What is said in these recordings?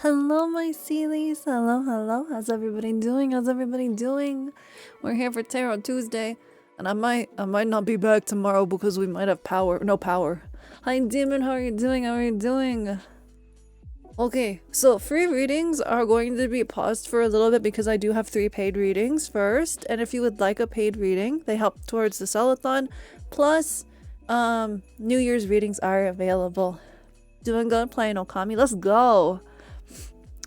Hello, my Sealies. Hello, hello. How's everybody doing? How's everybody doing? We're here for Tarot Tuesday, and I might not be back tomorrow because we might have no power. Hi, Demon. How are you doing? How are you doing? Okay, so free readings are going to be paused for a little bit because I do have 3 paid readings first, and if you would like a paid reading, they help towards the sellathon. Plus, New Year's readings are available. Doing good, playing Okami. Let's go.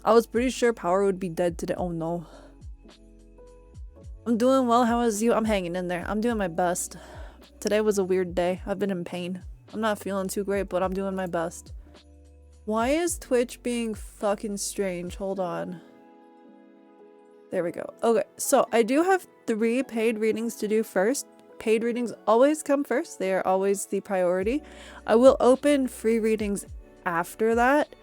I was pretty sure power would be dead today. Oh no. I'm doing well. How is you? I'm hanging in there. I'm doing my best. Today was a weird day. I've been in pain. I'm not feeling too great, but I'm doing my best. Why is Twitch being fucking strange? Hold on. There we go. Okay, so I do have 3 paid readings to do first. Paid readings always come first. They are always the priority. I will open free readings after that.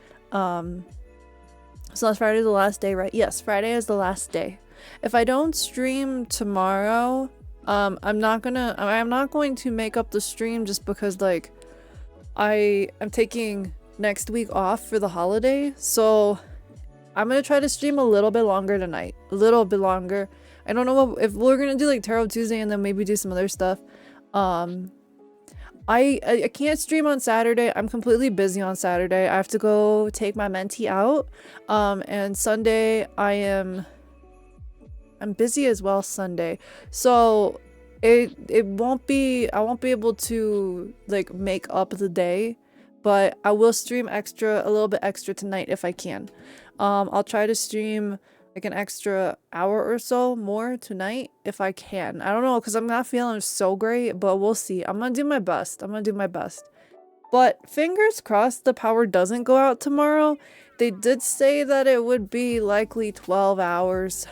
So that's Friday the last day, right? Yes, Friday is the last day. If I don't stream tomorrow, I'm not going to make up the stream just because like I am taking next week off for the holiday. So I'm going to try to stream a little bit longer tonight. A little bit longer. I don't know if we're going to do like Tarot Tuesday and then maybe do some other stuff. I can't stream on Saturday. I'm completely busy on Saturday. I have to go take my mentee out. And Sunday I'm busy as well Sunday. So I won't be able to like make up the day, but I will stream a little bit extra tonight if I can. I'll try to stream like an extra hour or so more tonight if I can. I don't know, because I'm not feeling so great, but we'll see. I'm gonna do my best. But fingers crossed the power doesn't go out tomorrow. They did say that it would be likely 12 hours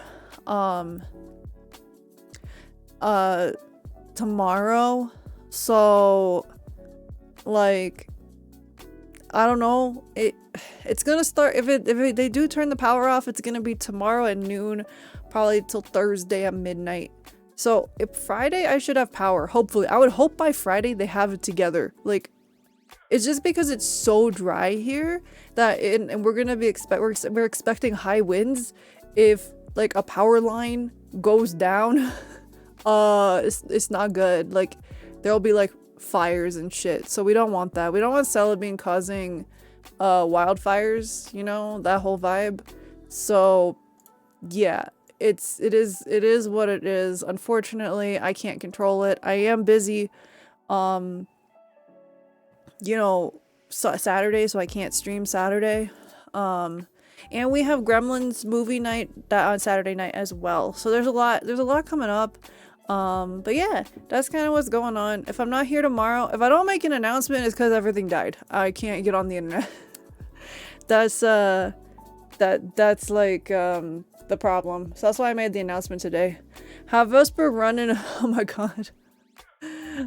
tomorrow. So like I don't know. It's gonna start if they do turn the power off, it's gonna be tomorrow at noon, probably till Thursday at midnight. So if Friday I should have power, hopefully. I would hope by Friday they have it together. Like it's just because it's so dry here that and we're gonna be we're expecting high winds. If like a power line goes down, it's not good. Like there'll be like fires and shit, so we don't want that. We don't want Celebine causing wildfires, you know, that whole vibe. So yeah, it is what it is. Unfortunately, I can't control it. I am busy you know, Saturday, so I can't stream Saturday. And we have Gremlins movie night on Saturday night as well. So there's a lot coming up. But yeah, that's kind of what's going on. If I'm not here tomorrow, if I don't make an announcement, it's because everything died. I can't get on the internet. That's that's like the problem. So that's why I made the announcement today. Have Vesper running. Oh my god.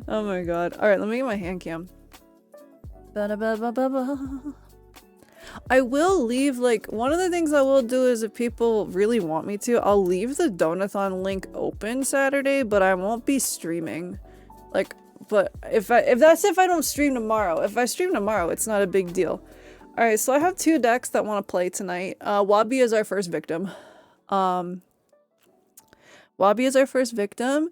Oh my god. All right, let me get my hand cam. I will leave, like, one of the things I will do is if people really want me to, I'll leave the Donathon link open Saturday, but I won't be streaming. Like, but if I don't stream tomorrow. If I stream tomorrow, it's not a big deal. Alright, so I have 2 decks that want to play tonight. Wabi is our first victim. Wabi is our first victim.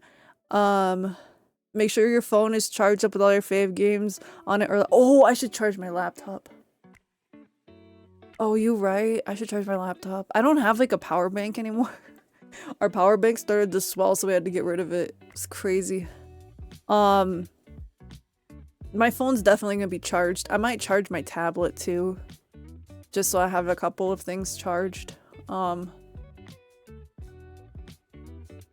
Make sure your phone is charged up with all your fave games on it. Or oh, I should charge my laptop. Oh, you right. I should charge my laptop. I don't have like a power bank anymore. Our power bank started to swell, so we had to get rid of it. It's crazy. My phone's definitely gonna be charged. I might charge my tablet too, just so I have a couple of things charged. Yeah,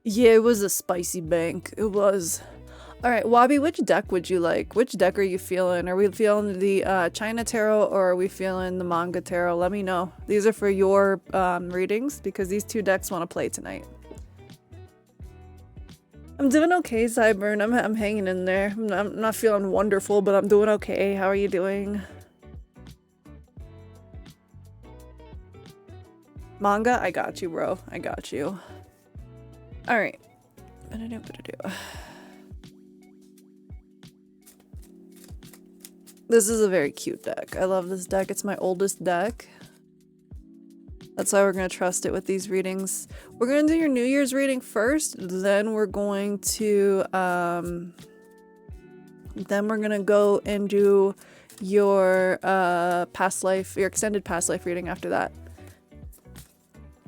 it was a spicy bank. It was. Alright, Wabi, which deck would you like? Which deck are you feeling? Are we feeling the China Tarot or are we feeling the Manga Tarot? Let me know. These are for your readings because these 2 decks want to play tonight. I'm doing okay, Cyburn. I'm hanging in there. I'm not feeling wonderful, but I'm doing okay. How are you doing? Manga? I got you, bro. I got you. Alright. This is a very cute deck. I love this deck. It's my oldest deck. That's why we're going to trust it with these readings. We're going to do your New Year's reading first. Then we're going to go and do your past life, your extended past life reading after that.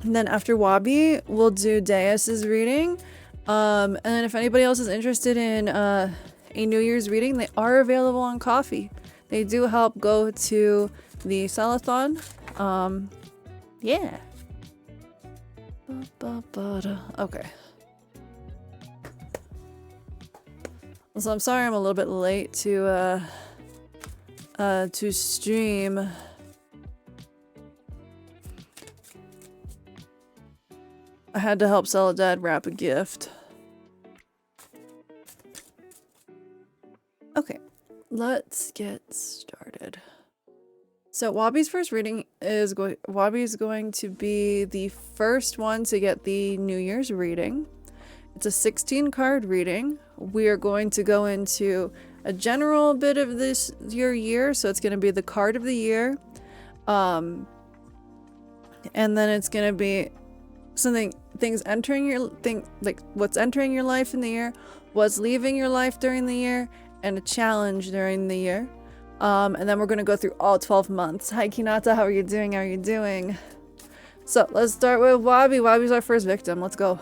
And then after Wabi, we'll do Deus's reading. And then if anybody else is interested in a New Year's reading, they are available on Coffee. They do help go to the Sellathon. Yeah. Okay. So I'm sorry I'm a little bit late to stream. I had to help Celadad wrap a gift. Okay, let's get started. So Wabi's first reading is Wabi's going to be the first one to get the New Year's reading. It's a 16 card reading. We are going to go into a general bit of this your year, so it's going to be the card of the year. And then it's going to be things entering your like what's entering your life in the year, what's leaving your life during the year, and a challenge during the year. And then we're gonna go through all 12 months. Hi Kinata, how are you doing? How are you doing? So let's start with Wabi. Wabi's our first victim. Let's go.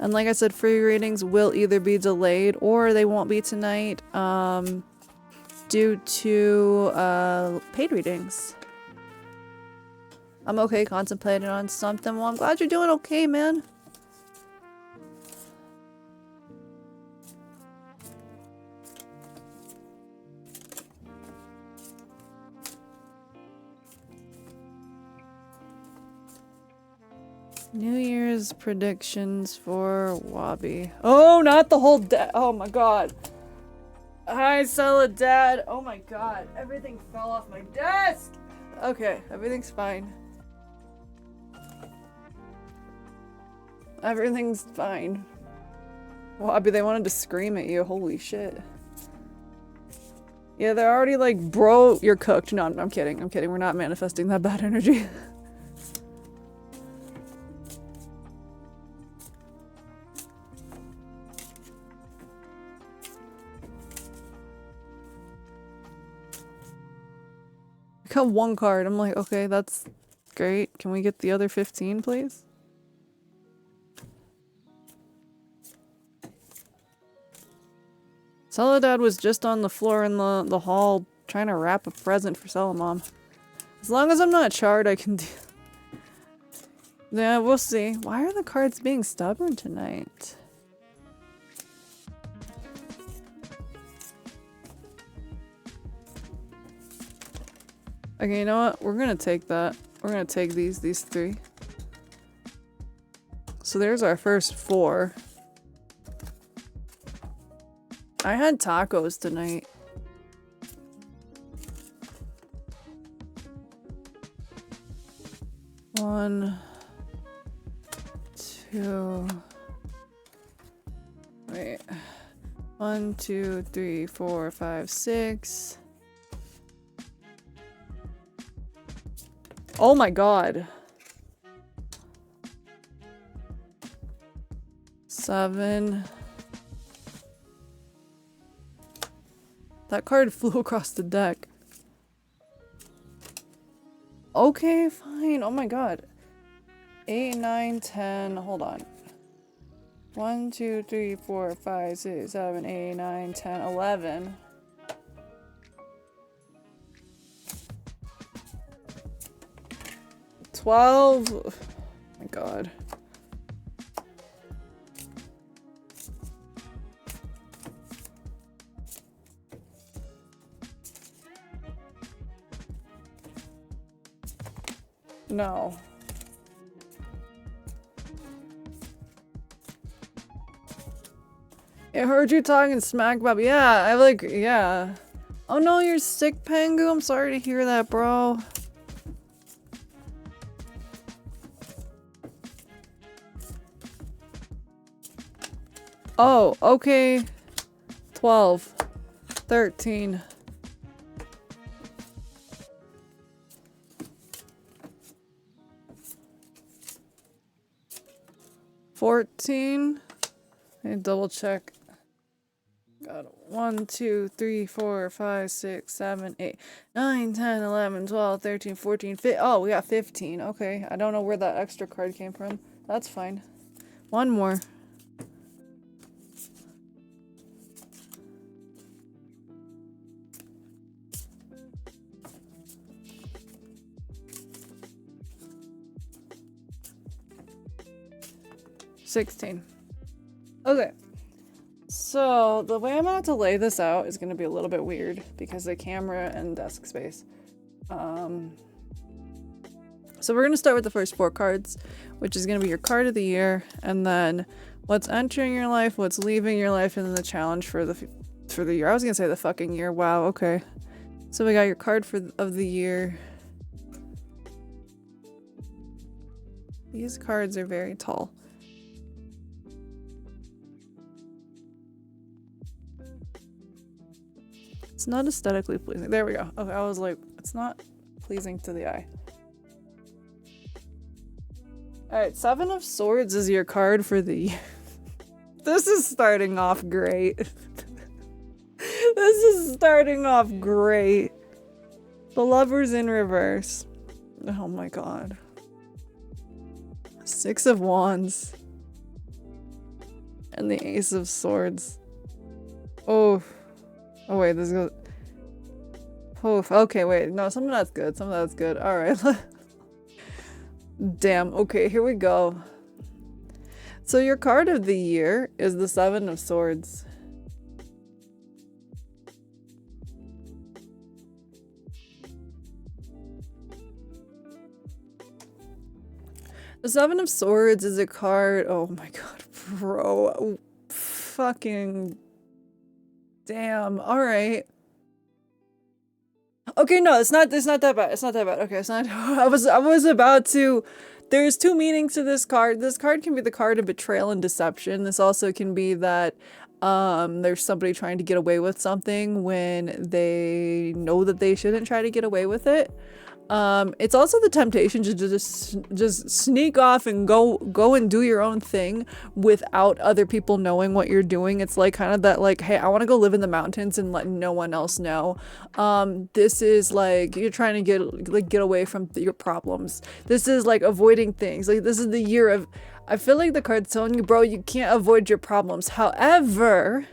And like I said, free readings will either be delayed or they won't be tonight due to paid readings. I'm okay, contemplating on something. Well, I'm glad you're doing okay, man. New Year's predictions for Wabi. Oh, not the whole oh my god. Hi, Soledad. Oh my god. Everything fell off my desk. Okay, everything's fine. Everything's fine. Wabi, they wanted to scream at you. Holy shit. Yeah, they're already like, bro, you're cooked. No, I'm kidding. I'm kidding. We're not manifesting that bad energy. I got one card. I'm like, okay, that's great. Can we get the other 15, please? Soledad was just on the floor in the hall trying to wrap a present for Salamom. As long as I'm not charred, I can do... Yeah, we'll see. Why are the cards being stubborn tonight? Okay, you know what? We're gonna take that. We're gonna take these three. So there's our first 4. I had tacos tonight. One, 2. Wait. 1, 2, 3, 4, 5, 6. Oh my god. 7. That card flew across the deck. Okay, fine. Oh my god. 8, 9, 10. Hold on. 1, 2, 3, 4, 5, 6, 7, 8, 9, 10, 11. $12. Oh my god. No. I heard you talking smack about me. Yeah, I like, yeah. Oh no, you're sick, Pengu. I'm sorry to hear that, bro. Oh, okay. 12. 13. 14. Let me double check. Got 1, 2, 3, 4, 5, 6, 7, 8, 9, 10, 11, 12, 13, 14, 15. Oh, we got 15. Okay. I don't know where that extra card came from. That's fine. One more. $16. Okay. So the way I'm about to lay this out is going to be a little bit weird because of camera and desk space. So we're going to start with the first 4 cards, which is going to be your card of the year, and then what's entering your life, what's leaving your life, and then the challenge for the year. I was going to say the fucking year. Wow, okay. So we got your card of the year. These cards are very tall. It's not aesthetically pleasing. There we go. Okay, I was like, it's not pleasing to the eye. Alright, 7 of Swords is your card for the year. This is starting off great. This is starting off great. The Lover's in reverse. Oh my god. 6 of Wands. And the Ace of Swords. Oh. Oh wait, this goes... Oh, okay, wait. No, some of that's good. Some of that's good. Alright. Damn, okay, here we go. So your card of the year is the Seven of Swords. The Seven of Swords is a card. Oh my god, bro. Fucking damn. All right. Okay, no, it's not that bad. It's not that bad. Okay, it's not. I was about to. There's two meanings to this card. This card can be the card of betrayal and deception. This also can be that there's somebody trying to get away with something when they know that they shouldn't try to get away with it. It's also the temptation to just sneak off and go and do your own thing without other people knowing what you're doing. It's like kind of that like, hey, I want to go live in the mountains and let no one else know. This is like you're trying to get away from your problems. This is like avoiding things. Like this is the year of. I feel like the card's telling you, bro, you can't avoid your problems. However.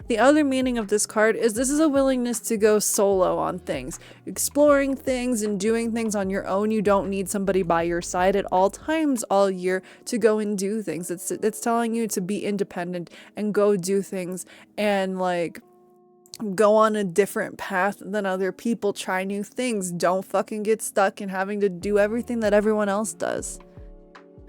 The other meaning of this card is this is a willingness to go solo on things, exploring things and doing things on your own. You don't need somebody by your side at all times all year to go and do things. It's telling you to be independent and go do things and like go on a different path than other people, try new things. Don't fucking get stuck in having to do everything that everyone else does.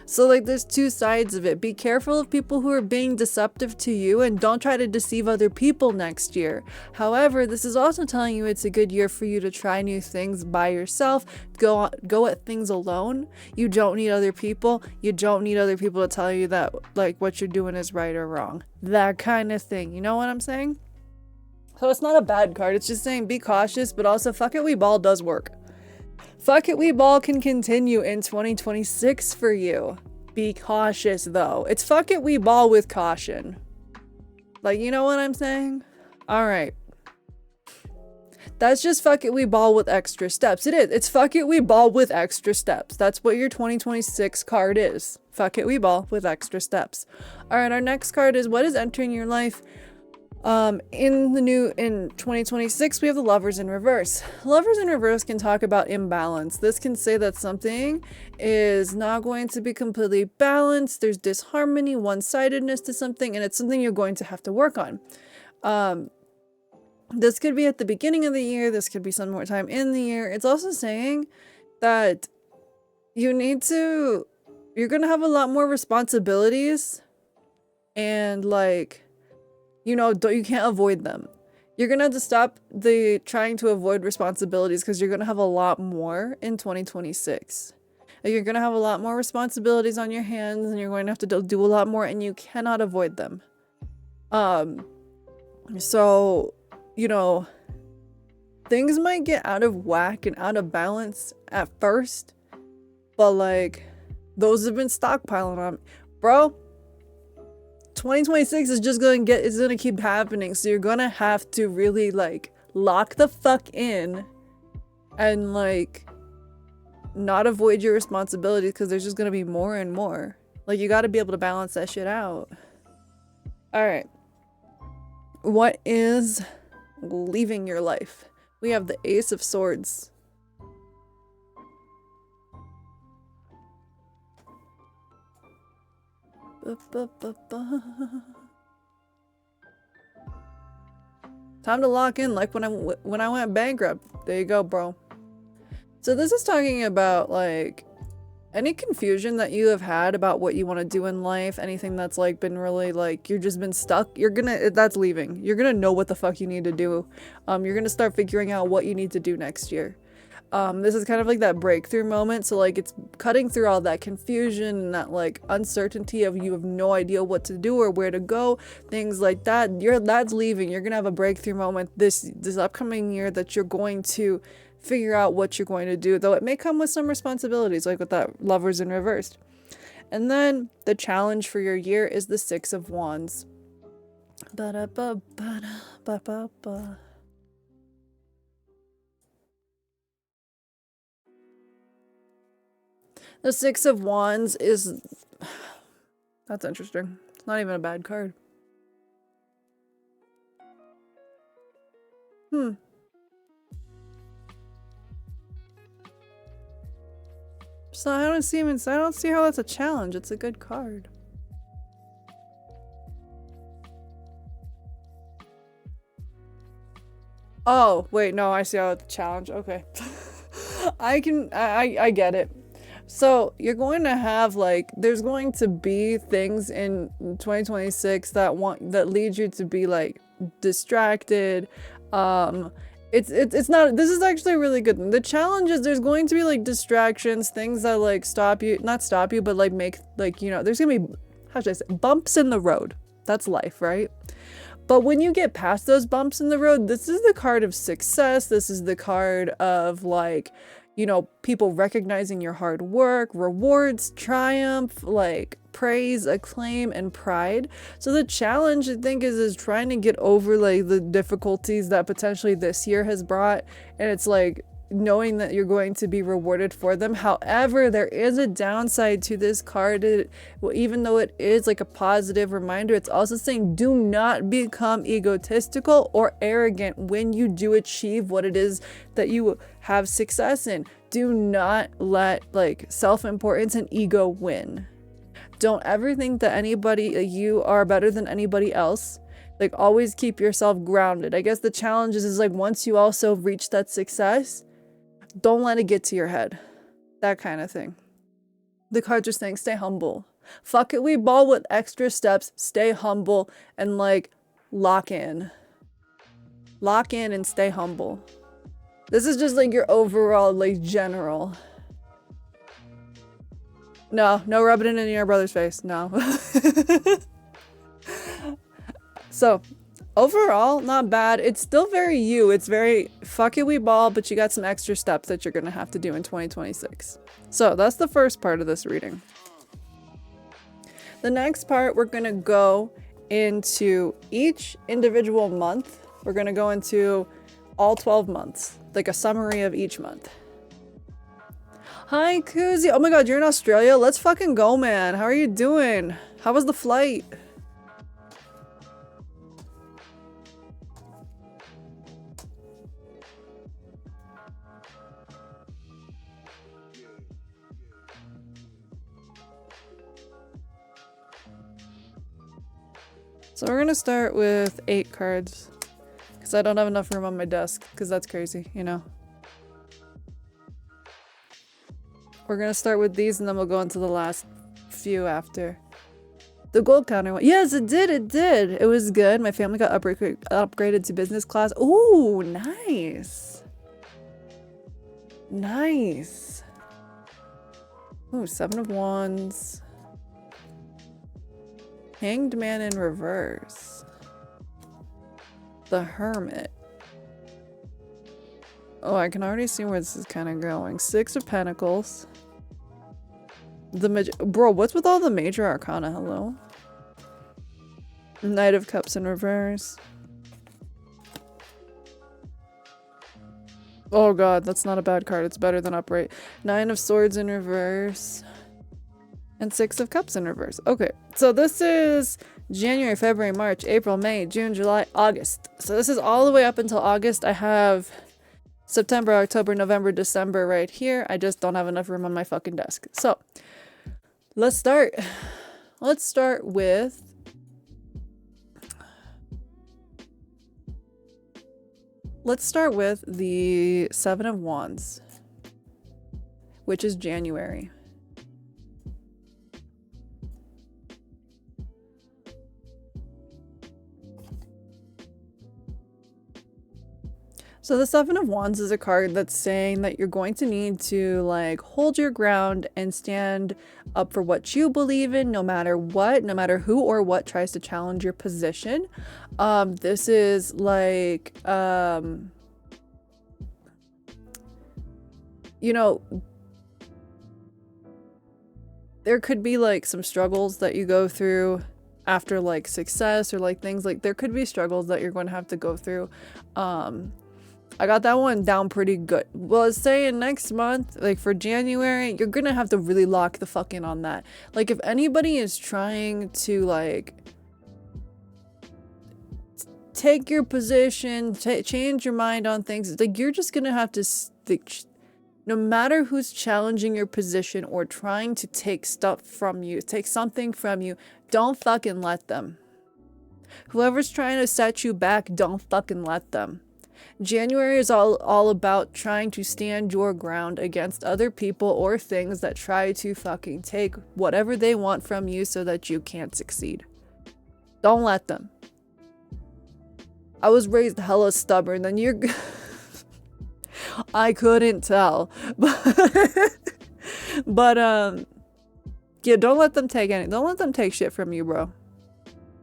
So like there's two sides of it. Be careful of people who are being deceptive to you and don't try to deceive other people next year. However, this is also telling you it's a good year for you to try new things by yourself. Go at things alone. You don't need other people. You don't need other people to tell you that like what you're doing is right or wrong. That kind of thing. You know what I'm saying? So it's not a bad card. It's just saying be cautious, but also fuck it, we ball does work. Fuck it, we ball can continue in 2026 for you. Be cautious though. It's fuck it, we ball with caution. Like, you know what I'm saying? Alright. That's just fuck it, we ball with extra steps. It is. It's fuck it, we ball with extra steps. That's what your 2026 card is. Fuck it, we ball with extra steps. Alright, our next card is what is entering your life. In 2026, we have the Lovers in Reverse. Lovers in Reverse can talk about imbalance. This can say that something is not going to be completely balanced. There's disharmony, one-sidedness to something, and it's something you're going to have to work on. This could be at the beginning of the year. This could be some more time in the year. It's also saying that you're going to have a lot more responsibilities and like, you know, you can't avoid them. You're gonna have to stop trying to avoid responsibilities because you're gonna have a lot more in 2026. You're gonna have a lot more responsibilities on your hands and you're going to have to do a lot more and you cannot avoid them. So, you know, things might get out of whack and out of balance at first, but like, those have been stockpiling on, bro. 2026 is just it's gonna keep happening, so you're gonna have to really like lock the fuck in and like not avoid your responsibilities because there's just gonna be more and more. Like you gotta be able to balance that shit out. Alright. What is leaving your life? We have the Ace of Swords. Time to lock in like when I went bankrupt. There you go, bro. So this is talking about like any confusion that you have had about what you want to do in life, anything that's like been really like you've just been stuck, that's leaving. You're gonna know what the fuck you need to do. You're gonna start figuring out what you need to do next year. This is kind of like that breakthrough moment, so like it's cutting through all that confusion and that like uncertainty of you have no idea what to do or where to go, things like that. That's leaving. You're gonna have a breakthrough moment this upcoming year that you're going to figure out what you're going to do, though it may come with some responsibilities, like with that Lovers in Reverse. And then the challenge for your year is the Six of Wands. Ba-da-ba-ba-da-ba-ba-ba. The Six of Wands is... That's interesting. It's not even a bad card. So I don't see how that's a challenge. It's a good card. Oh, wait, no, I see how it's a challenge. Okay. I get it. So you're going to have like, there's going to be things in 2026 that lead you to be like distracted. It's not, this is actually a really good thing. The challenge is there's going to be like distractions, things that like not stop you, but like make like, you know, there's gonna be, how should I say, bumps in the road. That's life, right? But when you get past those bumps in the road, this is the card of success. This is the card of like, you know, people recognizing your hard work, rewards, triumph, like praise, acclaim, and pride. So the challenge, I think, is trying to get over like the difficulties that potentially this year has brought. And it's like knowing that you're going to be rewarded for them. However, there is a downside to this card. Well, even though it is like a positive reminder, it's also saying do not become egotistical or arrogant when you do achieve what it is that you have success in. Do not let like self-importance and ego win. Don't ever think that you are better than anybody else. Like, always keep yourself grounded. I guess the challenge is like once you also reach that success, don't let it get to your head. That kind of thing. The cards are saying stay humble. Fuck it, we ball with extra steps. Stay humble and like lock in. Lock in and stay humble. This is just like your overall like general. No rubbing it in your brother's face. No. So overall, not bad. It's still very you. It's very fuck it, we ball, but you got some extra steps that you're gonna have to do in 2026. So that's the first part of this reading. The next part, we're gonna go into each individual month. We're gonna go into all 12 months, like a summary of each month. Hi, Kuzi. Oh my god, you're in Australia? Let's fucking go, man. How are you doing? How was the flight? So we're gonna start with 8 cards because I don't have enough room on my desk because that's crazy, you know. We're gonna start with these and then we'll go into the last few after. The gold counter one. Yes, it did. It was good. My family got upgraded to business class. Ooh, nice. Nice. Ooh, 7 of Wands. Hanged Man in reverse. The Hermit. Oh, I can already see where this is kind of going. 6 of Pentacles. Bro, what's with all the major arcana? Hello? Knight of Cups in reverse. Oh god, that's not a bad card. It's better than upright. 9 of Swords in reverse. And 6 of Cups in reverse. Okay, so this is January, February, March, April, May, June, July, August. So this is all the way up until August. I have September, October, November, December right here. I just don't have enough room on my fucking desk. So let's start. Let's start with the 7 of Wands, which is January. So the 7 of Wands is a card that's saying that you're going to need to like hold your ground and stand up for what you believe in, no matter what, no matter who or what tries to challenge your position. This is like, you know, there could be like some struggles that you go through after like success or like things like there could be struggles that you're going to have to go through. I got that one down pretty good. Well, it's saying next month, like for January, you're gonna have to really lock the fuck in on that. Like if anybody is trying to like take your position, change your mind on things, like you're just gonna have to No matter who's challenging your position or trying to take stuff from you, take something from you, don't fucking let them. Whoever's trying to set you back, don't fucking let them. January is all about trying to stand your ground against other people or things that try to fucking take whatever they want from you so that you can't succeed. Don't let them. I was raised hella stubborn, then you're... I couldn't tell. But, yeah, don't let them take any... Don't let them take shit from you, bro.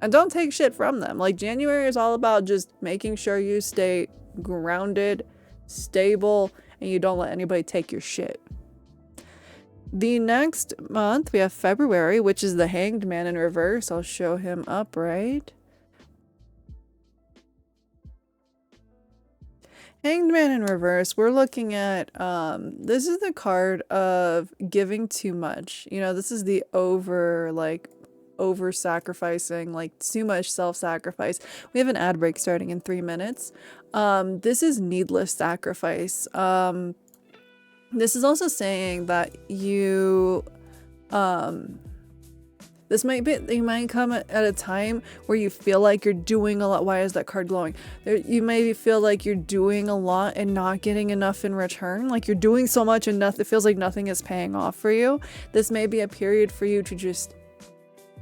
And don't take shit from them. Like, January is all about just making sure you stay grounded, stable, and you don't let anybody take your shit. The next month, we have February, which is the Hanged Man in reverse. I'll show him upright. Hanged Man in reverse, we're looking at, this is the card of giving too much. You know, this is the over-sacrificing, like too much self-sacrifice. We have an ad break starting in 3 minutes. This is needless sacrifice. This is also saying that you, this might be, you might come at a time where you feel like you're doing a lot. Why is that card glowing? You maybe feel like you're doing a lot and not getting enough in return. Like you're doing so much and nothing, it feels like nothing is paying off for you. This may be a period for you to just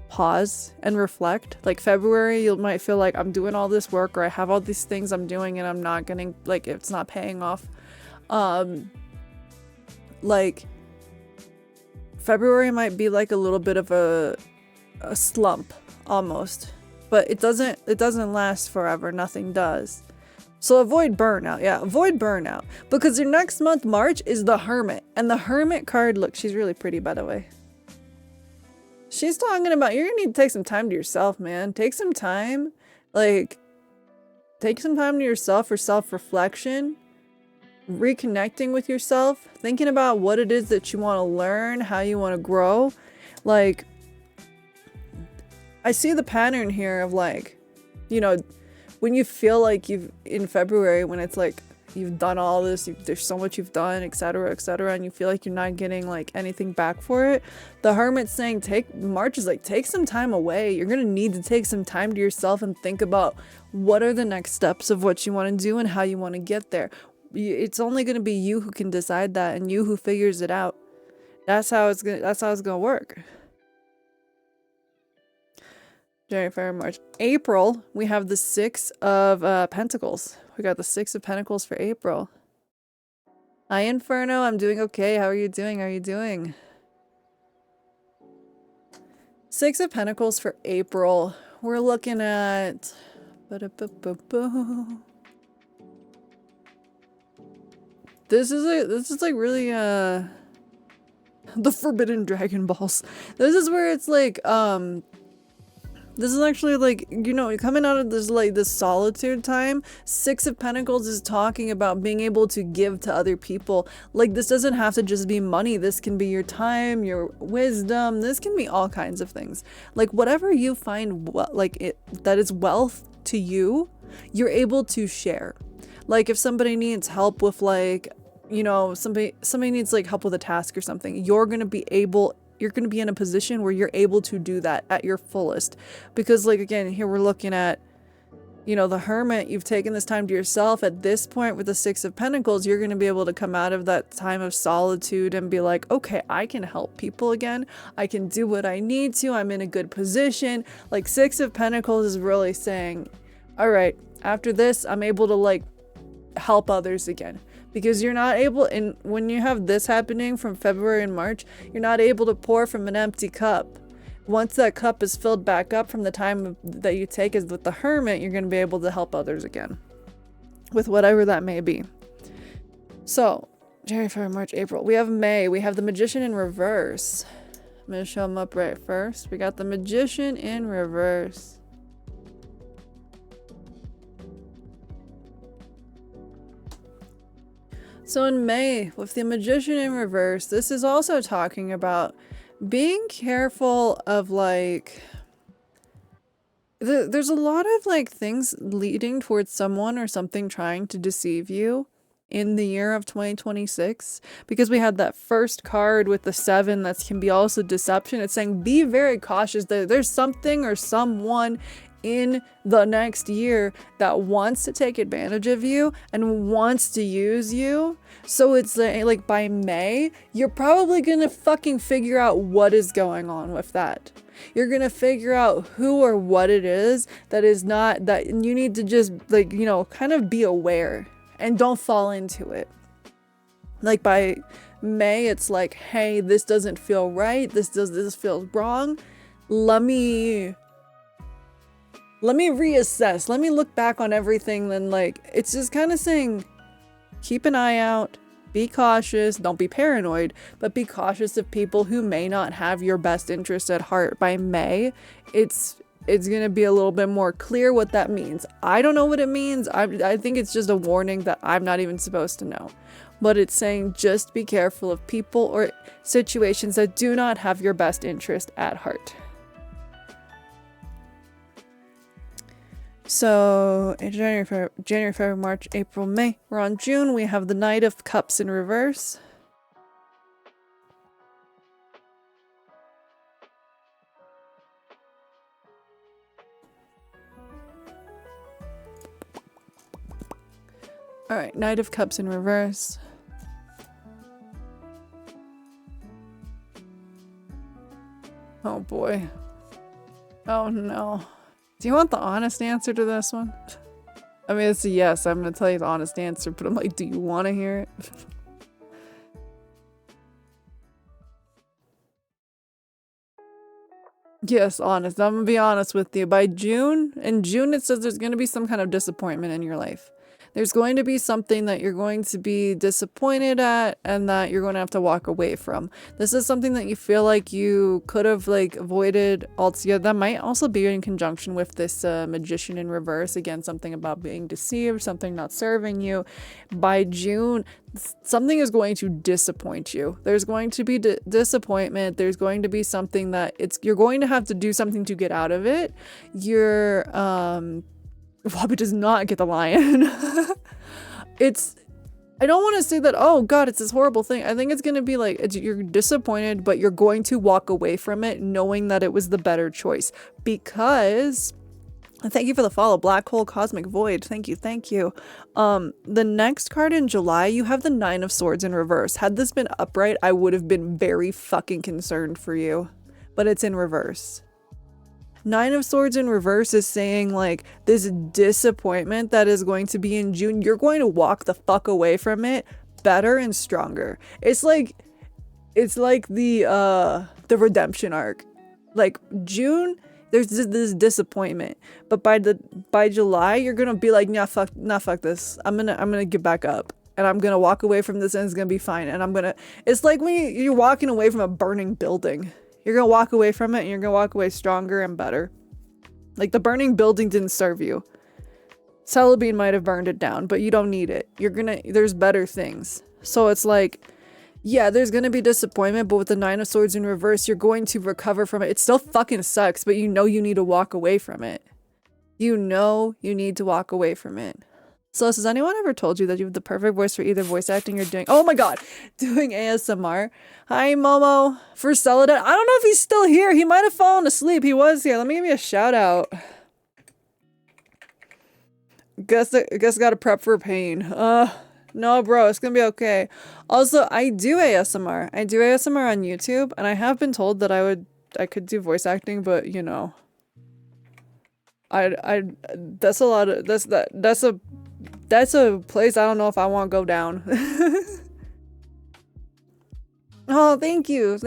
pause and reflect. Like February, you might feel like I'm doing all this work or I have all these things I'm doing and I'm not getting, like it's not paying off. Like February might be like a little bit of a slump almost, but it doesn't last forever. Nothing does. So avoid burnout. Yeah, avoid burnout, because your next month, March, is the Hermit, and the Hermit card, look, she's really pretty, by the way. She's talking about you're gonna need to take some time to yourself, man. Take some time, like take some time to yourself for self-reflection, reconnecting with yourself, thinking about what it is that you want to learn, how you want to grow. Like I see the pattern here of like, you know, when you feel like you've, in February, when it's like you've done all this, there's so much you've done, etc., etc., and you feel like you're not getting like anything back for it. The Hermit's saying March is like, take some time away. You're gonna need to take some time to yourself and think about what are the next steps of what you want to do and how you want to get there. It's only gonna be you who can decide that, and you who figures it out. That's how it's gonna work. January, February, March. April, we have the Six of Pentacles. We got the Six of Pentacles for April. Hi, Inferno. I'm doing okay. How are you doing? How are you doing? Six of Pentacles for April. We're looking at... This is like really, the Forbidden Dragon Balls. This is where it's like, this is actually like, you know, coming out of this, like, this solitude time. Six of Pentacles is talking about being able to give to other people. Like, this doesn't have to just be money. This can be your time, your wisdom. This can be all kinds of things. Like, whatever you find, that is wealth to you, you're able to share. Like, if somebody needs help with, like, you know, somebody needs, like, help with a task or something, you're going to be in a position where you're able to do that at your fullest. Because, like, again, here we're looking at, you know, the Hermit. You've taken this time to yourself. At this point with the Six of Pentacles, you're going to be able to come out of that time of solitude and be like, okay, I can help people again. I can do what I need to. I'm in a good position. Like, Six of Pentacles is really saying, all right, after this, I'm able to, like, help others again. Because you're not able, and when you have this happening from February and March, you're not able to pour from an empty cup. Once that cup is filled back up from the time that you take is with the Hermit, you're going to be able to help others again. With whatever that may be. So, January, February, March, April. We have May. We have the Magician in reverse. I'm going to show them up right first. We got the Magician in reverse. So in May, with the Magician in reverse, this is also talking about being careful of, like, there's a lot of, like, things leading towards someone or something trying to deceive you. in the year of 2026, because we had that first card with the 7 that can be also deception. It's saying be very cautious that there's something or someone in the next year that wants to take advantage of you and wants to use you. So it's like by May, you're probably gonna fucking figure out what is going on with that. You're gonna figure out who or what it is that is not, that you need to just like, you know, kind of be aware and don't fall into it. Like by May, it's like, hey, this doesn't feel right. This feels wrong. Let me reassess. Let me look back on everything. Then like, it's just kind of saying, keep an eye out, be cautious, don't be paranoid, but be cautious of people who may not have your best interest at heart. By May, it's going to be a little bit more clear what that means. I don't know what it means. I think it's just a warning that I'm not even supposed to know. But it's saying just be careful of people or situations that do not have your best interest at heart. So January, February, March, April, May. We're on June. We have the Knight of Cups in reverse. All right, Knight of Cups in reverse. Oh boy. Oh no. Do you want the honest answer to this one? I mean, it's a yes. I'm going to tell you the honest answer, but I'm like, do you want to hear it? Yes, honest. I'm going to be honest with you. By June, in June, it says there's going to be some kind of disappointment in your life. There's going to be something that you're going to be disappointed at and that you're going to have to walk away from. This is something that you feel like you could have like avoided altogether. That might also be in conjunction with this Magician in reverse. Again, something about being deceived, something not serving you. By June, something is going to disappoint you. There's going to be disappointment. There's going to be something that you're going to have to do something to get out of it. Wabi does not get the lion. I don't want to say that, oh god, it's this horrible thing. I think it's going to be like, you're disappointed, but you're going to walk away from it knowing that it was the better choice. Because, thank you for the follow, Black Hole Cosmic Void. Thank you. The next card in July, you have the 9 of Swords in reverse. Had this been upright, I would have been very fucking concerned for you. But it's in reverse. 9 of Swords in reverse is saying like this disappointment that is going to be in June, you're going to walk the fuck away from it better and stronger. It's like the redemption arc. Like June, there's this disappointment, but by July, you're gonna be like, nah, fuck this. I'm gonna get back up. And I'm gonna walk away from this and it's gonna be fine. And it's like when you're walking away from a burning building. You're gonna walk away from it and you're gonna walk away stronger and better. Like the burning building didn't serve you. Celebine might have burned it down, but you don't need it. There's better things. So it's like, yeah, there's gonna be disappointment, but with the 9 of Swords in reverse, you're going to recover from it. It still fucking sucks, but you know you need to walk away from it. You know you need to walk away from it. So has anyone ever told you that you have the perfect voice for either voice acting or doing, oh my god, doing ASMR? Hi, Momo. For Celadon. I don't know if he's still here. He might have fallen asleep. He was here. Let me give you a shout out. Guess I gotta prep for pain. No, bro, it's gonna be okay. Also, I do ASMR. I do ASMR on YouTube, and I have been told that I could do voice acting, but you know, that's a lot of, that's a place I don't know if I want to go down. Oh, thank you.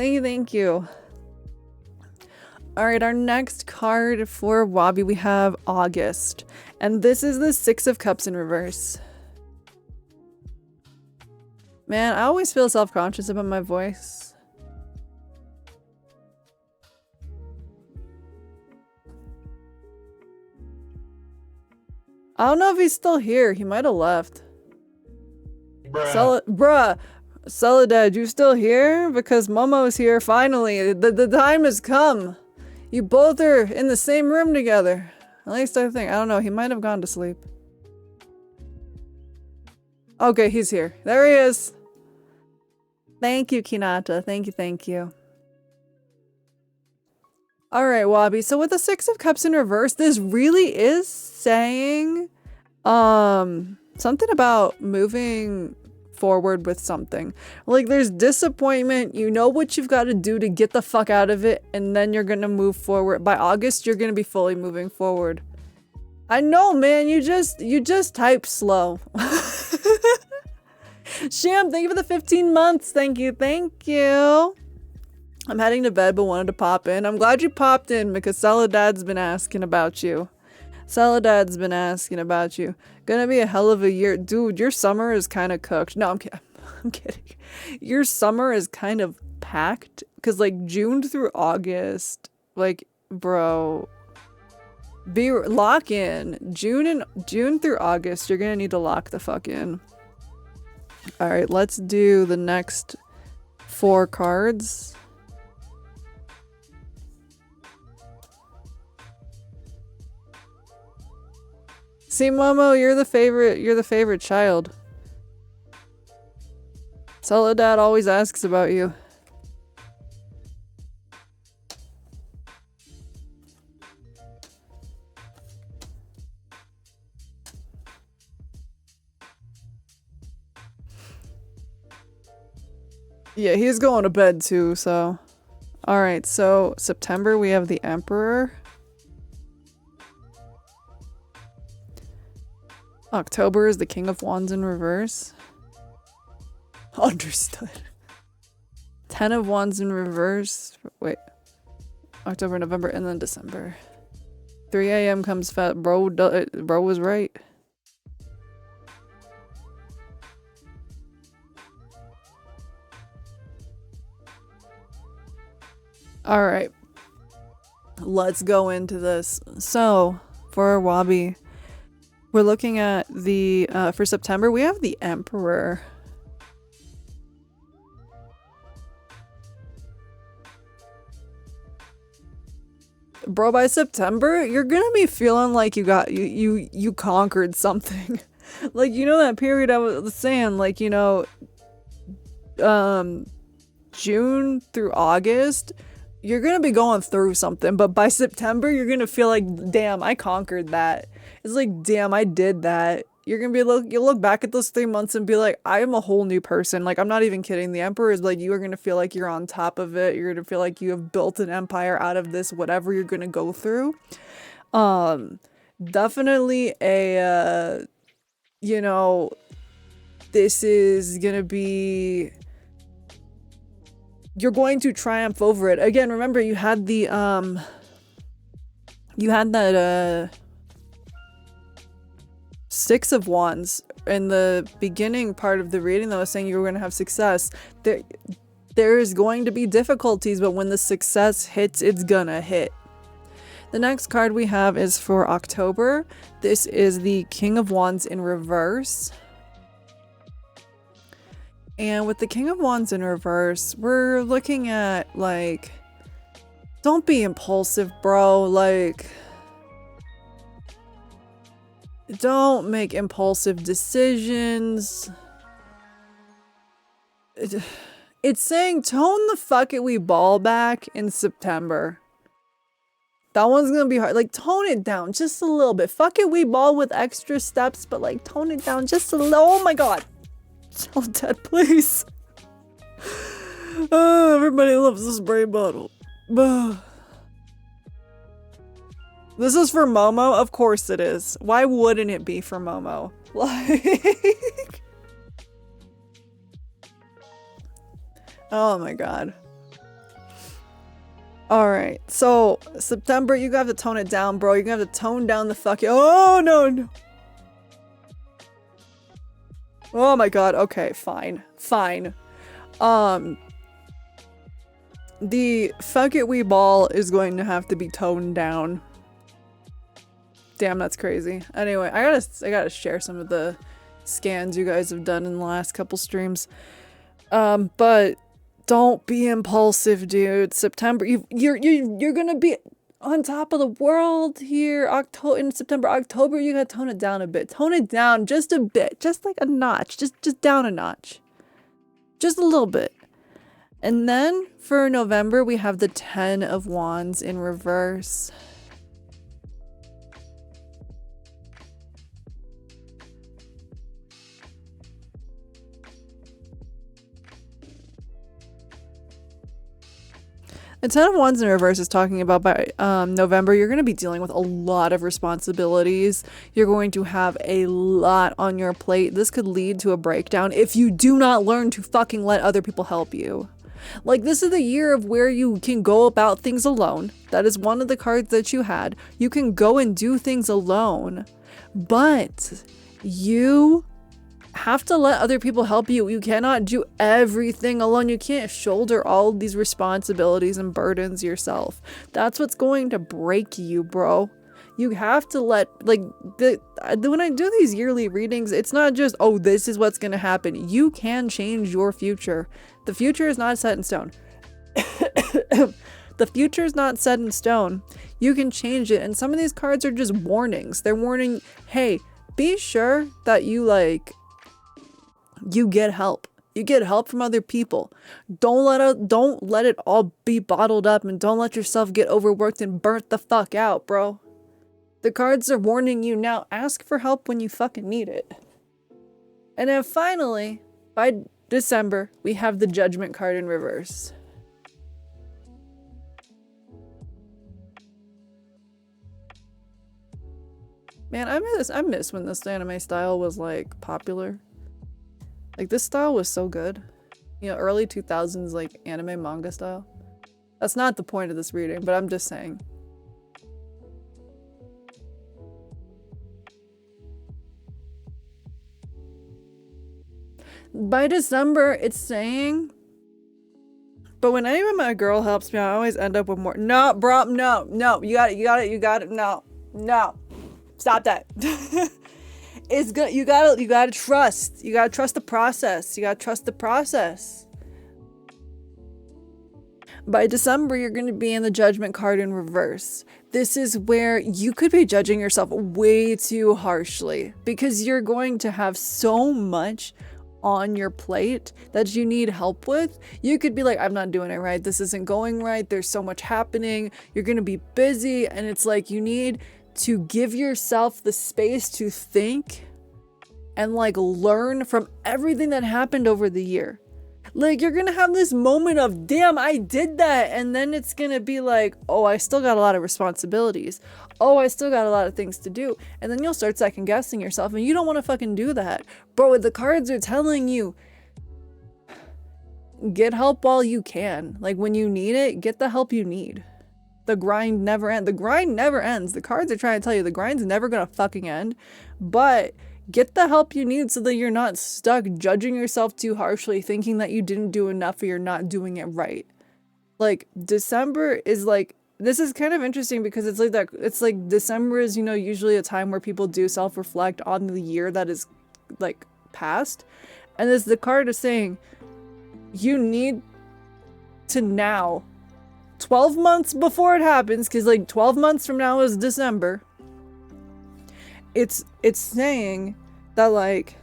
All right, our next card for Wabi, we have August. And this is the 6 of Cups in reverse. Man, I always feel self-conscious about my voice. I don't know if he's still here. He might have left. Bruh. Celadad, you still here? Because Momo's here finally. The time has come. You both are in the same room together. At least I think. I don't know. He might have gone to sleep. Okay, he's here. There he is. Thank you, Kinata. Thank you, thank you. Alright, Wabi. So with the Six of Cups in reverse, this really is saying something about moving forward with something. Like, there's disappointment, you know what you've got to do to get the fuck out of it, and then you're gonna move forward. By August, you're gonna be fully moving forward. I know, man, you just type slow. Sham, thank you for the 15 months. Thank you, thank you. I'm heading to bed but wanted to pop in. I'm glad you popped in because Soledad's been asking about you. Soledad's been asking about you. Gonna be a hell of a year. Dude, your summer is kind of cooked. No, I'm kidding. Your summer is kind of packed because like June through August, like, bro, lock in. June through August, you're gonna need to lock the fuck in. Alright, let's do the next 4 cards. See, Momo, you're the favorite child. Soledad always asks about you. Yeah, he's going to bed too, so. Alright, so September we have the Emperor. October is the King of Wands in reverse. Understood. 10 of Wands in reverse. Wait. October, November, and then December. 3 a.m. comes fat. Bro was right. Alright. Let's go into this. So, for Wabi, we're looking at the, for September, we have the Emperor. Bro, by September, you're gonna be feeling like you conquered something. Like, you know that period I was saying, like, you know, June through August, you're gonna be going through something, but by September, you're gonna feel like, damn, I conquered that. It's like, damn, I did that. You're gonna be you'll look back at those 3 months and be like, I am a whole new person. Like, I'm not even kidding. The Emperor is like, you are gonna feel like you're on top of it. You're gonna feel like you have built an empire out of this, whatever you're gonna go through. Definitely a, you know, this is gonna be, you're going to triumph over it. Again, remember you had the, you had that, 6 of Wands in the beginning part of the reading that was saying you were going to have success. There is going to be difficulties, but when the success hits, it's gonna hit. The next card we have is for October. This is the King of Wands in reverse. And with the King of Wands in reverse, we're looking at, like, don't be impulsive, bro. Like, don't make impulsive decisions. It's saying tone the fuck it we ball back in September. That one's gonna be hard. Like, tone it down just a little bit. Fuck it we ball with extra steps, but like tone it down just a little. Oh my god. So dead, please. Everybody loves this spray bottle. This is for Momo? Of course it is. Why wouldn't it be for Momo? Like... Oh my god. Alright, so September, you have to tone it down, bro. You're gonna have to tone down the fucking— Oh, no. Oh my god, okay, fine. Fine. The fuck it we ball is going to have to be toned down. Damn, that's crazy. Anyway, I gotta share some of the scans you guys have done in the last couple streams. But don't be impulsive, dude. September, you're gonna be— on top of the world here. In September, October, you gotta tone it down a bit. Tone it down just a bit, just like a notch, just down a notch, just a little bit. And then for November, we have the 10 of Wands in reverse. The 10 of Wands in reverse is talking about by November, you're going to be dealing with a lot of responsibilities. You're going to have a lot on your plate. This could lead to a breakdown if you do not learn to fucking let other people help you. Like, this is the year of where you can go about things alone. That is one of the cards that you had. You can go and do things alone, but you have to let other people help you. You cannot do everything alone. You can't shoulder all of these responsibilities and burdens yourself. That's what's going to break you, bro. You have to let, like, when I do these yearly readings, it's not just, oh, this is what's going to happen. You can change your future. The future is not set in stone. The future is not set in stone. You can change it. And some of these cards are just warnings. They're warning, hey, be sure that you get help. You get help from other people. Don't let it all be bottled up, and don't let yourself get overworked and burnt the fuck out, bro. The cards are warning you now. Ask for help when you fucking need it. And then finally, by December, we have the Judgment card in reverse. Man, I miss when this anime style was like popular. Like, this style was so good. You know, early 2000s, like, anime manga style. That's not the point of this reading, but I'm just saying. By December, it's saying... But when any of my girl helps me, I always end up with more. No, bro, no. You got it. No. Stop that. It's good. You gotta trust. You gotta trust the process. By December, you're going to be in the Judgment card in reverse. This is where you could be judging yourself way too harshly because you're going to have so much on your plate that you need help with. You could be like, I'm not doing it right. This isn't going right. There's so much happening. You're going to be busy. And it's like, you need to give yourself the space to think and like learn from everything that happened over the year. Like, you're gonna have this moment of, damn, I did that. And then it's gonna be like, oh, I still got a lot of responsibilities. Oh, I still got a lot of things to do. And then you'll start second guessing yourself, and you don't want to fucking do that. Bro, the cards are telling you, get help while you can. Like, when you need it, get the help you need. The grind never ends. The grind never ends. The cards are trying to tell you the grind's never gonna fucking end. But get the help you need so that you're not stuck judging yourself too harshly, thinking that you didn't do enough or you're not doing it right. Like, December is like, this is kind of interesting because it's like that. It's like December is, you know, usually a time where people do self-reflect on the year that is like past. And this, the card is saying you need to now, 12 months before it happens, because like 12 months from now is December. It's saying that, like,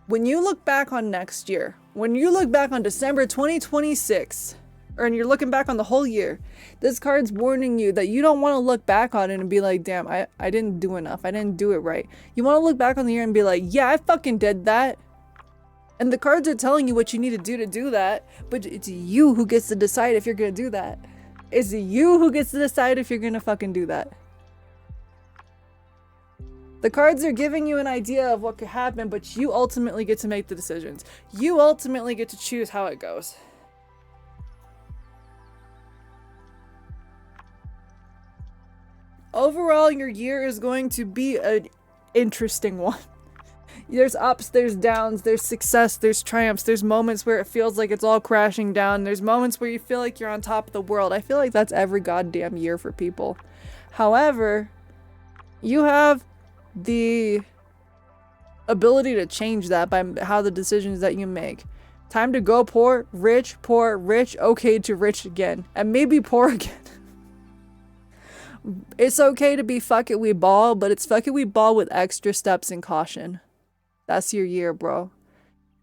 when you look back on next year, when you look back on December 2026, and you're looking back on the whole year, this card's warning you that you don't want to look back on it and be like, damn, I didn't do enough. I didn't do it right. You want to look back on the year and be like, yeah, I fucking did that. And the cards are telling you what you need to do that, but it's you who gets to decide if you're going to do that. It's you who gets to decide if you're going to fucking do that. The cards are giving you an idea of what could happen, but you ultimately get to make the decisions. You ultimately get to choose how it goes. Overall, your year is going to be an interesting one. There's ups, there's downs, there's success, there's triumphs, there's moments where it feels like it's all crashing down, there's moments where you feel like you're on top of the world. I feel like that's every goddamn year for people. However, you have the ability to change that by how the decisions that you make. Time to go poor, rich, okay to rich again, and maybe poor again. It's okay to be fuck it we ball, but it's fuck it we ball with extra steps and caution. That's your year, bro.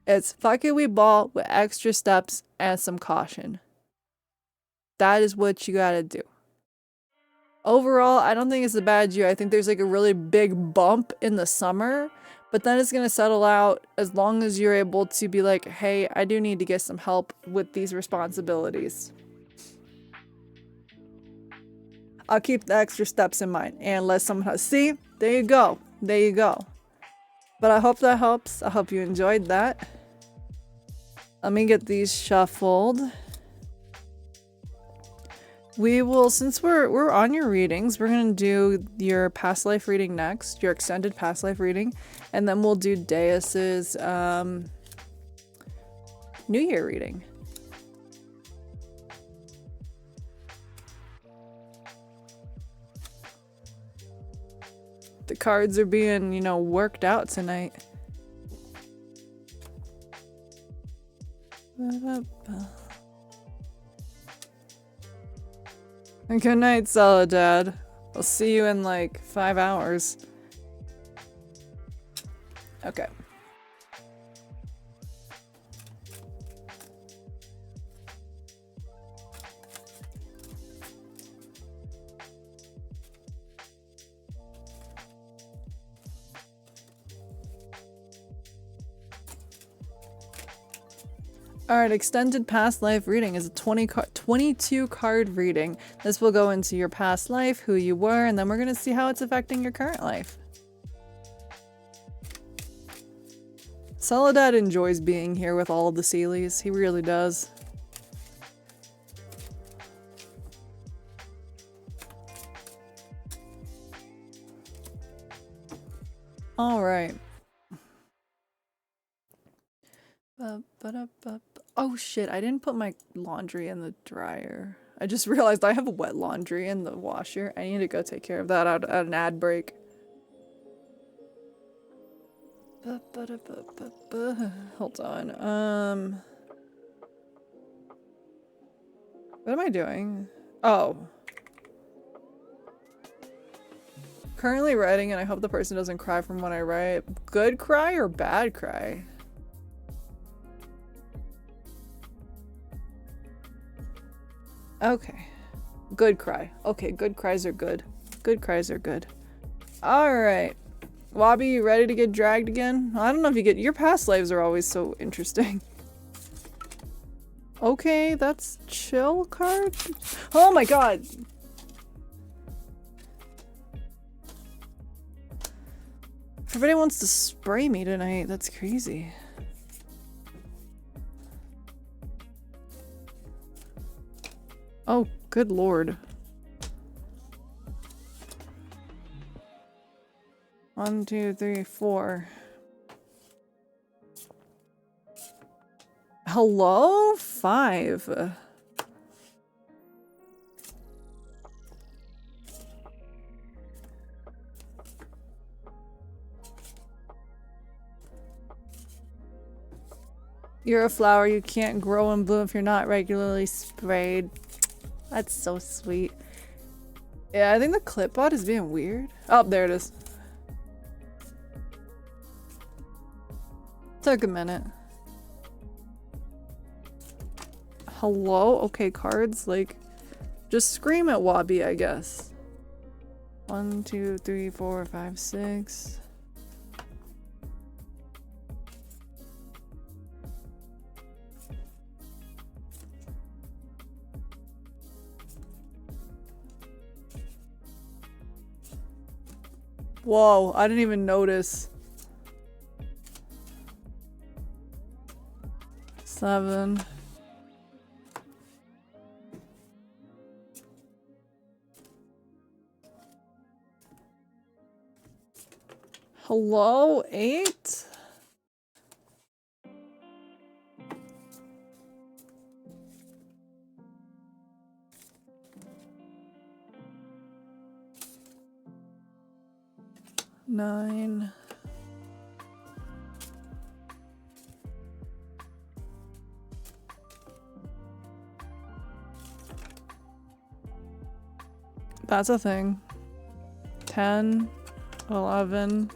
It's fuck it we ball with extra steps and some caution. That is what you gotta do. Overall, I don't think it's a bad year. I think there's like a really big bump in the summer, but then it's gonna settle out as long as you're able to be like, hey, I do need to get some help with these responsibilities. I'll keep the extra steps in mind and let someone else see. There you go. There you go. But I hope that helps. I hope you enjoyed that. Let me get these shuffled. We will, since we're on your readings, we're gonna do your past life reading next, your extended past life reading, and then we'll do Deus's New Year reading. The cards are being, you know, worked out tonight. Good night, Soledad. I'll see you in like 5 hours. Okay. Alright, extended past life reading is a 22 card reading. This will go into your past life, who you were, and then we're going to see how it's affecting your current life. Soledad enjoys being here with all of the Sealies. He really does. Alright. Oh shit, I didn't put my laundry in the dryer. I just realized I have wet laundry in the washer. I need to go take care of that at an ad break. Hold on. What am I doing? Oh. Currently writing, and I hope the person doesn't cry from what I write. Good cry or bad cry? Okay. Good cry. Okay, good cries are good. Good cries are good. Alright. Wabi, you ready to get dragged again? I don't know if you get- your past lives are always so interesting. Okay, that's chill card? Oh my god! Everybody wants to spray me tonight. That's crazy. Oh, good lord. 1, 2, 3, 4. Hello? 5. You're a flower, you can't grow and bloom if you're not regularly sprayed. That's so sweet. Yeah, I think the clipbot is being weird. Oh, there it is. Took a minute. Hello? Okay, cards, like, just scream at Wabi, I guess. 1, 2, 3, 4, 5, 6. Whoa, I didn't even notice. 7. Hello? 8? Nine. That's a thing. 10, 11.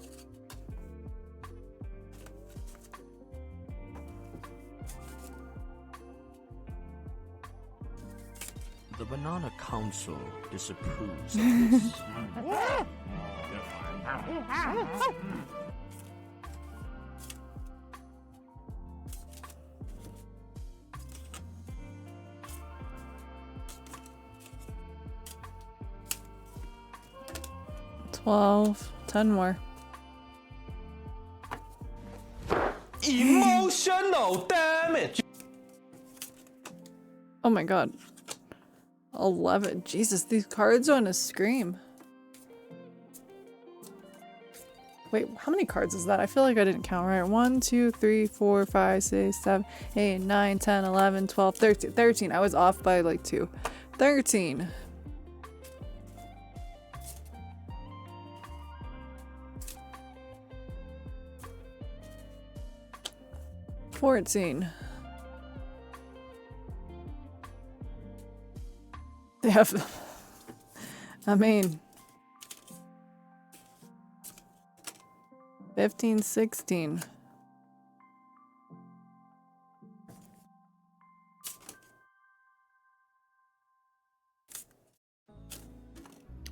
The Banana Council disapproves of this. 12, 10 more. Emotional damage. Oh my god. 11. Jesus, these cards want to scream. Wait, how many cards is that? I feel like I didn't count right. 1, 2, 3, 4, 5, 6, 7, 8, 9, 10, 11, 12, 13. 13. I was off by like 2. 13. $14. They have, I mean, 15, 16.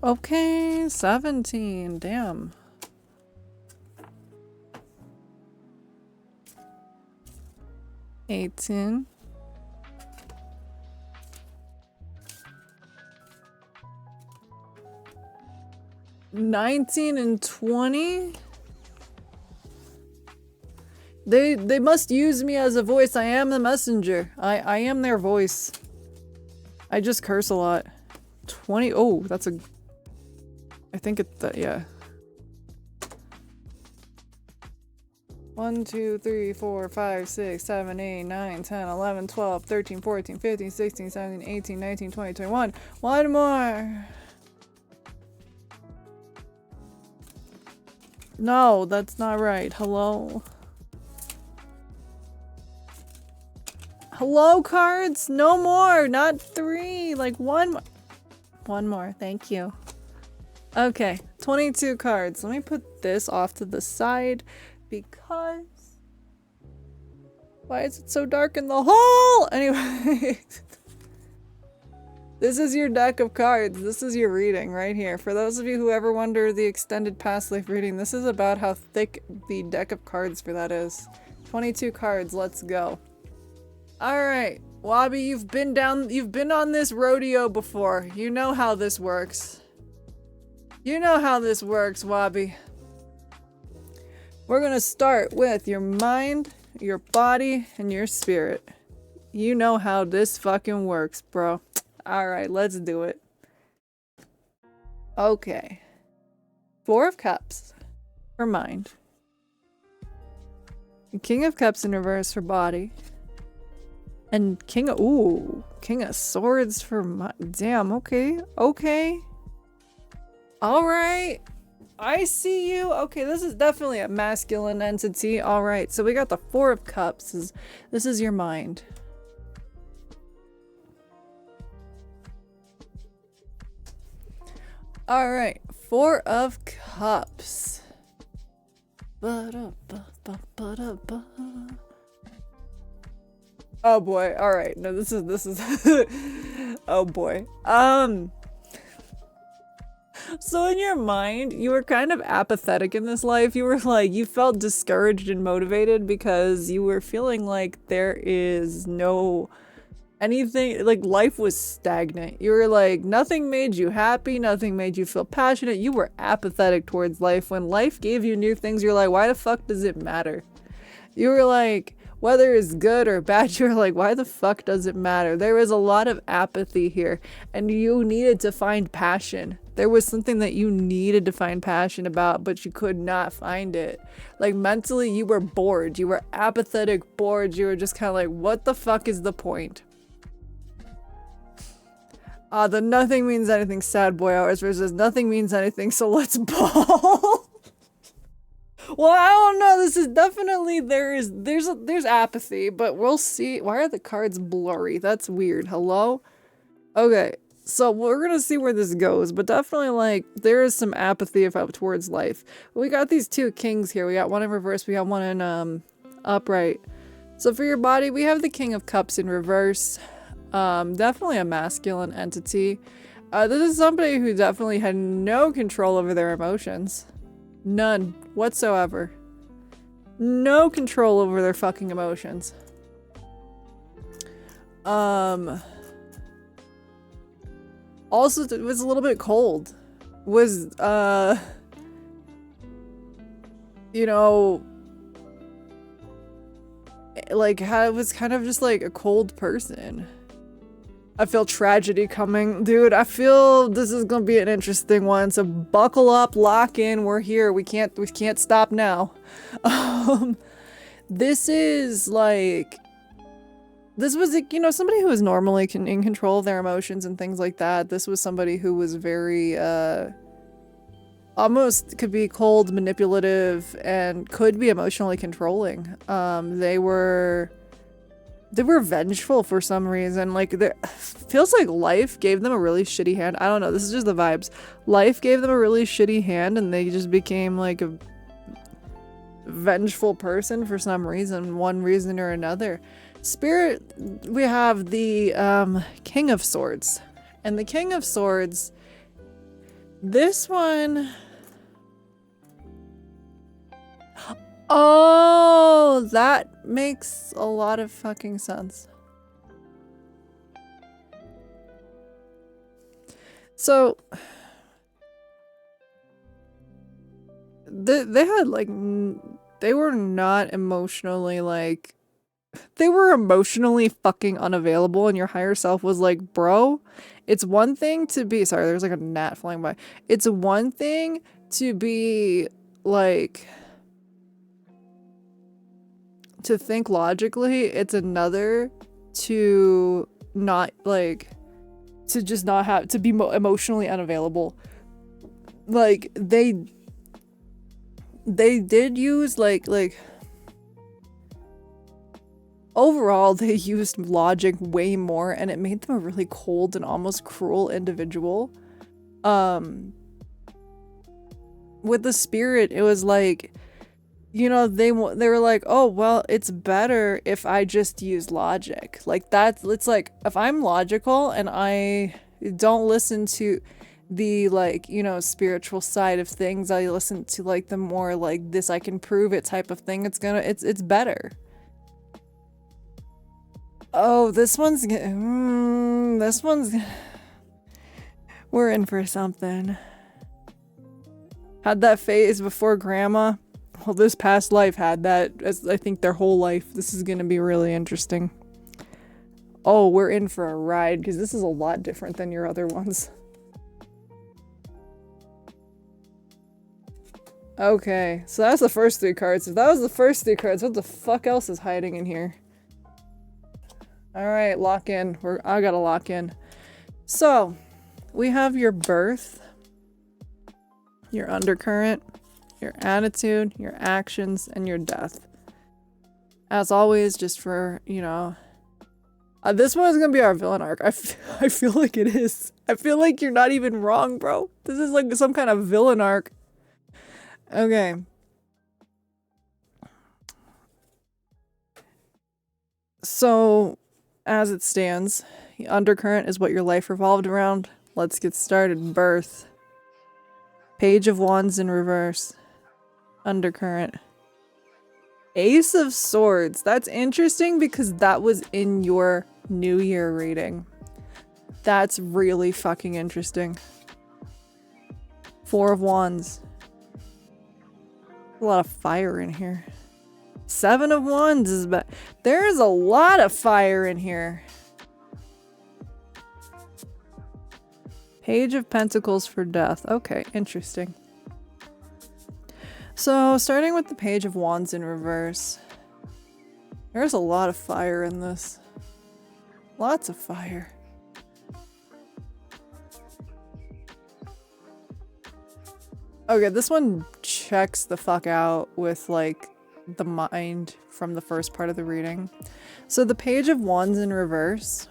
Okay, 17. Damn. 18. 19 and 20. They must use me as a voice. I am the messenger. I am their voice. I just curse a lot. 20. Oh, that's a. I think it's that. Yeah. 1, 2, 3, 4, 5, 6, 7, 8, 9, 10, 11, 12, 13, 14, 15, 16, 17, 18, 19, 20, 21. One more. No, that's not right. Hello? Hello, cards? No more. Not 3. Like one more. One more. Thank you. Okay. 22 cards. Let me put this off to the side because... Why is it so dark in the hall? Anyway. This is your deck of cards. This is your reading right here. For those of you who ever wonder the extended past life reading, this is about how thick the deck of cards for that is. 22 cards. Let's go. Alright. Wabi, you've been on this rodeo before. You know how this works. You know how this works, Wabi. We're gonna start with your mind, your body, and your spirit. You know how this fucking works, bro. Alright, let's do it. Okay. 4 of Cups for mind. King of Cups in reverse for body. And King of Swords for mind. Damn, okay. Okay. Alright. I see you. Okay, this is definitely a masculine entity. Alright, so we got the 4 of Cups. This is your mind. Alright, 4 of Cups. Oh boy, alright. No, this is oh boy. So in your mind, you were kind of apathetic in this life. You were like, you felt discouraged and motivated because you were feeling like there is no anything, like life was stagnant. You were like, nothing made you happy, nothing made you feel passionate. You were apathetic towards life. When life gave you new things, you're like, why the fuck does it matter? You were like, whether it's good or bad, you're like, why the fuck does it matter? There was a lot of apathy here, and you needed to find passion. There was something that you needed to find passion about, but you could not find it. Like mentally, you were bored. You were apathetic, bored. You were just kind of like, what the fuck is the point? The nothing means anything sad boy hours versus nothing means anything, so let's ball. Well, I don't know. This is definitely there's apathy, but we'll see. Why are the cards blurry? That's weird. Hello? Okay. So we're gonna see where this goes, but definitely like there is some apathy about towards life. We got these two kings here. We got one in reverse, we got one in upright. So for your body, we have the King of Cups in reverse. Definitely a masculine entity. This is somebody who definitely had no control over their emotions. None whatsoever. No control over their fucking emotions. Also, it was a little bit cold. Was, you know, like, was kind of just like a cold person. I feel tragedy coming. Dude, I feel this is gonna be an interesting one, so buckle up, lock in, we're here. We can't stop now. This is like... This was, you know, somebody who was normally in control of their emotions and things like that. This was somebody who was very, almost could be cold, manipulative, and could be emotionally controlling. They were vengeful for some reason. Like, feels like life gave them a really shitty hand. I don't know, this is just the vibes. Life gave them a really shitty hand and they just became like a vengeful person for some reason, one reason or another. Spirit, we have the King of Swords. And the King of Swords, this one... Oh, that makes a lot of fucking sense. So, they had like, they were not emotionally like, they were emotionally fucking unavailable, and your higher self was like, bro, it's one thing to be, sorry, there's like a gnat flying by. It's one thing to be like, to think logically, it's another to not like, to just not have, to be emotionally unavailable. Like, they did use like, overall, they used logic way more, and it made them a really cold and almost cruel individual. With the Spirit, it was like, you know, they were like, oh, well, it's better if I just use logic. Like, it's like, if I'm logical and I don't listen to the, like, you know, spiritual side of things, I listen to, like, the more, like, this I can prove it type of thing, it's better. Oh, this one's we're in for something. Had that phase before grandma. Well, this past life had that, as I think their whole life. This is gonna be really interesting. Oh, we're in for a ride, because this is a lot different than your other ones. Okay, so that's the first three cards. If that was the first three cards, what the fuck else is hiding in here? Alright, lock in. I gotta lock in. So, we have your birth, your undercurrent, your attitude, your actions, and your death. As always, just for, you know... this one is gonna be our villain arc. I feel like it is. I feel like you're not even wrong, bro. This is like some kind of villain arc. Okay. So, as it stands, the undercurrent is what your life revolved around. Let's get started. Birth. Page of Wands in reverse. Undercurrent. Ace of Swords. That's interesting because that was in your New Year reading. That's really fucking interesting. Four of Wands. A lot of fire in here. Seven of Wands is back. There's a lot of fire in here. Page of Pentacles for death. Okay, interesting. So, starting with the Page of Wands in reverse. There's a lot of fire in this. Lots of fire. Okay, this one checks the fuck out with, like, the mind from the first part of the reading. So the Page of Wands in reverse.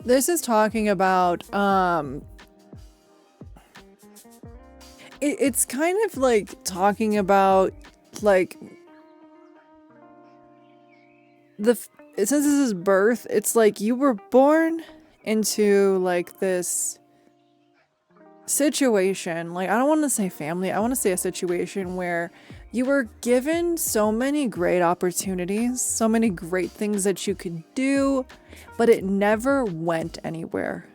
This is talking about, it's kind of like talking about, like, since this is birth, it's like you were born into, like, this situation, like, I don't want to say family, I want to say a situation where you were given so many great opportunities, so many great things that you could do, but it never went anywhere.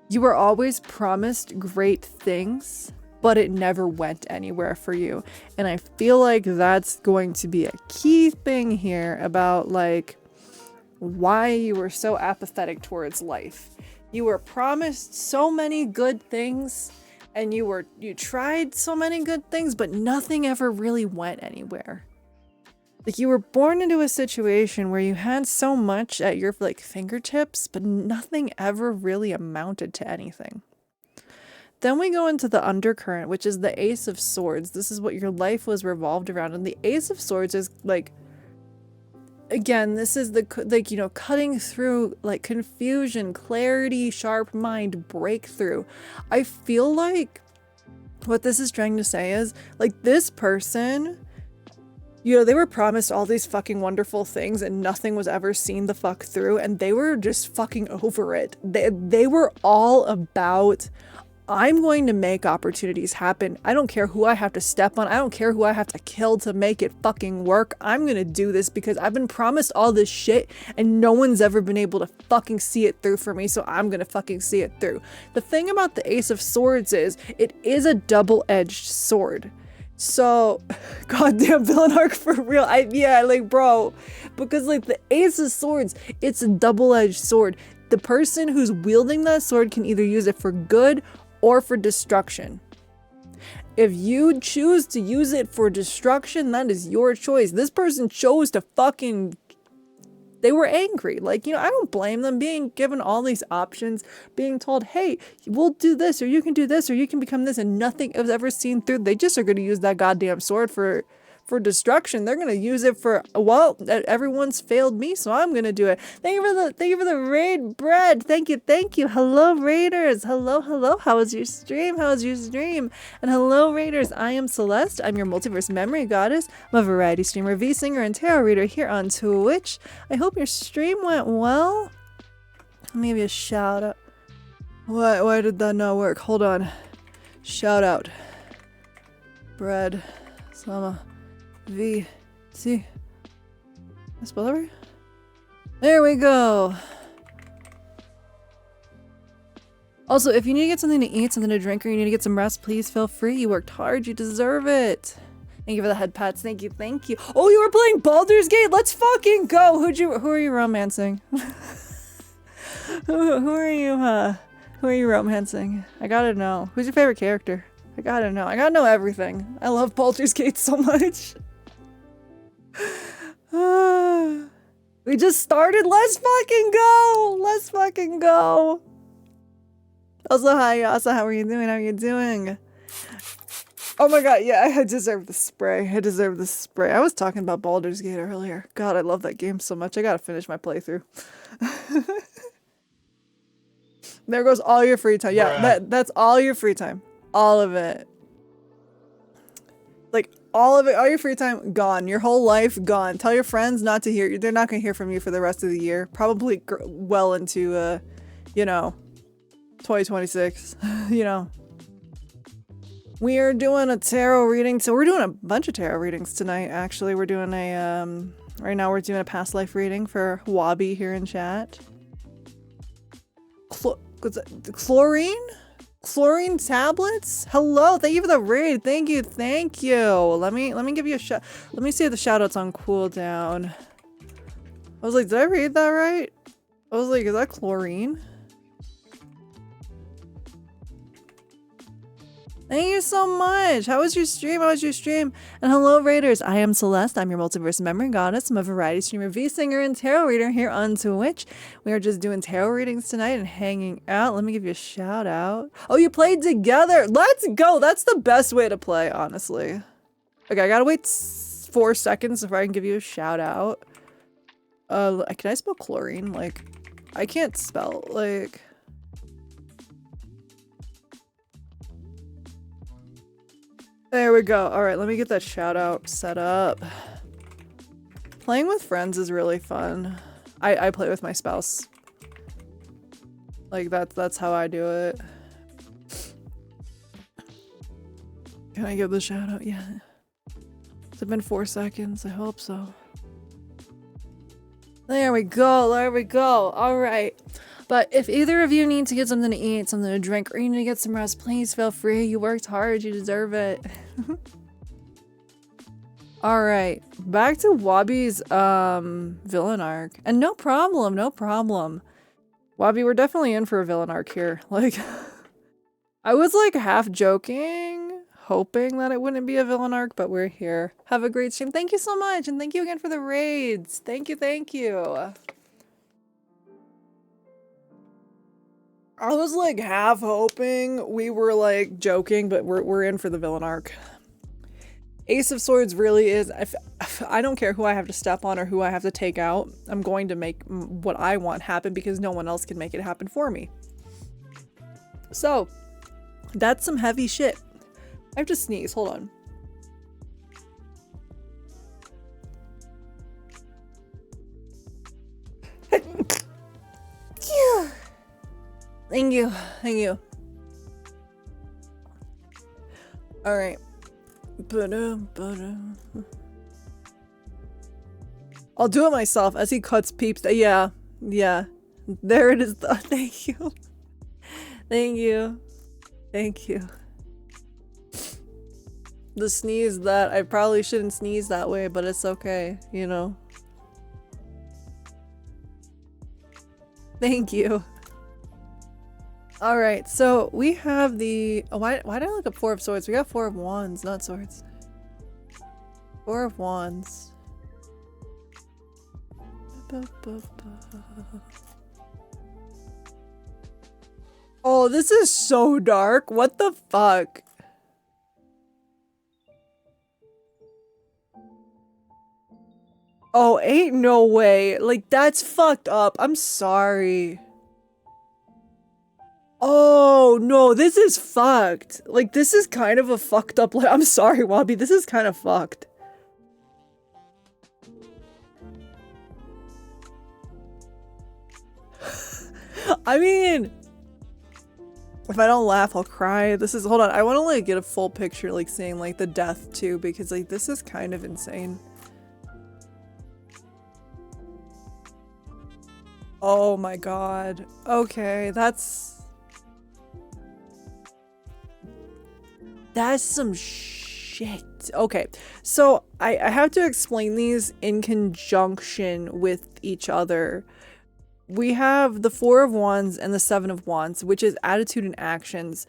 You were always promised great things, but it never went anywhere for you. And I feel like that's going to be a key thing here about, like, why you were so apathetic towards life. You were promised so many good things, and you tried so many good things, but nothing ever really went anywhere. Like, you were born into a situation where you had so much at your, like, fingertips, but nothing ever really amounted to anything. Then we go into the undercurrent, which is the Ace of Swords. This is what your life was revolved around. And the Ace of Swords is, like, again, this is the, like, you know, cutting through, like, confusion, clarity, sharp mind, breakthrough. I feel like what this is trying to say is, like, this person, you know, they were promised all these fucking wonderful things and nothing was ever seen the fuck through, and they were just fucking over it. They were all about, I'm going to make opportunities happen. I don't care who I have to step on. I don't care who I have to kill to make it fucking work. I'm gonna do this because I've been promised all this shit and no one's ever been able to fucking see it through for me, so I'm gonna fucking see it through. The thing about the Ace of Swords is, it is a double-edged sword. So, goddamn villain arc for real. Yeah, like, bro, because, like, the Ace of Swords, it's a double-edged sword. The person who's wielding that sword can either use it for good or for destruction. If you choose to use it for destruction, that is your choice. This person chose to fucking... They were angry. Like, you know, I don't blame them being given all these options, being told, hey, we'll do this, or you can do this, or you can become this, and nothing was ever seen through. They just are going to use that goddamn sword for destruction. They're going to use it for, well, everyone's failed me, so I'm going to do it. Thank you for the raid, bread. Thank you. Hello, raiders. Hello. How was your stream? And hello, raiders. I am Celeste. I'm your multiverse memory goddess. I'm a variety streamer, V-singer, and tarot reader here on Twitch. I hope your stream went well. Let me give you a shout out. Why did that not work? Hold on. Shout out. Bread. Sama. V. C. I spell that right? There we go. Also, if you need to get something to eat, something to drink, or you need to get some rest, please feel free. You worked hard. You deserve it. Thank you for the head pats. Thank you. Oh, you were playing Baldur's Gate? Let's fucking go. Who are you romancing? who are you romancing? I gotta know. Who's your favorite character? I gotta know everything. I love Baldur's Gate so much. We just started. Let's fucking go. Also, hi, how are you doing? Oh my god, yeah, I deserve the spray. I was talking about Baldur's Gate earlier. God, I love that game so much. I gotta finish my playthrough. There goes all your free time. Yeah, that's all your free time. All of it. Like, all of it, all your free time, gone. Your whole life, gone. Tell your friends not to hear you. They're not going to hear from you for the rest of the year. Probably well into, you know, 2026. You know. We are doing a tarot reading. So we're doing a bunch of tarot readings tonight, actually. We're doing a, right now we're doing a past life reading for Wabi here in chat. Chlorine? Chlorine tablets? Hello, thank you for the raid. Thank you. Let me give you a shout. Let me see if the shout out's on cooldown. I was like, did I read that right? I was like, is that chlorine? Thank you so much. How was your stream? And hello, raiders. I am Celeste. I'm your multiverse memory goddess. I'm a variety streamer, V-singer, and tarot reader here on Twitch. We are just doing tarot readings tonight and hanging out. Let me give you a shout out. Oh, you played together. Let's go. That's the best way to play, honestly. Okay, I gotta wait 4 seconds before I can give you a shout out. Can I spell chlorine? Like, I can't spell, like... There we go. Alright, let me get that shout out set up. Playing with friends is really fun. I play with my spouse. Like, that's how I do it. Can I give the shout out? Yeah. Has it been 4 seconds? I hope so. There we go, there we go. Alright. But if either of you need to get something to eat, something to drink, or you need to get some rest, please feel free. You worked hard, you deserve it. Alright, back to Wabi's villain arc. And no problem, no problem. Wabi, we're definitely in for a villain arc here. Like, I was like half joking, hoping that it wouldn't be a villain arc, but we're here. Have a great stream. Thank you so much, and thank you again for the raids. Thank you, thank you. I was like half hoping we were like joking, but we're in for the villain arc. Ace of Swords really is, I don't care who I have to step on or who I have to take out. I'm going to make what I want happen because no one else can make it happen for me. So, that's some heavy shit. I have to sneeze, hold on. Thank you, thank you. All right. I'll do it myself as he cuts peeps. Yeah, yeah. There it is. Thank you. Thank you. Thank you. The sneeze that I probably shouldn't sneeze that way, but it's okay, you know. Thank you. All right, so we have the... Oh, why did I look up 4 of Swords? We got 4 of Wands, not Swords. 4 of Wands. Oh, this is so dark. What the fuck? Oh, ain't no way. Like, that's fucked up. I'm sorry. Oh, no, this is fucked. Like, this is kind of a fucked up... I'm sorry, Wabi. This is kind of fucked. I mean... If I don't laugh, I'll cry. This is... Hold on. I want to, like, get a full picture, like, seeing, like, the death, too. Because, like, this is kind of insane. Oh, my God. Okay, that's some shit. Okay, so I have to explain these in conjunction with each other. We have the 4 of Wands and the 7 of Wands, which is attitude and actions.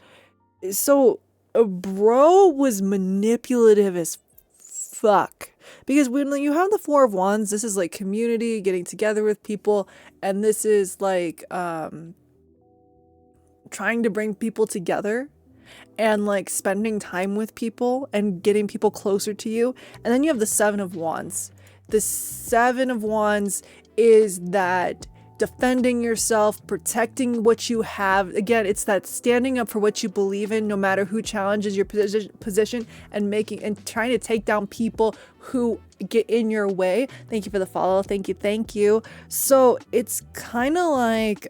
So a bro was manipulative as fuck. Because when you have the 4 of Wands, this is like community, getting together with people, and this is like trying to bring people together and like spending time with people and getting people closer to you. And then you have the 7 of Wands. The 7 of Wands is that defending yourself, protecting what you have. Again, it's that standing up for what you believe in, no matter who challenges your position, and trying to take down people who get in your way. Thank you for the follow. Thank you. Thank you. So it's kind of like,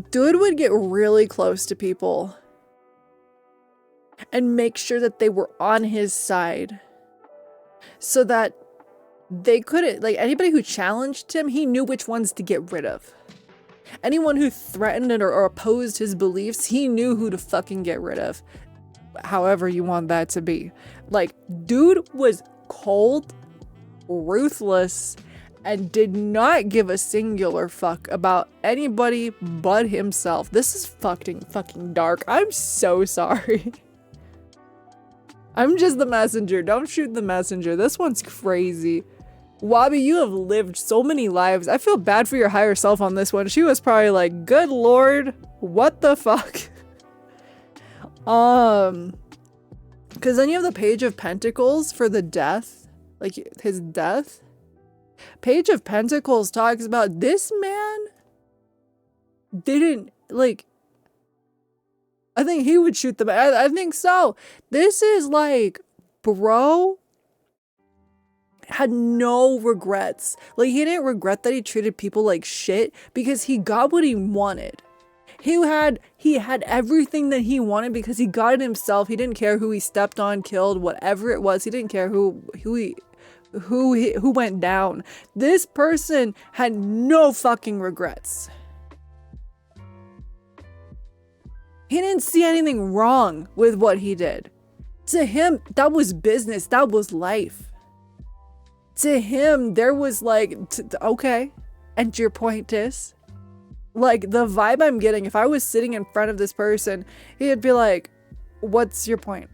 Dude would get really close to people and make sure that they were on his side so that they couldn't, like, anybody who challenged him, he knew which ones to get rid of. Anyone who threatened it or opposed his beliefs, he knew who to fucking get rid of. However you want that to be. Like, dude was cold, ruthless, and did not give a singular fuck about anybody but himself. This is fucking dark. I'm so sorry. I'm just the messenger. Don't shoot the messenger. This one's crazy. Wabi, you have lived so many lives. I feel bad for your higher self on this one. She was probably like, good lord, what the fuck? Because then you have the Page of Pentacles for the death. Like, his death. Page of Pentacles talks about this man didn't, like, I think he would shoot them. I think so. This is like, bro had no regrets. Like, he didn't regret that he treated people like shit because he got what he wanted. He had everything that he wanted because he got it himself. He didn't care who he stepped on, killed, whatever it was. He didn't care who went down. This person had no fucking regrets. He didn't see anything wrong with what he did. To him, that was business. That was life. To him, there was like, okay, and your point is? Like, the vibe I'm getting, if I was sitting in front of this person, he'd be like, what's your point?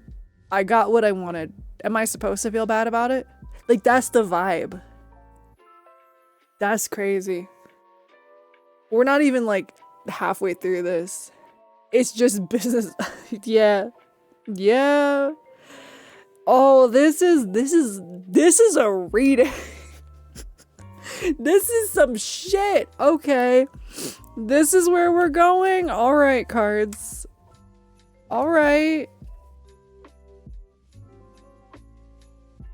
I got what I wanted. Am I supposed to feel bad about it? Like, that's the vibe. That's crazy. We're not even like halfway through this. It's just business. Yeah. Yeah. Oh, this is a reading. This is some shit. Okay. This is where we're going. All right, cards. All right.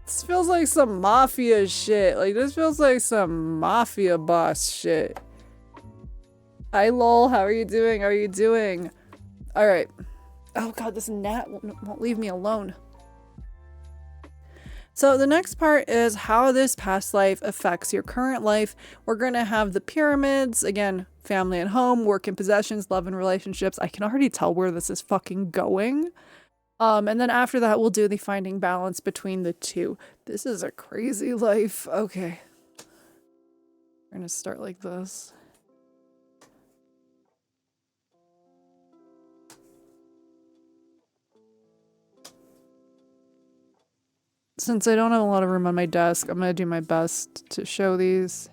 This feels like some mafia shit. Like, this feels like some mafia boss shit. Hi, lol. How are you doing? How are you doing? All right. Oh god, this gnat won't leave me alone. So the next part is how this past life affects your current life. We're going to have the pyramids. Again, family and home, work and possessions, love and relationships. I can already tell where this is fucking going. And then after that, we'll do the finding balance between the two. This is a crazy life. Okay. We're going to start like this. Since I don't have a lot of room on my desk, I'm gonna do my best to show these.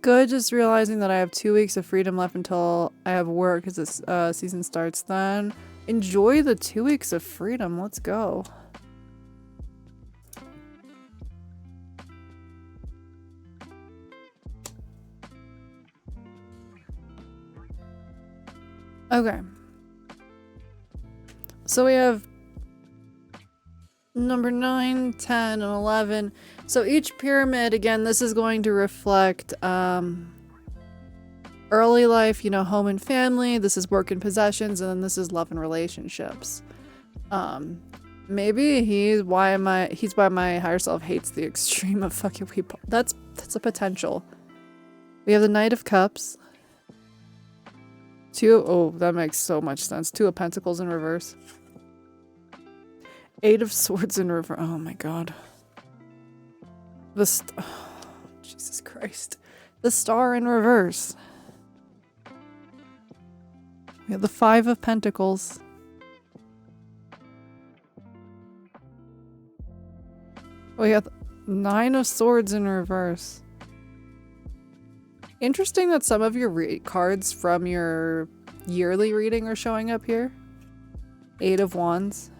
Good, just realizing that I have 2 weeks of freedom left until I have work because this season starts then. Enjoy the 2 weeks of freedom, let's go. Okay. So we have number 9, 10, and 11. So each pyramid, again, this is going to reflect early life, you know, home and family. This is work and possessions, and then this is love and relationships. Maybe he's why my higher self hates the extreme of fucking people. That's a potential. We have the Knight of Cups. Oh, that makes so much sense. 2 of Pentacles in reverse. 8 of Swords in reverse. Oh my god. Oh, Jesus Christ. The Star in reverse. We have the 5 of Pentacles. We have 9 of Swords in reverse. Interesting that some of your cards from your yearly reading are showing up here. 8 of Wands.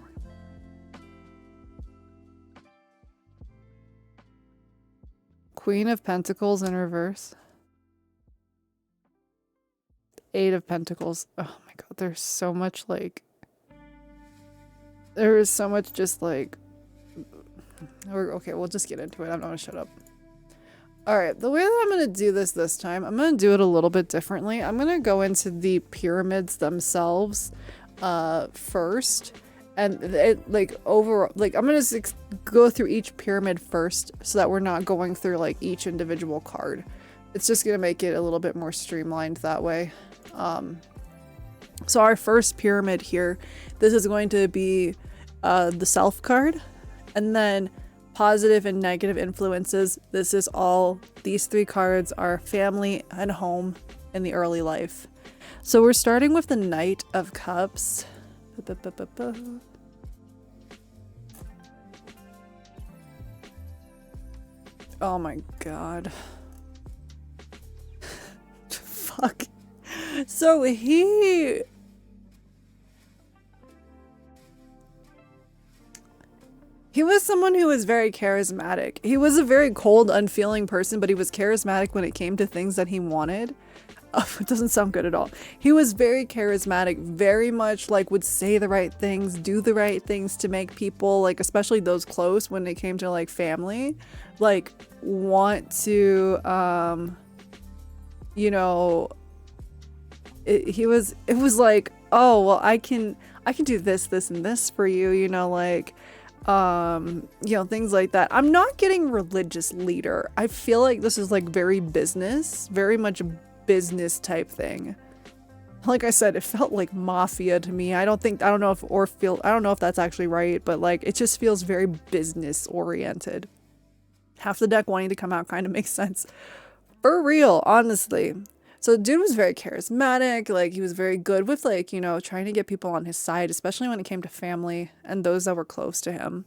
Queen of Pentacles in reverse. 8 of Pentacles. Oh my god, there's so much like... There is so much just like... Okay, we'll just get into it. I'm not gonna shut up. Alright, the way that I'm gonna do this time, I'm gonna do it a little bit differently. I'm gonna go into the pyramids themselves first. And like overall, like I'm gonna go through each pyramid first so that we're not going through like each individual card. It's just gonna make it a little bit more streamlined that way. So our first pyramid here, this is going to be the self card, and then positive and negative influences. This is all, these 3 cards are family and home in the early life. So we're starting with the Knight of Cups. Oh my god. Fuck. So He was someone who was very charismatic. He was a very cold, unfeeling person, but he was charismatic when it came to things that he wanted. Oh, it doesn't sound good at all. He was very charismatic, very much like would say the right things, do the right things to make people, like especially those close when it came to like family, like want to, you know, it was like, oh, well, I can do this, this, and this for you, you know, like, you know, things like that. I'm not getting religious leader. I feel like this is like very business, very much business type thing. Like I said, it felt like mafia to me. I don't know if that's actually right, but like it just feels very business oriented. Half the deck wanting to come out kind of makes sense. For real, honestly. So the dude was very charismatic, like he was very good with like, you know, trying to get people on his side, especially when it came to family and those that were close to him.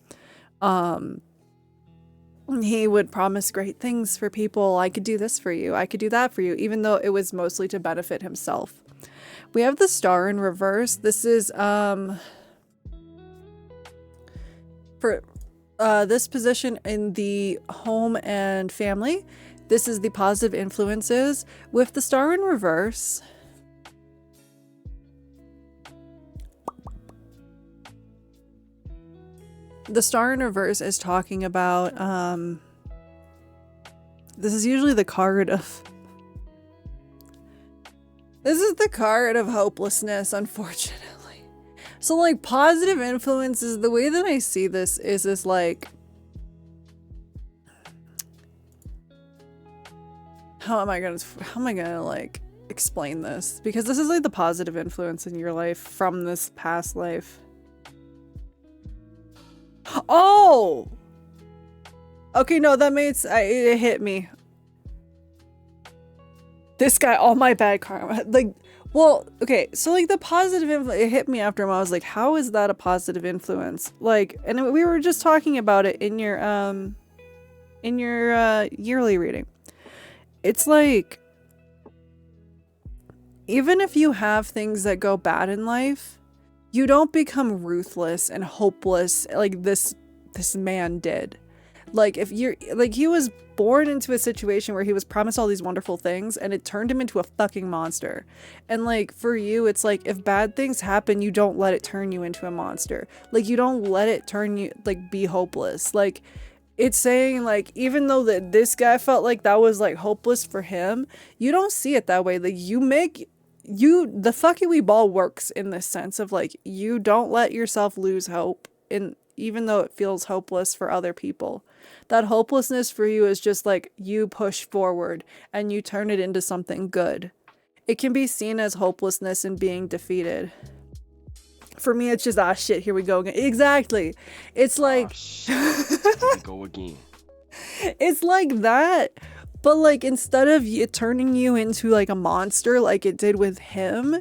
He would promise great things for people. I could do this for you. I could do that for you, even though it was mostly to benefit himself. We have the star in reverse. This is for this position in the home and family. This is the positive influences. With the star in reverse, the star in reverse is talking about, this is usually the card of, this is the card of hopelessness, unfortunately. So like positive influences, the way that I see this is this like, how am I gonna like explain this? Because this is like the positive influence in your life from this past life. Oh! Okay, no, that makes, it hit me. This guy, all my bad karma. Like, well, okay, so like the positive influence, it hit me after him. I was like, how is that a positive influence? Like, and we were just talking about it in your yearly reading. It's like, even if you have things that go bad in life, you don't become ruthless and hopeless like this man did. Like if you're like, he was born into a situation where he was promised all these wonderful things and it turned him into a fucking monster. And like for you, it's like if bad things happen, you don't let it turn you into a monster. Like you don't let it turn you like be hopeless. Like it's saying like, even though that this guy felt like that was like hopeless for him, you don't see it that way. Like the fucking ball works in this sense of like, you don't let yourself lose hope, in even though it feels hopeless for other people. That hopelessness for you is just like, you push forward and you turn it into something good. It can be seen as hopelessness and being defeated. For me, it's just, ah, shit, here we go again. Exactly. It's like, Here we go again. It's like that, but like instead of it turning you into like a monster like it did with him,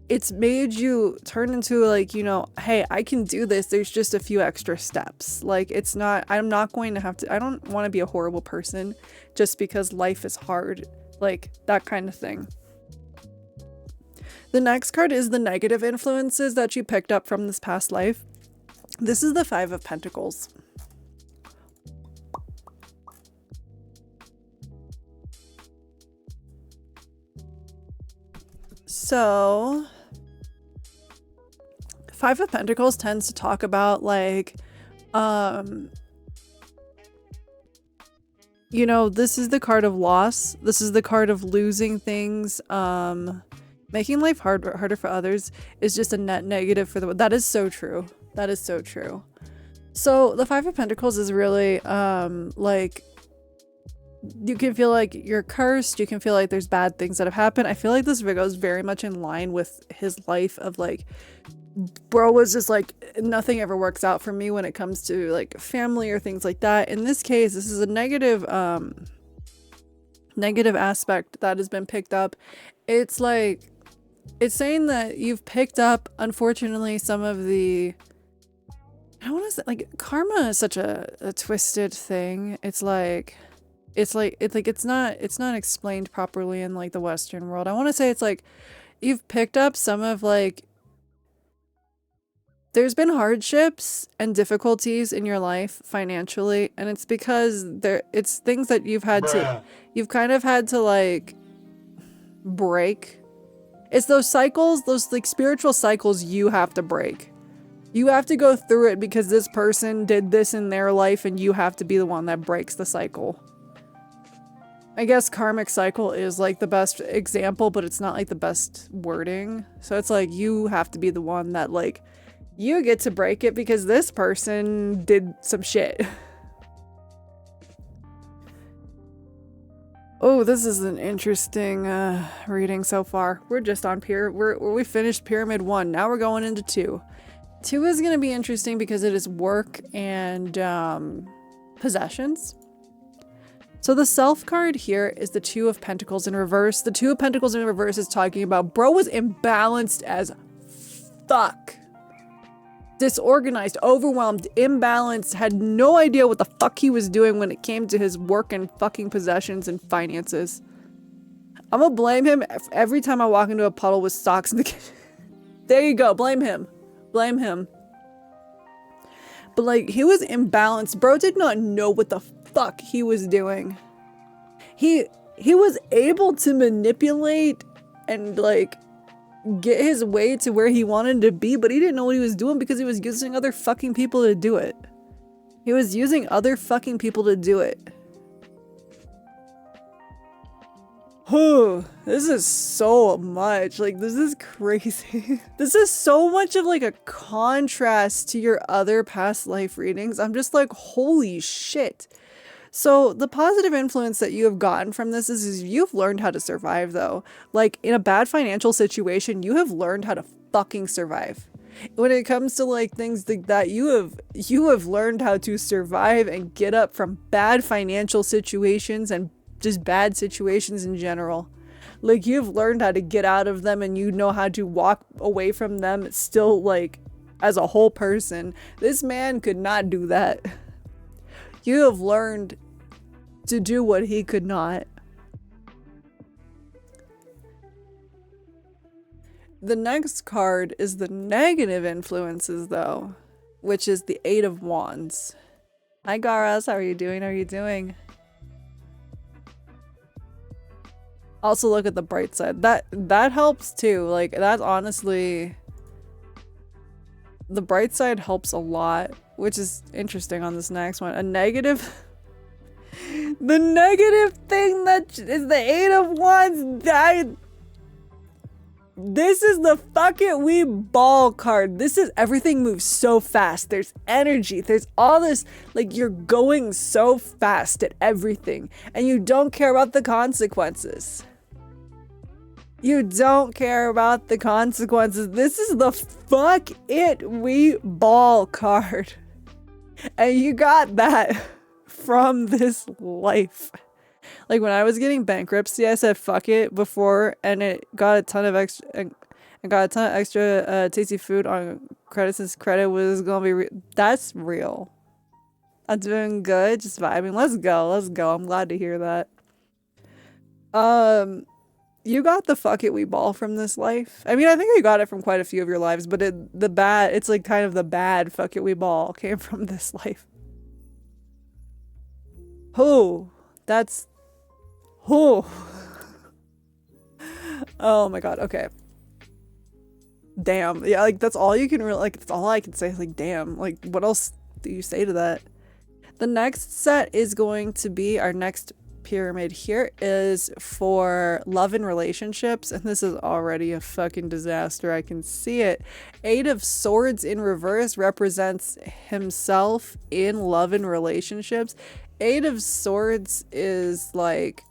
it's made you turn into like, you know, hey, I can do this. There's just a few extra steps. Like it's not, I'm not going to have to, I don't want to be a horrible person just because life is hard. Like that kind of thing. The next card is the negative influences that you picked up from this past life. This is the Five of Pentacles. So, Five of Pentacles tends to talk about like, you know, this is the card of loss. This is the card of losing things. Making life harder for others is just a net negative for the, that is so true. That is so true. So the Five of Pentacles is really, like, you can feel like you're cursed. You can feel like there's bad things that have happened. I feel like this goes very much in line with his life of like, bro was just like, nothing ever works out for me when it comes to like family or things like that. In this case, this is a negative aspect that has been picked up. It's like, it's saying that you've picked up, unfortunately, some of the, I don't want to say, like, karma is such a twisted thing. It's not explained properly in like the Western world. I want to say it's like you've picked up some of like There's been hardships and difficulties in your life financially, and it's because it's things that you've kind of had to like break. It's those cycles, those like spiritual cycles you have to break. You have to go through it because this person did this in their life and you have to be the one that breaks the cycle. I guess karmic cycle is like the best example, but it's not like the best wording. So it's like you have to be the one that like, you get to break it because this person did some shit. Oh, this is an interesting reading so far. We're just on we finished Pyramid 1. Now we're going into 2. 2 is going to be interesting because it is work and possessions. So the self card here is the 2 of Pentacles in reverse. The 2 of Pentacles in reverse is talking about bro was imbalanced as fuck. Disorganized, overwhelmed, imbalanced, had no idea what the fuck he was doing when it came to his work and fucking possessions and finances. I'm gonna blame him every time I walk into a puddle with socks in the kitchen. There you go, blame him. Blame him. But like, he was imbalanced. Bro did not know what the fuck he was doing. He was able to manipulate and like get his way to where he wanted to be, but he didn't know what he was doing because he was using other fucking people to do it. He was using other fucking people to do it. Oh, this is so much. Like, this is crazy. This is so much of like a contrast to your other past life readings. I'm just like, holy shit. So the positive influence that you have gotten from this is you've learned how to survive though. Like in a bad financial situation, you have learned how to fucking survive. When it comes to like things like that, you have learned how to survive and get up from bad financial situations and just bad situations in general. Like you've learned how to get out of them and you know how to walk away from them still like as a whole person. This man could not do that. You have learned to do what he could not. The next card is the negative influences though, which is the 8 of Wands. Hi Garas, how are you doing? How are you doing? Also look at the bright side. That helps too. Like that's honestly, the bright side helps a lot, which is interesting on this next one. A negative, the negative thing that is the 8 of Wands. This is the fuck it we ball card. This is everything moves so fast. There's energy. There's all this, like you're going so fast at everything and you don't care about the consequences. You don't care about the consequences. This is the fuck it we ball card. And you got that from this life. Like when I was getting bankruptcy, I said fuck it before and it got a ton of extra tasty food on credit since credit was gonna be that's real. I'm doing good, just vibing. Let's go. I'm glad to hear that. You got the fuck it we ball from this life. I mean, I think you got it from quite a few of your lives, but it's like kind of the bad fuck it we ball came from this life. Oh my god, okay. Damn. Yeah, like that's all you can really, like that's all I can say is like damn. Like what else do you say to that? The next set is going to be our next pyramid here is for love and relationships, and this is already a fucking disaster. I can see it. 8 of Swords in reverse represents himself in love and relationships. 8 of Swords is like,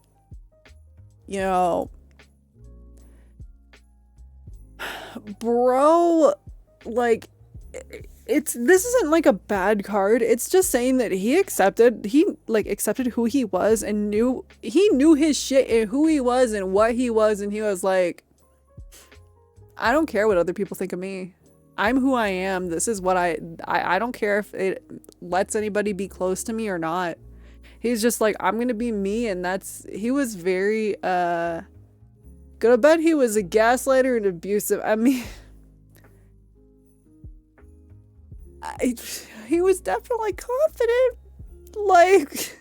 you know, bro, like this isn't like a bad card. It's just saying that he accepted who he was and knew his shit and who he was and what he was, and he was like, I don't care what other people think of me. I'm who I am. This is what I don't care if it lets anybody be close to me or not. He's just like, I'm gonna be me, and he was very gonna bet he was a gaslighter and abusive. I mean He was definitely confident. Like,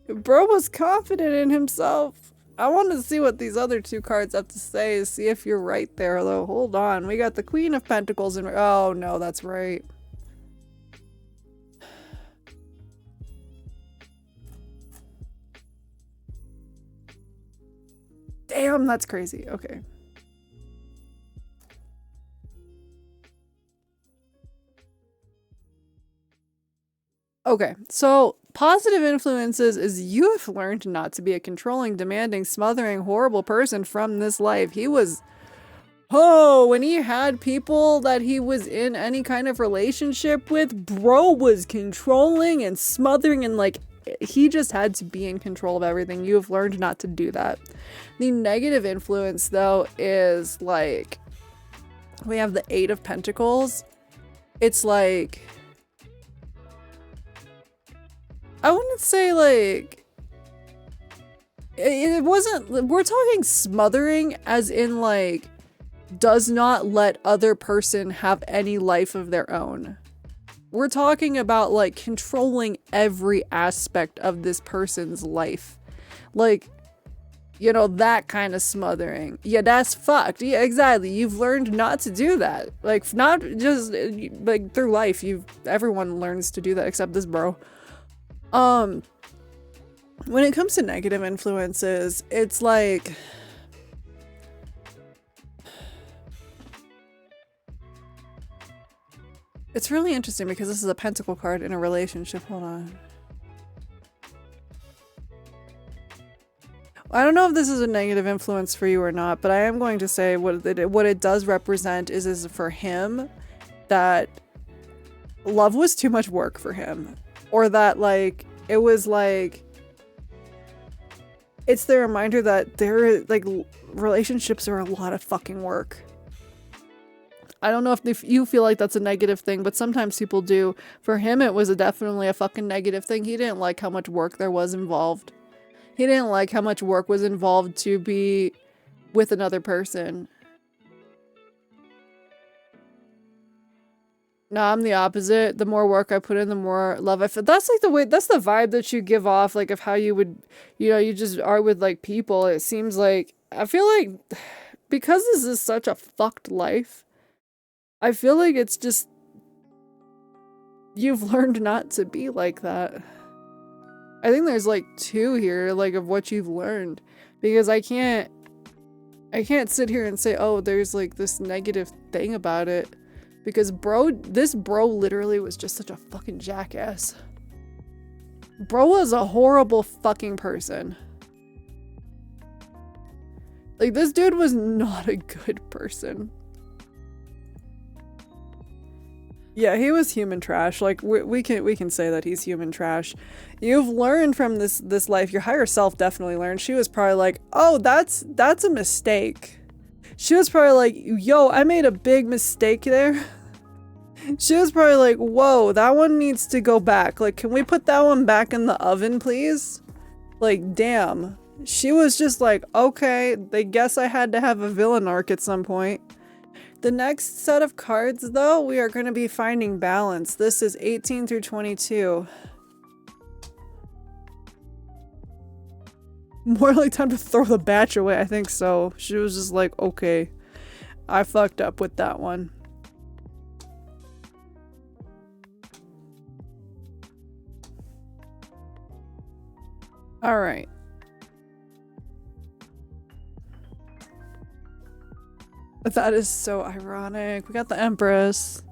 bro was confident in himself. I want to see what these other two cards have to say, see if you're right there, though. Hold on. We got the Queen of Pentacles and... Oh, no, that's right. Damn, that's crazy. Okay. Okay, so positive influences is you have learned not to be a controlling, demanding, smothering, horrible person from this life. He was... Oh, when he had people that he was in any kind of relationship with, bro was controlling and smothering and like, he just had to be in control of everything. You have learned not to do that. The negative influence though is like, we have the Eight of Pentacles. It's like, I wouldn't say like, it wasn't, we're talking smothering as in like, does not let other person have any life of their own. We're talking about like controlling every aspect of this person's life. Like, you know, that kind of smothering. Yeah, that's fucked. Yeah, exactly. You've learned not to do that. Like, not just like through life, everyone learns to do that except this bro. When it comes to negative influences, it's like, it's really interesting because this is a pentacle card in a relationship. Hold on. I don't know if this is a negative influence for you or not, but I am going to say what it does represent is for him that love was too much work for him. Or that like, it was like, it's the reminder that relationships are a lot of fucking work. I don't know if you feel like that's a negative thing, but sometimes people do. For him, it was definitely a fucking negative thing. He didn't like how much work there was involved. He didn't like how much work was involved to be with another person. No, I'm the opposite. The more work I put in, the more love I feel. That's like that's the vibe that you give off, like of how you would, you just are with like people. It seems like, I feel like because this is such a fucked life, I feel like it's just, you've learned not to be like that. I think there's like two here, like of what you've learned, because I can't sit here and say, oh, there's like this negative thing about it, because this bro literally was just such a fucking jackass. Bro was a horrible fucking person. Like, this dude was not a good person. Yeah, he was human trash. Like, we can say that he's human trash. You've learned from this life. Your higher self definitely learned. She was probably like, oh, that's a mistake. She was probably like, yo, I made a big mistake there. She was probably like, whoa, that one needs to go back. Like, can we put that one back in the oven, please? Like, damn. She was just like, okay, they guess I had to have a villain arc at some point. The next set of cards, though, we are going to be finding balance. This is 18 through 22. More like time to throw the batch away, I think so. She was just like, okay, I fucked up with that one. All right. That is so ironic. We got the Empress.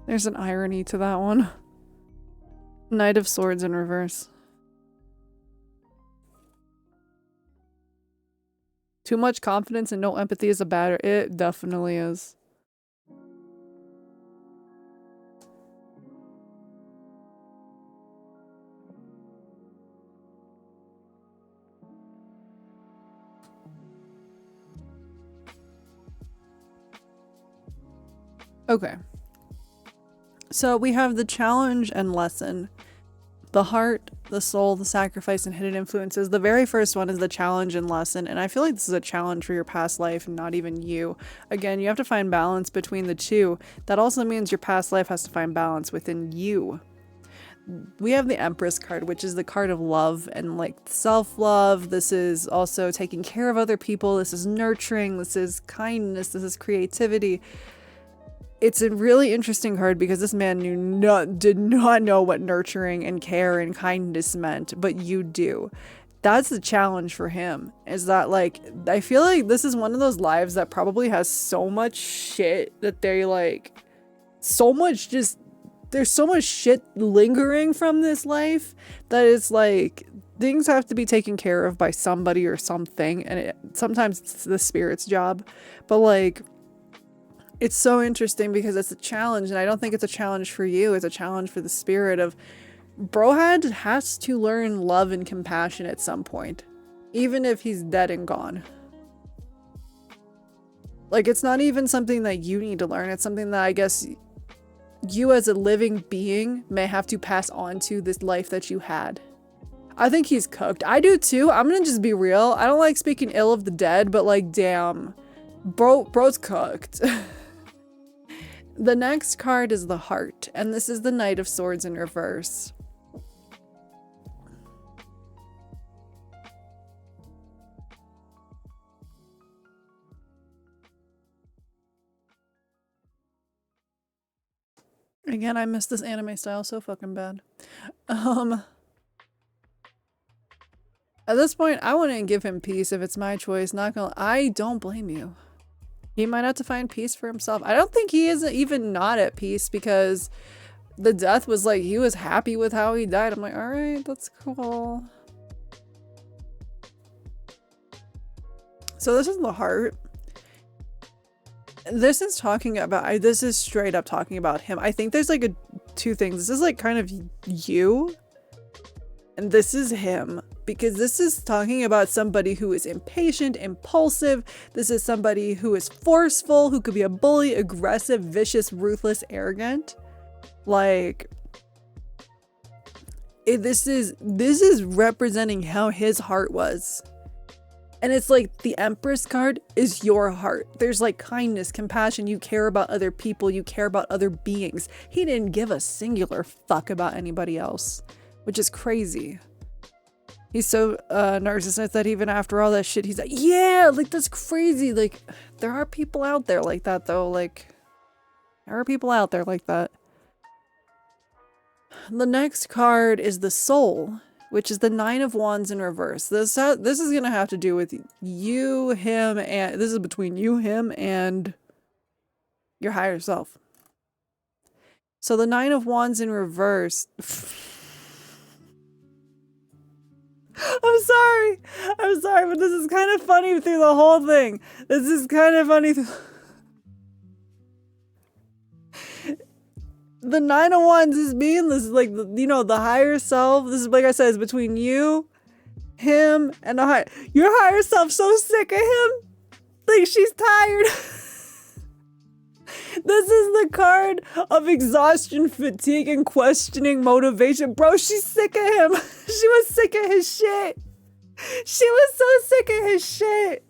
There's an irony to that one. Knight of Swords in reverse. Too much confidence and no empathy is a bad. It definitely is. Okay. So we have the challenge and lesson. The heart the soul, the sacrifice, and hidden influences. The very first one is the challenge and lesson, and I feel like this is a challenge for your past life and not even you. Again, you have to find balance between the two. That also means your past life has to find balance within you. We have the Empress card, which is the card of love and like self-love. This is also taking care of other people. This is nurturing. This is kindness. This is creativity. It's a really interesting card because this man did not know what nurturing and care and kindness meant, but you do. That's the challenge for him, is that like, I feel like this is one of those lives that probably has so much shit that they like, there's so much shit lingering from this life that it's like, things have to be taken care of by somebody or something, and sometimes it's the spirit's job, but like, it's so interesting because it's a challenge, and I don't think it's a challenge for you. It's a challenge for the spirit of Brohad has to learn love and compassion at some point, even if he's dead and gone. Like, it's not even something that you need to learn. It's something that I guess you as a living being may have to pass on to this life that you had. I think he's cooked. I do too. I'm gonna just be real. I don't like speaking ill of the dead, but like, damn. Bro's cooked. The next card is the Heart, and this is the Knight of Swords in reverse. Again, I miss this anime style so fucking bad. At this point, I wouldn't give him peace if it's my choice. I don't blame you. He might have to find peace for himself. I don't think he is even not at peace, because the death was like, he was happy with how he died. I'm like, all right, that's cool. So this is the Heart. This is talking about, this is straight up talking about him. I think there's like two things. This is like kind of you, and this is him. Because this is talking about somebody who is impatient, impulsive. This is somebody who is forceful, who could be a bully, aggressive, vicious, ruthless, arrogant. Like, this is representing how his heart was. And it's like the Empress card is your heart. There's like kindness, compassion. You care about other people. You care about other beings. He didn't give a singular fuck about anybody else, which is crazy. He's so narcissistic that even after all that shit, he's like, yeah, like, that's crazy. Like, there are people out there like that, though. Like, there are people out there like that. The next card is the Soul, which is the Nine of Wands in reverse. This is gonna have to do with you, him, and this is between you, him, and your higher self. So the Nine of Wands in reverse. I'm sorry, but this is kind of funny through the whole thing. This is kind of funny. The Nine of Wands is being this, like, you know, the higher self. This is, like I said, is between you, him, and your higher self. So sick of him. Like, she's tired. This is the card of exhaustion, fatigue, and questioning motivation. Bro, she's sick of him. She was sick of his shit. She was so sick of his shit.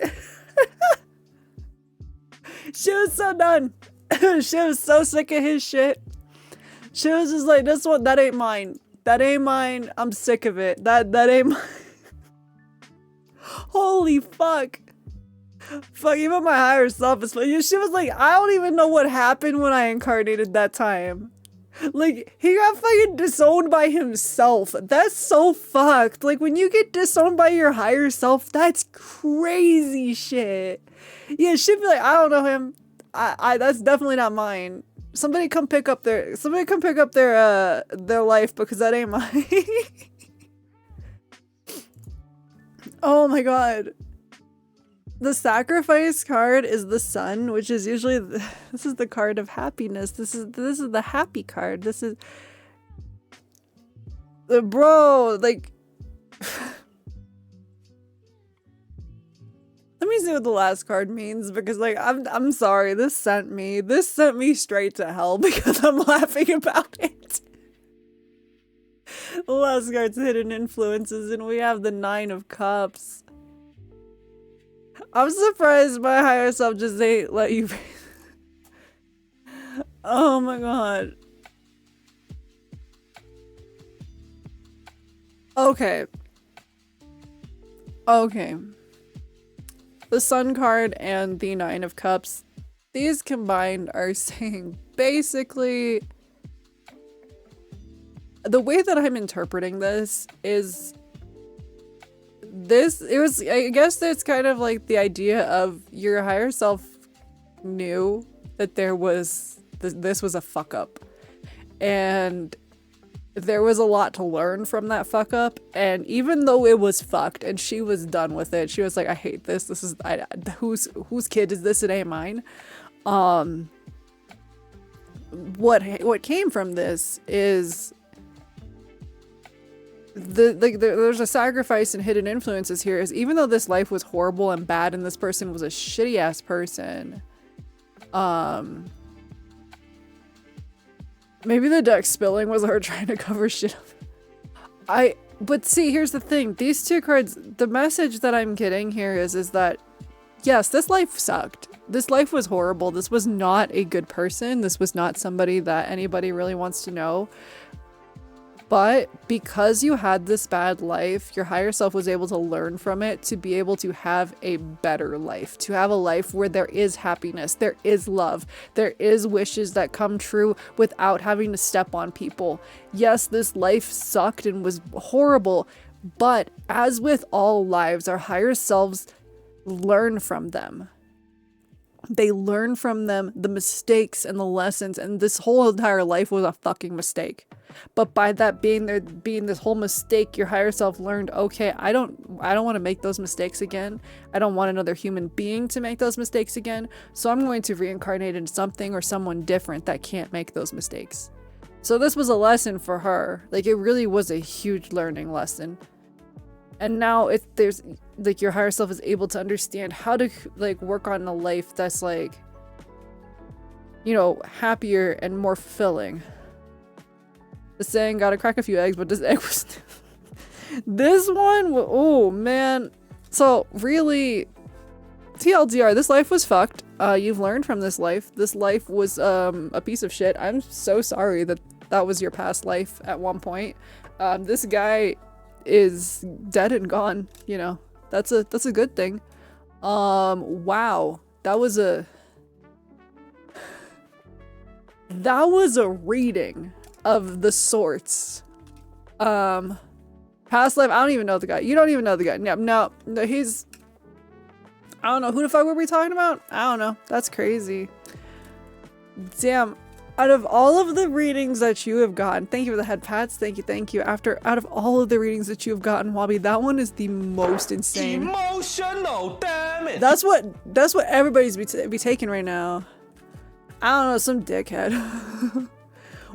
She was so done. She was so sick of his shit. She was just like, this one, that ain't mine. That ain't mine. I'm sick of it. That ain't mine. Holy fuck. Fuck, even my higher self is funny. She was like, I don't even know what happened when I incarnated that time. Like, he got fucking disowned by himself. That's so fucked. Like, when you get disowned by your higher self, that's crazy shit. Yeah, she'd be like, I don't know him. That's definitely not mine. Somebody come pick up their life, because that ain't mine. Oh my god. The Sacrifice card is the Sun, which is usually this is the card of happiness. This is the happy card. This is bro, like let me see what the last card means, because like I'm sorry, this sent me straight to hell because I'm laughing about it. Last card's hidden influences, and we have the 9 of Cups. I'm surprised my higher self just ain't let you. Oh my god. Okay. Okay. The Sun card and the 9 of Cups, these combined are saying basically the way that I'm interpreting this is I guess it's kind of like the idea of your higher self knew that this was a fuck up, and there was a lot to learn from that fuck up, and even though it was fucked and she was done with it, she was like, I hate this. This is whose kid is this? It ain't mine. What came from this is there's a sacrifice and hidden influences here. Is even though this life was horrible and bad and this person was a shitty ass person, maybe the deck spilling was her trying to cover shit up. But see, here's the thing. These 2 cards, the message that I'm getting here is that, yes, this life sucked. This life was horrible. This was not a good person. This was not somebody that anybody really wants to know. But because you had this bad life, your higher self was able to learn from it to be able to have a better life, to have a life where there is happiness, there is love, there is wishes that come true without having to step on people. Yes, this life sucked and was horrible, but as with all lives, our higher selves learn from them. They learn from them the mistakes and the lessons, and this whole entire life was a fucking mistake. But by that being this whole mistake, your higher self learned, okay, I don't want to make those mistakes again. I don't want another human being to make those mistakes again. So I'm going to reincarnate into something or someone different that can't make those mistakes. So this was a lesson for her. Like, it really was a huge learning lesson. And now there's like your higher self is able to understand how to like work on a life that's like, you know, happier and more fulfilling. The saying, gotta crack a few eggs, but this egg was this one, oh man. So really, TLDR, this life was fucked. You've learned from this life. This life was a piece of shit. I'm so sorry that was your past life at one point. This guy is dead and gone, you know. That's a good thing. Wow. That was a reading of the sorts. Past life, I don't even know the guy. You don't even know the guy. No, he's, I don't know. Who the fuck were we talking about? I don't know. That's crazy. Damn. Out of all of the readings that you have gotten, thank you for the head pats. Thank you. Out of all of the readings that you have gotten, Wabi, that one is the most insane. Emotional damage. That's what everybody's be taking right now. I don't know, some dickhead.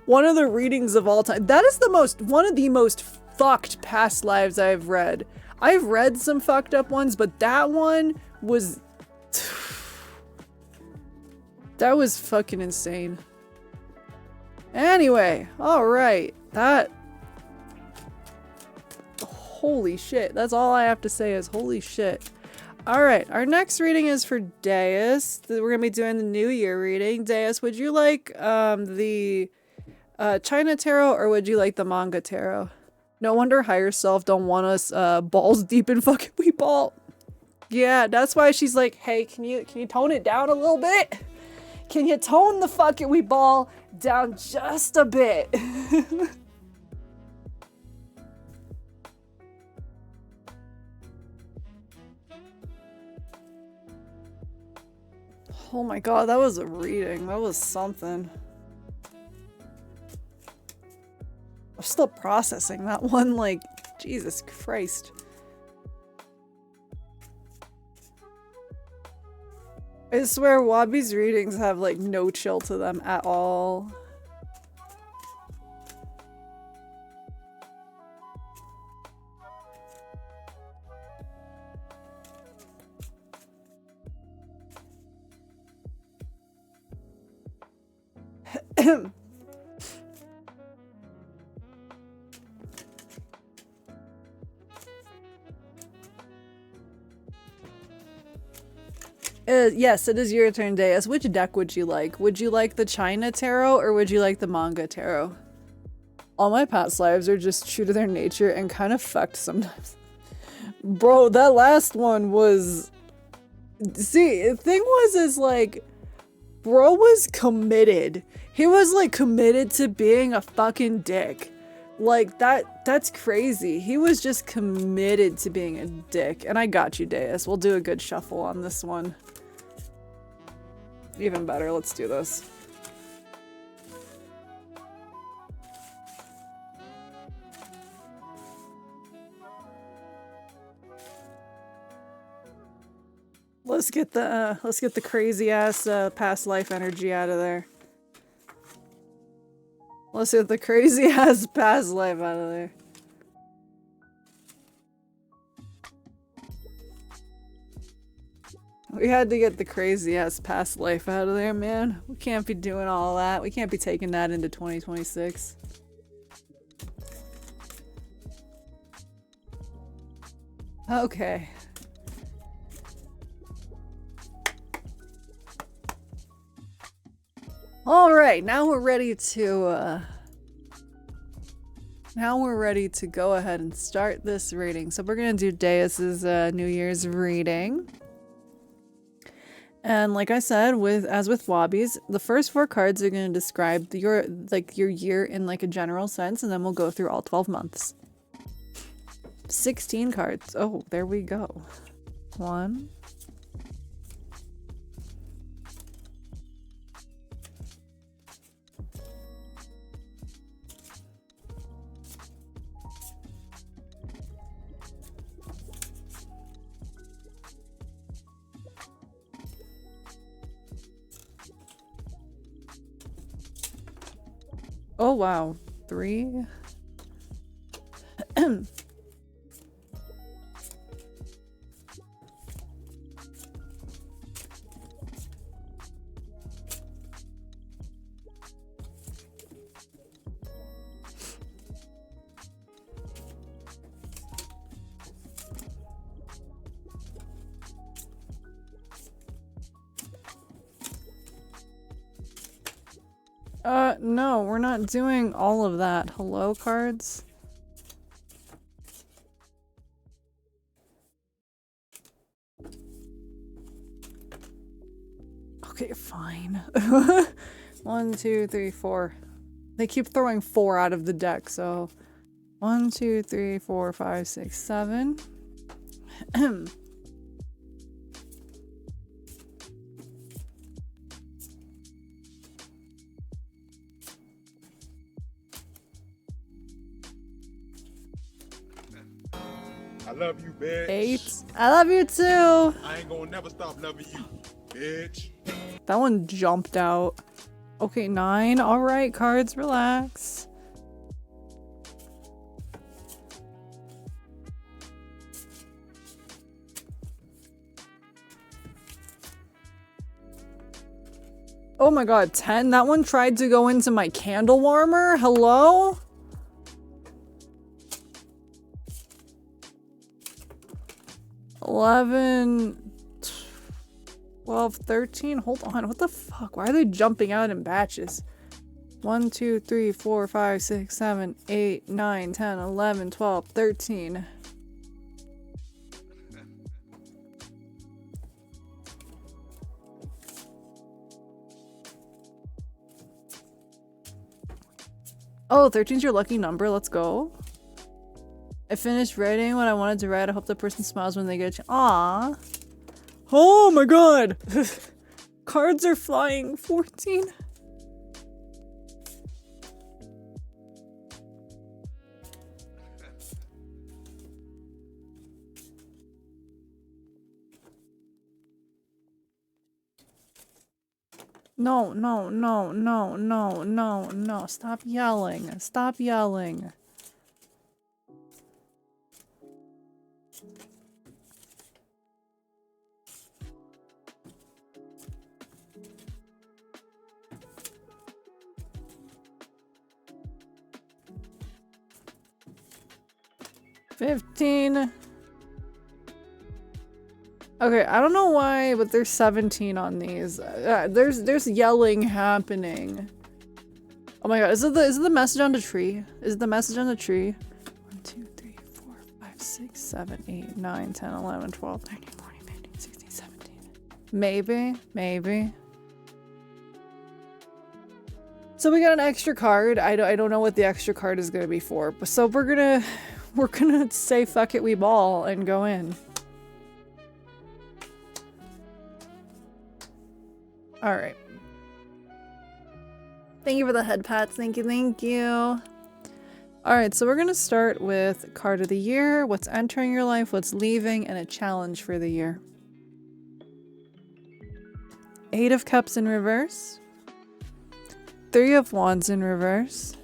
One of the readings of all time. That is one of the most fucked past lives I've read. I've read some fucked up ones, but that one was that was fucking insane. Anyway, alright, holy shit, that's all I have to say is holy shit. Alright, our next reading is for Deus. We're gonna be doing the New Year reading. Deus, would you like the China Tarot or would you like the manga tarot? No wonder higher self don't want us balls deep in fucking Weeball. Yeah, that's why she's like, hey, can you tone it down a little bit? Can you tone the fucking Weeball down just a bit? Oh my god, that was a reading. That was something. I'm still processing that one, like, Jesus Christ. I swear Wabi's readings have like no chill to them at all. Yes, it is your turn, Deus. Which deck would you like? Would you like the China Tarot or would you like the Manga Tarot? All my past lives are just true to their nature and kind of fucked sometimes. Bro, that last one was... See, the thing was is like... Bro was committed. He was like committed to being a fucking dick. Like that's crazy. He was just committed to being a dick. And I got you, Deus. We'll do a good shuffle on this one. Even better, let's do this. Let's get the crazy ass past life energy out of there. Let's get the crazy ass past life out of there. We had to get the crazy ass past life out of there, man. We can't be doing all that. We can't be taking that into 2026. Okay. Alright, now we're ready to go ahead and start this reading. So we're gonna do Deus's New Year's reading. And like I said, as with Wobbies, the first 4 cards are gonna describe your year in like a general sense, and then we'll go through all 12 months. 16 cards. Oh, there we go. 1. Oh wow, 3. No, we're not doing all of that. Hello, cards? Okay, fine. 1, 2, 3, 4. They keep throwing 4 out of the deck, so 1, 2, 3, 4, 5, 6, 7. I love you, bitch. 8. I love you too. I ain't gonna never stop loving you, bitch. That one jumped out. Okay, 9. All right, cards, relax. Oh my god, 10? That one tried to go into my candle warmer? Hello? $11, 12, 13. Hold on, what the fuck? Why are they jumping out in batches? 1, 2, 3, 4, 5, 6, 7, 8, 9, 10, 11, 12, 13. Oh, 13's your lucky number. Let's go. I finished writing what I wanted to write. I hope the person smiles when they get a chance. Aww. Oh my god. Cards are flying. 14. No, no, no, no, no, no, no. Stop yelling. Stop yelling. $15. Okay, I don't know why, but there's 17 on these. There's yelling happening. Oh my god, is it the message on the tree? Is it the message on the tree? 1, 2, 3, 4, 5, 6, 7, 8, 9, 10, 11, 12, 13, 14, 15, 16, 17. Maybe. So we got an extra card. I don't know what the extra card is gonna be for, but so we're gonna say fuck it, we ball and go in. All right. Thank you for the head pats. Thank you. All right, so we're gonna start with card of the year, what's entering your life, what's leaving, and a challenge for the year. 8 of Cups in reverse. 3 of Wands in reverse.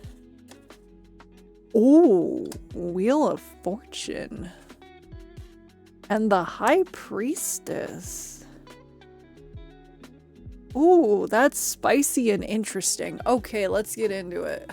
Ooh, Wheel of Fortune. And the High Priestess. Ooh, that's spicy and interesting. Okay, let's get into it.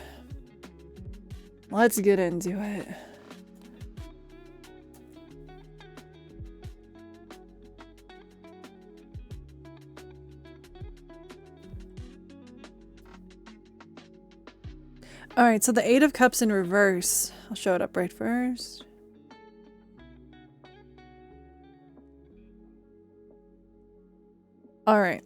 Alright, so the 8 of Cups in reverse. I'll show it up right first. Alright.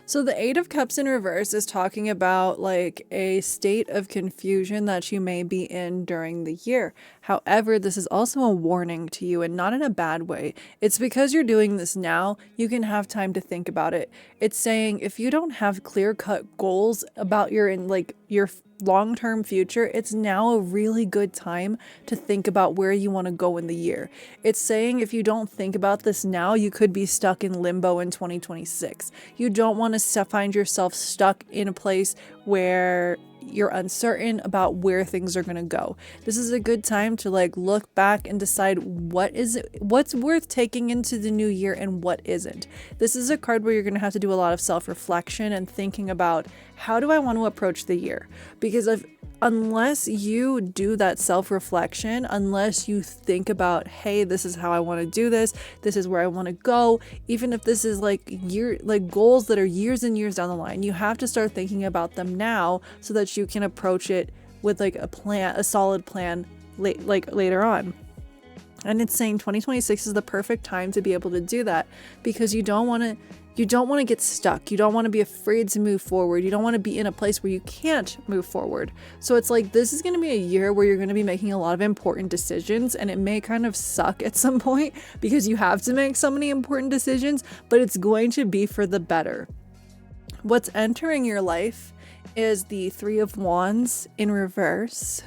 So the 8 of Cups in reverse is talking about like a state of confusion that you may be in during the year. However, this is also a warning to you, and not in a bad way. It's because you're doing this now, you can have time to think about it. It's saying if you don't have clear-cut goals about your long-term future, it's now a really good time to think about where you want to go in the year. It's saying if you don't think about this now, you could be stuck in limbo in 2026. You don't want to find yourself stuck in a place where you're uncertain about where things are going to go. This is a good time to like look back and decide what's worth taking into the new year and what isn't. This is a card where you're going to have to do a lot of self-reflection and thinking about how do I want to approach the year? Because unless you do that self-reflection, unless you think about, hey, this is how I want to do this is where I want to go, even if this is like goals that are years and years down the line, you have to start thinking about them now so that you can approach it with like a solid plan later on. And it's saying 2026 is the perfect time to be able to do that, because you don't want to get stuck. You don't want to be afraid to move forward. You don't want to be in a place where you can't move forward. So it's like, this is going to be a year where you're going to be making a lot of important decisions, and it may kind of suck at some point because you have to make so many important decisions, but it's going to be for the better. What's entering your life is the 3 of Wands in reverse.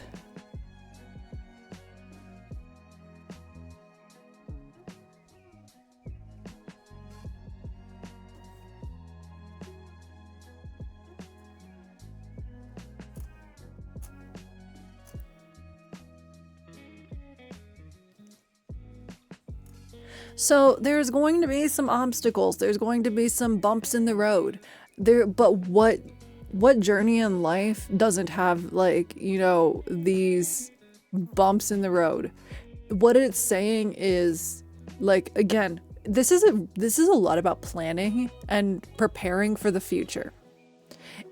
So there's going to be some obstacles. There's going to be some bumps in the road. But what journey in life doesn't have these bumps in the road? What it's saying is, like, again, this is a lot about planning and preparing for the future.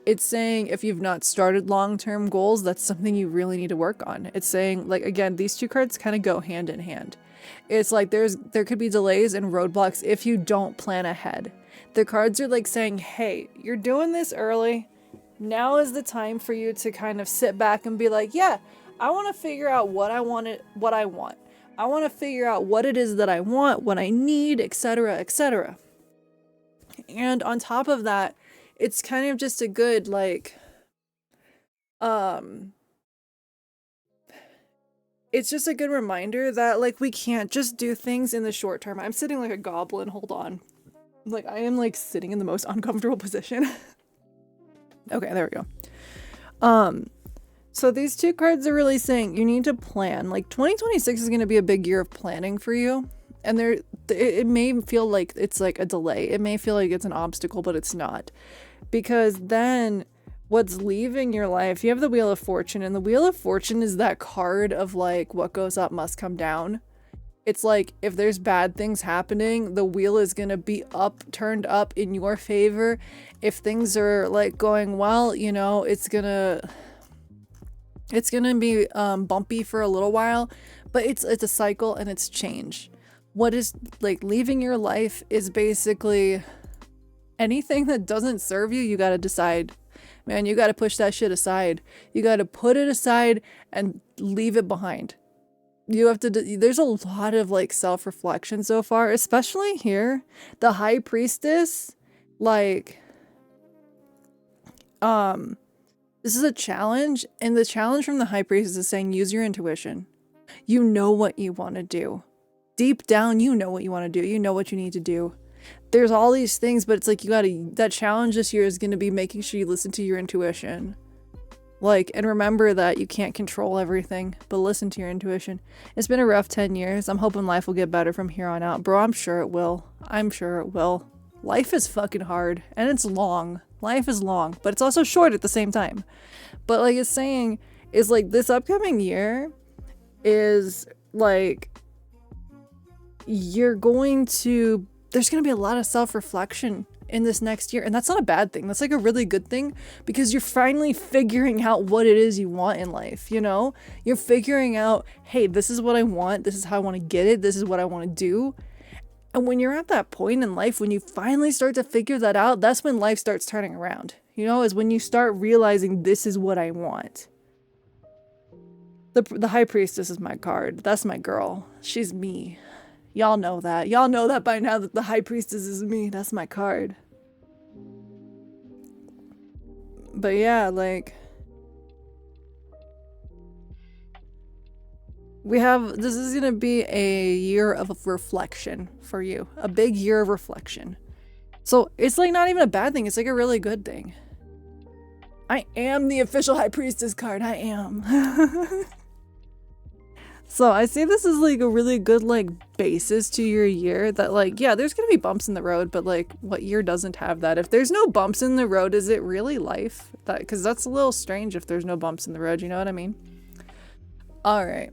It's saying if you've not started long-term goals, that's something you really need to work on. It's saying, like, again, these two cards kind of go hand in hand. It's like there could be delays and roadblocks if you don't plan ahead. The cards are like saying, hey, you're doing this early. Now is the time for you to kind of sit back and be like, yeah, I want to figure out what I want. I want to figure out what it is that I want, what I need, etc., etc. And on top of that, it's kind of just a good, it's just a good reminder that, like, we can't just do things in the short term. I'm sitting like a goblin. Hold on. Like, I am, like, sitting in the most uncomfortable position. Okay, there we go. So these two cards are really saying you need to plan. Like, 2026 is going to be a big year of planning for you. And it may feel like it's like a delay. It may feel like it's an obstacle, but it's not. Because then what's leaving your life, you have the Wheel of Fortune, and the Wheel of Fortune is that card of, like, what goes up must come down. it's like if there's bad things happening, the wheel is gonna be turned up in your favor. If things are like going well, you know, it's gonna be bumpy for a little while, but it's a cycle and it's change. What is like leaving your life is basically anything that doesn't serve you. You gotta decide, man, you gotta push that shit aside. You gotta put it aside and leave it behind. You have to, there's a lot of like self-reflection so far, especially here. The High Priestess, like, this is a challenge, and the challenge from the High Priestess is saying use your intuition. You know what you want to do. Deep down, you know what you want to do. You know what you need to do. There's all these things, but it's like that challenge this year is going to be making sure you listen to your intuition. Like, and remember that you can't control everything, but listen to your intuition. It's been a rough 10 years. I'm hoping life will get better from here on out. Bro, I'm sure it will. I'm sure it will. Life is fucking hard, and it's long. Life is long, but it's also short at the same time. But like it's saying, is like this upcoming year is like, there's going to be a lot of self-reflection in this next year, and that's not a bad thing. That's like a really good thing, because you're finally figuring out what it is you want in life, you know? You're figuring out, hey, this is what I want, this is how I want to get it, this is what I want to do. And when you're at that point in life, when you finally start to figure that out, that's when life starts turning around, you know, is when you start realizing this is what I want. The High Priestess is my card. That's my girl. She's me. Y'all know that. Y'all know that by now, that the High Priestess is me. That's my card. But yeah, like, this is gonna be a year of reflection for you. A big year of reflection. So it's like not even a bad thing. It's like a really good thing. I am the official High Priestess card. I am. So I see this is like a really good like basis to your year, that like, yeah, there's gonna be bumps in the road, but like what year doesn't have that? If there's no bumps in the road, is it really life? Because that's a little strange if there's no bumps in the road, you know what I mean? All right.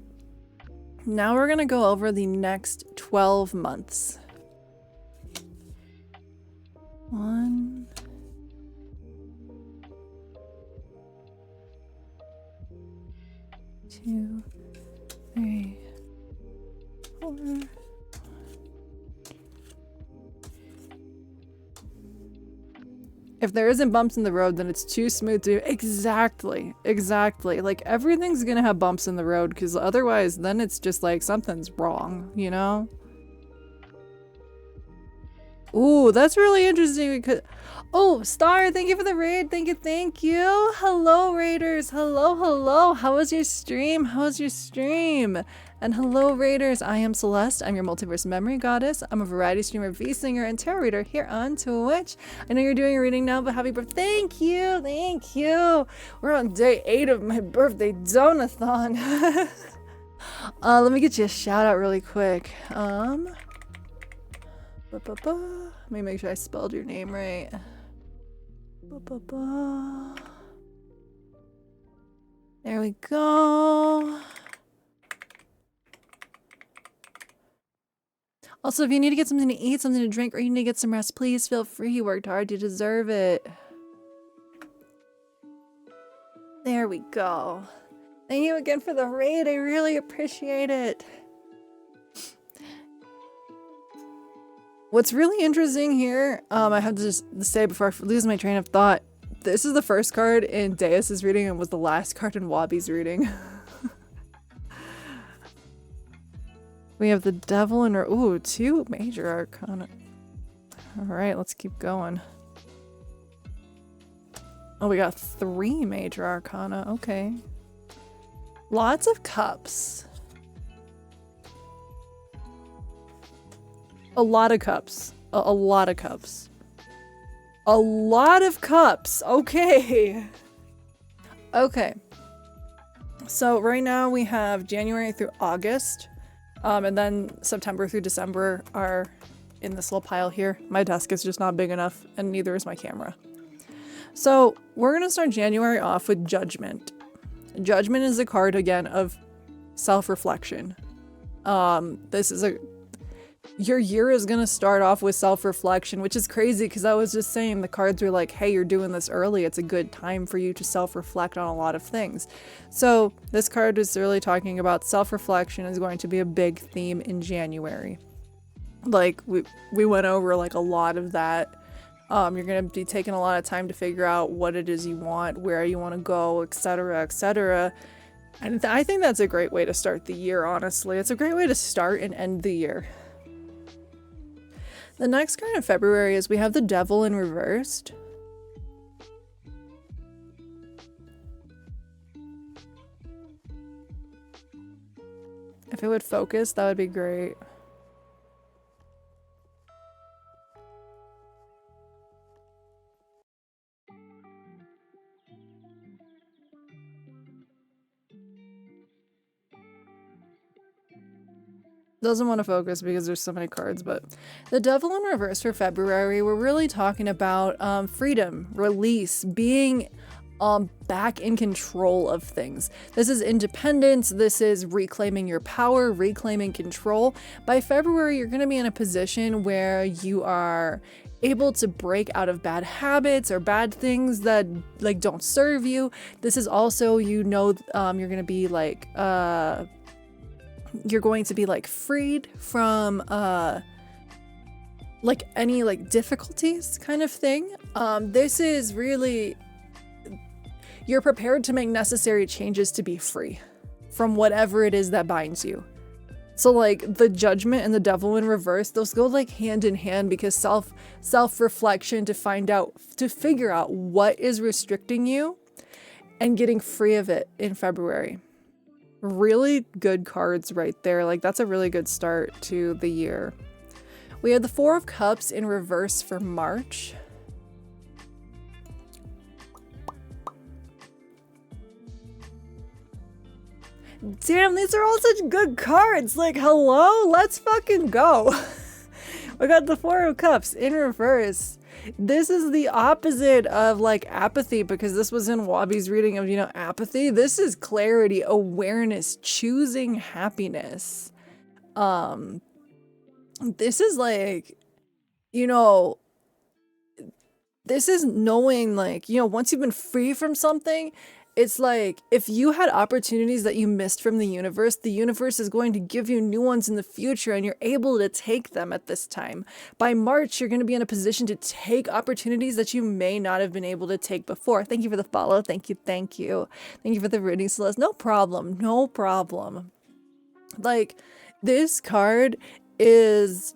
Now we're gonna go over the next 12 months. 1, 2, 3, 4. If there isn't bumps in the road, then it's too smooth to... Exactly. Like, everything's gonna have bumps in the road, because otherwise, then it's just like, something's wrong, you know? Ooh, that's really interesting, because... Oh, Star, thank you for the raid. Thank you. Hello, raiders. Hello. How was your stream? And hello, raiders. I am Celeste. I'm your multiverse memory goddess. I'm a variety streamer, V-singer, and tarot reader here on Twitch. I know you're doing a reading now, but happy birthday. Thank you. We're on day 8 of my birthday donathon. Let me get you a shout out really quick. Let me make sure I spelled your name right. There we go. Also, if you need to get something to eat, something to drink, or you need to get some rest, please feel free. You worked hard, you deserve it. There we go. Thank you again for the raid. I really appreciate it. What's really interesting here, I have to just say before I lose my train of thought, this is the first card in Deus's reading and was the last card in Wabi's reading. We have the Devil and... Ooh, 2 major arcana. Alright, let's keep going. Oh, we got 3 major arcana. Okay. Lots of cups. A lot of cups. A lot of cups. A lot of cups. Okay. Okay. So right now we have January through August. And then September through December are in this little pile here. My desk is just not big enough, and neither is my camera. So we're going to start January off with Judgment. Judgment is a card, again, of self-reflection. Your year is going to start off with self-reflection, which is crazy because I was just saying the cards were like, hey, you're doing this early. It's a good time for you to self-reflect on a lot of things. So this card is really talking about self-reflection is going to be a big theme in January. Like we went over like a lot of that. You're going to be taking a lot of time to figure out what it is you want, where you want to go, etc., etc. And I think that's a great way to start the year, honestly. It's a great way to start and end the year. The next card in February is we have the Devil in reversed. If it would focus, that would be great. Doesn't want to focus because there's so many cards, but the Devil in reverse for February, we're really talking about freedom, release, being back in control of things. This is independence. This is reclaiming your power, reclaiming control. By February, you're going to be in a position where you are able to break out of bad habits or bad things that like don't serve you. This is also, you're going to be like you're going to be like freed from like any like difficulties kind of thing. This is really, you're prepared to make necessary changes to be free from whatever it is that binds you. So like the Judgment and the Devil in reverse, those go like hand in hand because self-reflection to figure out what is restricting you and getting free of it in February. Really good cards right there. Like that's a really good start to the year. We have the Four of Cups in reverse for March. Damn, these are all such good cards. Like, hello? Let's fucking go. We got the Four of Cups in reverse. This is the opposite of like apathy because this was in Wabi's reading of, apathy. This is clarity, awareness, choosing happiness. This is like, this is knowing like, once you've been free from something, it's like if you had opportunities that you missed from the universe is going to give you new ones in the future and you're able to take them at this time. By March, you're going to be in a position to take opportunities that you may not have been able to take before. Thank you for the follow. Thank you. Thank you. Thank you for the reading, Celeste. No problem. No problem. Like this card is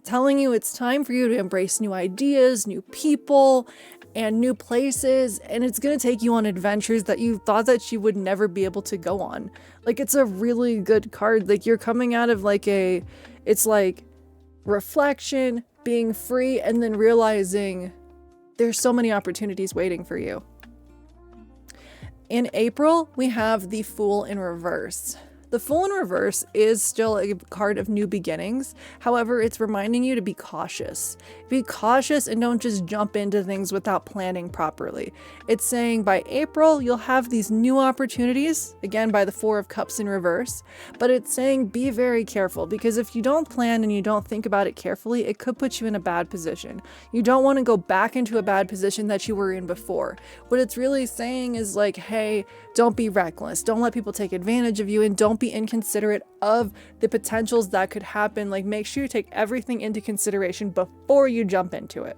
telling you it's time for you to embrace new ideas, new people, and new places, and it's gonna take you on adventures that you thought that you would never be able to go on. Like it's a really good card. Like you're coming out of like it's like reflection, being free, and then realizing there's so many opportunities waiting for you. In April, we have the Fool in reverse. The Fool in reverse is still a card of new beginnings. However, it's reminding you to be cautious. Be cautious and don't just jump into things without planning properly. It's saying by April, you'll have these new opportunities, again by the Four of Cups in reverse, but it's saying be very careful because if you don't plan and you don't think about it carefully, it could put you in a bad position. You don't want to go back into a bad position that you were in before. What it's really saying is like, hey, don't be reckless. Don't let people take advantage of you and don't be inconsiderate of the potentials that could happen. Like make sure you take everything into consideration before you jump into it.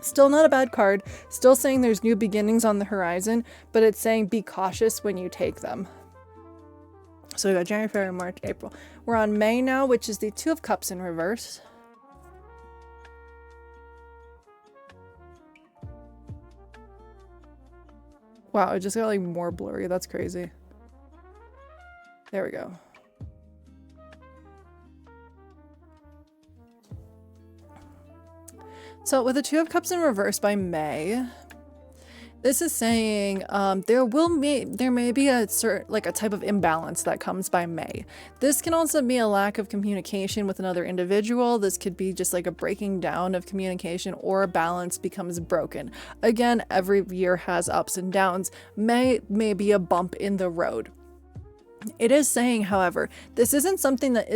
Still not a bad card. Still saying there's new beginnings on the horizon, but it's saying be cautious when you take them. So we got January, February, March, April. We're on May now, which is the Two of Cups in reverse. Wow, it just got like more blurry. That's crazy. There we go. So with the Two of Cups in reverse by May, this is saying there may be a certain like a type of imbalance that comes by May. This can also be a lack of communication with another individual. This could be just like a breaking down of communication or a balance becomes broken. Again, every year has ups and downs. May be a bump in the road. It is saying, however, this isn't something that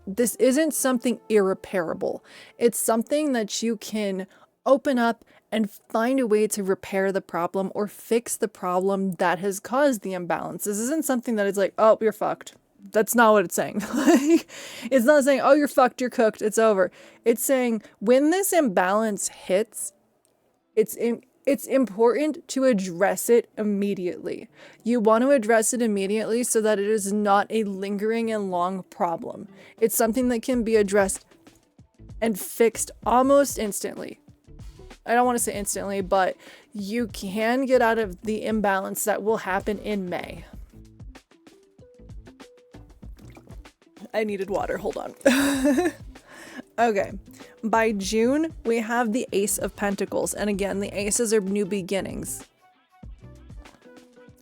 this isn't something irreparable. It's something that you can open up and find a way to repair the problem or fix the problem that has caused the imbalance. This isn't something that is like, oh, you're fucked. That's not what it's saying. It's not saying, oh, you're fucked, you're cooked, it's over. It's saying when this imbalance hits, it's important to address it immediately. You want to address it immediately so that it is not a lingering and long problem. It's something that can be addressed and fixed almost instantly. I don't want to say instantly, but you can get out of the imbalance that will happen in May. I needed water, hold on. Okay, by June, we have the Ace of Pentacles. And again, the aces are new beginnings.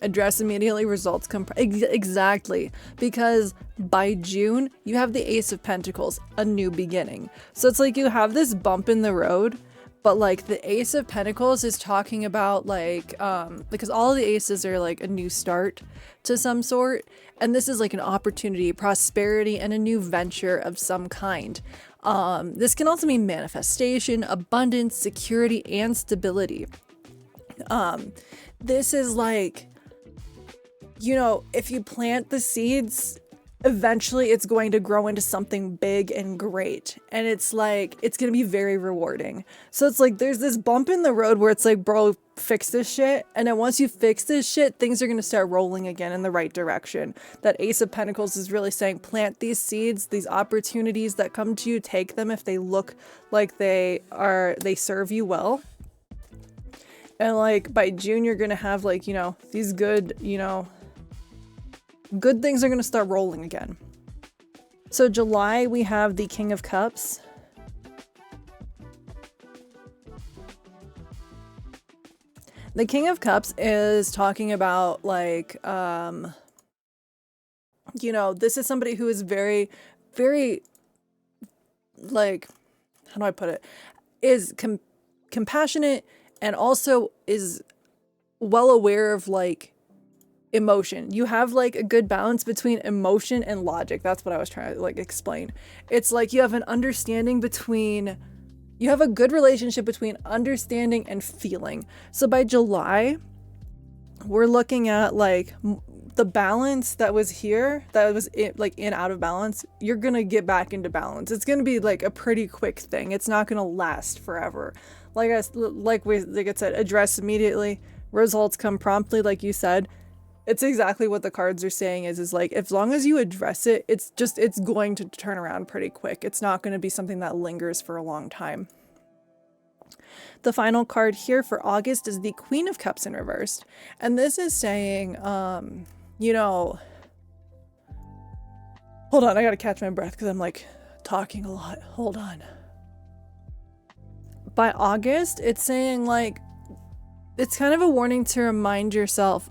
Address immediately, results come. Exactly, because by June, you have the Ace of Pentacles, a new beginning. So it's like you have this bump in the road, but like the Ace of Pentacles is talking about like, because all of the aces are like a new start to some sort. And this is like an opportunity, prosperity, and a new venture of some kind. This can also mean manifestation, abundance, security, and stability. This is like, you know, if you plant the seeds, eventually it's going to grow into something big and great. And it's like, it's going to be very rewarding. So it's like, there's this bump in the road where it's like, bro, fix this shit. And then once you fix this shit, things are going to start rolling again in the right direction. That Ace of Pentacles is really saying, plant these seeds, these opportunities that come to you, take them if they look like they serve you well. And like by June, you're going to have like, you know, these good, you know, good things are going to start rolling again. So July, we have the King of Cups. The King of Cups is talking about like, you know, this is somebody who is very, very, like, how do I put it? Is compassionate and also is well aware of like emotion. You have like a good balance between emotion and logic. That's what I was trying to like explain. It's like you have an understanding between, you have a good relationship between understanding and feeling. So by July, we're looking at like the balance that was here, that was like in out of balance, you're gonna get back into balance. It's gonna be like a pretty quick thing. It's not gonna last forever. Like I said, address immediately, results come promptly, like you said. It's exactly what the cards are saying is like, as long as you address it, it's going to turn around pretty quick. It's not going to be something that lingers for a long time. The final card here for August is the Queen of Cups in reversed. And this is saying, you know, hold on, I got to catch my breath because I'm like talking a lot. Hold on. By August, it's saying like, it's kind of a warning to remind yourself,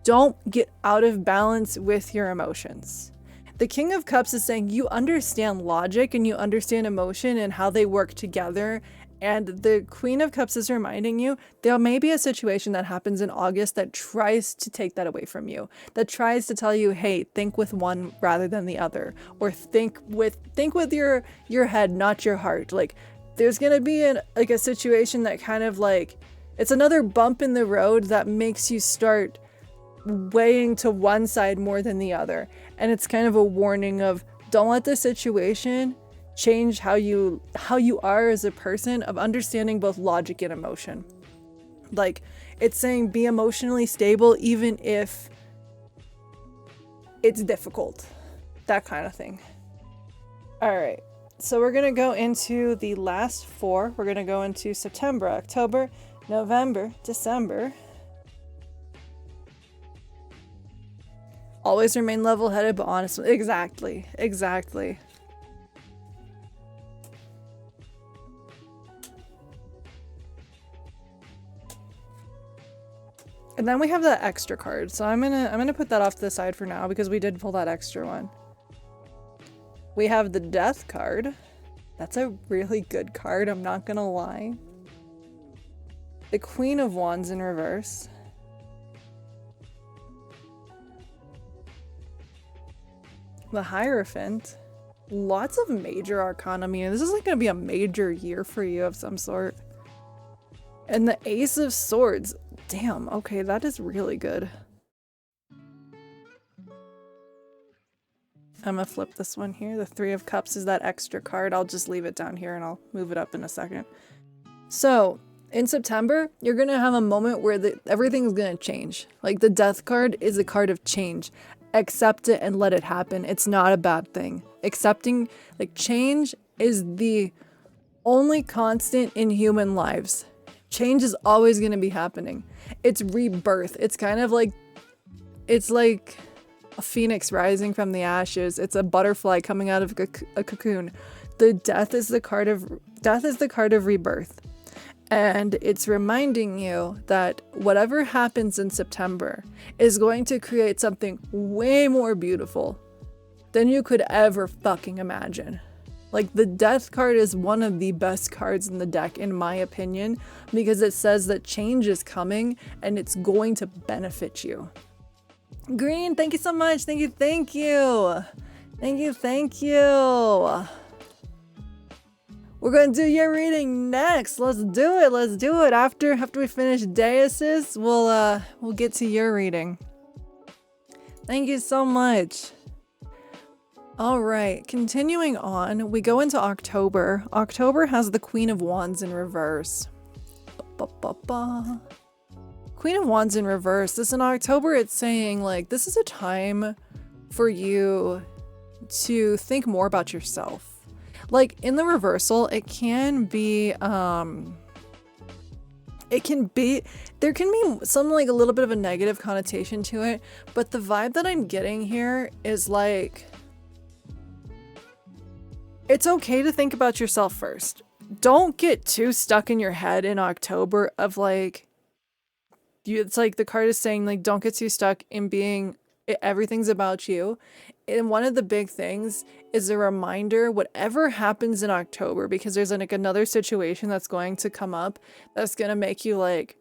don't get out of balance with your emotions. The King of Cups is saying you understand logic and you understand emotion and how they work together. And the Queen of Cups is reminding you there may be a situation that happens in August that tries to take that away from you, that tries to tell you, hey, think with one rather than the other, or think with your head, not your heart. Like there's gonna be a situation that kind of like, it's another bump in the road that makes you start weighing to one side more than the other. And it's kind of a warning of, don't let the situation change how you are as a person, of understanding both logic and emotion. Like it's saying be emotionally stable even if it's difficult, that kind of thing. All right, so we're gonna go into the last four. We're gonna go into September, October, November, December. Always remain level-headed, but honest. Exactly. And then we have that extra card. So I'm gonna put that off to the side for now because we did pull that extra one. We have the Death card. That's a really good card, I'm not gonna lie. The Queen of Wands in reverse. the Hierophant. Lots of major arcana. I mean, this is like going to be a major year for you of some sort. And the Ace of Swords. Damn, okay, that is really good. I'm gonna flip this one here. The Three of Cups is that extra card. I'll just leave it down here and I'll move it up in a second. So, in September, you're gonna have a moment where everything's gonna change. Like, the Death card is a card of change. Accept it and let it happen. It's not a bad thing. Accepting, like, change is the only constant in human lives. Change is always gonna be happening. It's rebirth. It's kind of like, it's like a phoenix rising from the ashes. It's a butterfly coming out of a cocoon. The death is the card of rebirth. And it's reminding you that whatever happens in September is going to create something way more beautiful than you could ever fucking imagine. Like, the death card is one of the best cards in the deck, in my opinion, because it says that change is coming and it's going to benefit you. Green, thank you so much. Thank you, thank you. Thank you, thank you. We're gonna do your reading next. Let's do it. Let's do it. After we finish Deus's, we'll get to your reading. Thank you so much. All right, continuing on, we go into October. October has the Queen of Wands in reverse. Queen of Wands in reverse. This in October, it's saying, like, this is a time for you to think more about yourself. Like, in the reversal, there can be some, like, a little bit of a negative connotation to it, but the vibe that I'm getting here is like, it's okay to think about yourself first. Don't get too stuck in your head in October of, like, it's like the card is saying, like, don't get too stuck in being, everything's about you. And one of the big things is a reminder, whatever happens in October, because there's like another situation that's going to come up that's going to make you, like,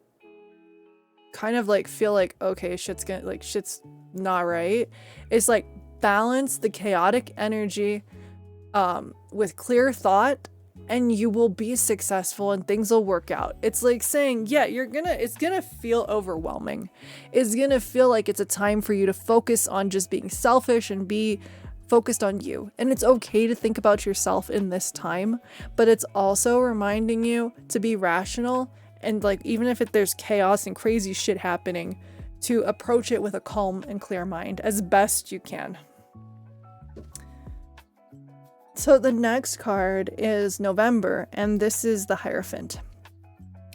kind of like feel like, okay, shit's not right. It's like, balance the chaotic energy with clear thought, and you will be successful and things will work out. It's like saying, yeah, it's gonna feel overwhelming. It's gonna feel like it's a time for you to focus on just being selfish and be focused on you. And it's okay to think about yourself in this time, but it's also reminding you to be rational and, like, even if there's chaos and crazy shit happening, to approach it with a calm and clear mind as best you can. So the next card is November, and this is the Hierophant.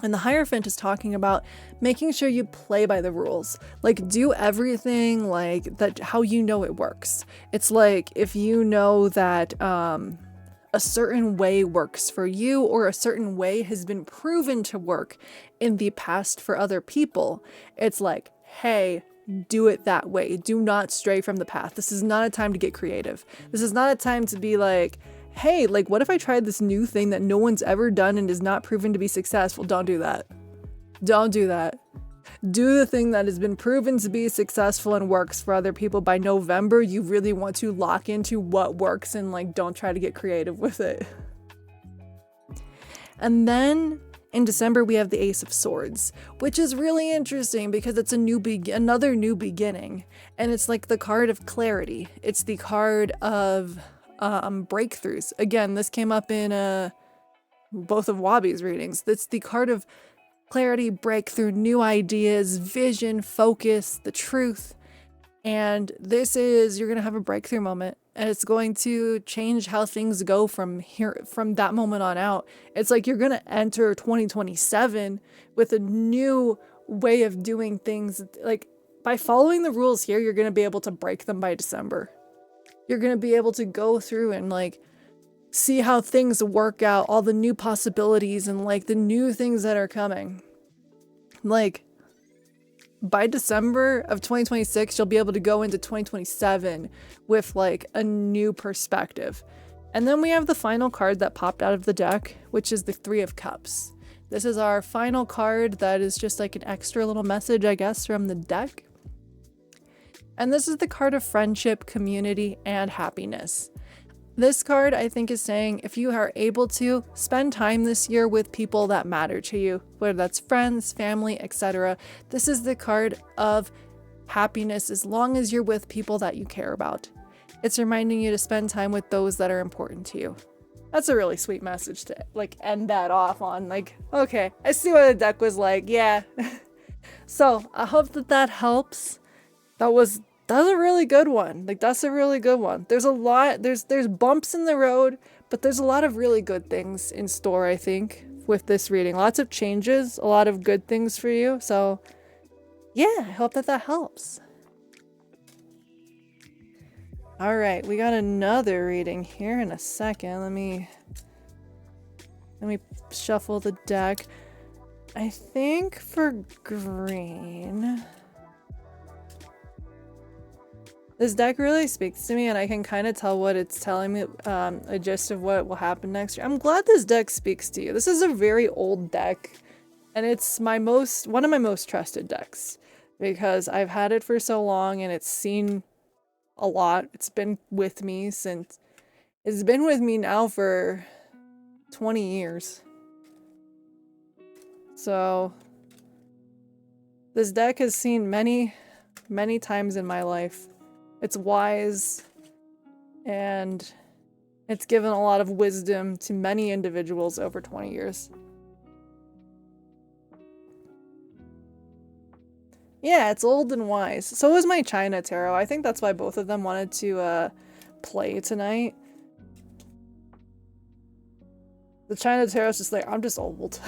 And the Hierophant is talking about making sure you play by the rules. Like, do everything like that, how you know it works. It's like, if you know that a certain way works for you, or a certain way has been proven to work in the past for other people, it's like, hey, do it that way. Do not stray from the path. This is not a time to get creative. This is not a time to be like, hey, like, what if I tried this new thing that no one's ever done and is not proven to be successful? Don't do that. Don't do that. Do the thing that has been proven to be successful and works for other people. By November, you really want to lock into what works and, like, don't try to get creative with it. And then in December, we have the Ace of Swords, which is really interesting because it's another new beginning. And it's like the card of clarity. It's the card of breakthroughs. Again, this came up in both of Wabi's readings. It's the card of clarity, breakthrough, new ideas, vision, focus, the truth. And this is, you're going to have a breakthrough moment. And it's going to change how things go from that moment on out. It's like you're going to enter 2027 with a new way of doing things. Like, by following the rules here, you're going to be able to break them by December. You're going to be able to go through and, like, see how things work out, all the new possibilities and, like, the new things that are coming. Like, by December of 2026, you'll be able to go into 2027 with, like, a new perspective. And then we have the final card that popped out of the deck, which is the Three of Cups. This is our final card that is just like an extra little message, I guess, from the deck. And this is the card of friendship, community, and happiness. This card, I think, is saying if you are able to spend time this year with people that matter to you, whether that's friends, family, etc. This is the card of happiness as long as you're with people that you care about. It's reminding you to spend time with those that are important to you. That's a really sweet message to like end that off on. Like, okay, I see what the deck was like. Yeah. So I hope that helps. That's a really good one. Like, that's a really good one. There's a lot, there's bumps in the road, but there's a lot of really good things in store, I think, with this reading. Lots of changes, a lot of good things for you. So yeah, I hope that helps. All right, we got another reading here in a second. Let me shuffle the deck. I think for green, this deck really speaks to me, and I can kind of tell what it's telling me, a gist of what will happen next year. I'm glad this deck speaks to you. This is a very old deck, and it's one of my most trusted decks because I've had it for so long and it's seen a lot. It's been with me now for 20 years. So this deck has seen many, many times in my life. It's wise, and it's given a lot of wisdom to many individuals over 20 years. Yeah, it's old and wise. So is my China Tarot. I think that's why both of them wanted to play tonight. The China Tarot's just like, I'm just old.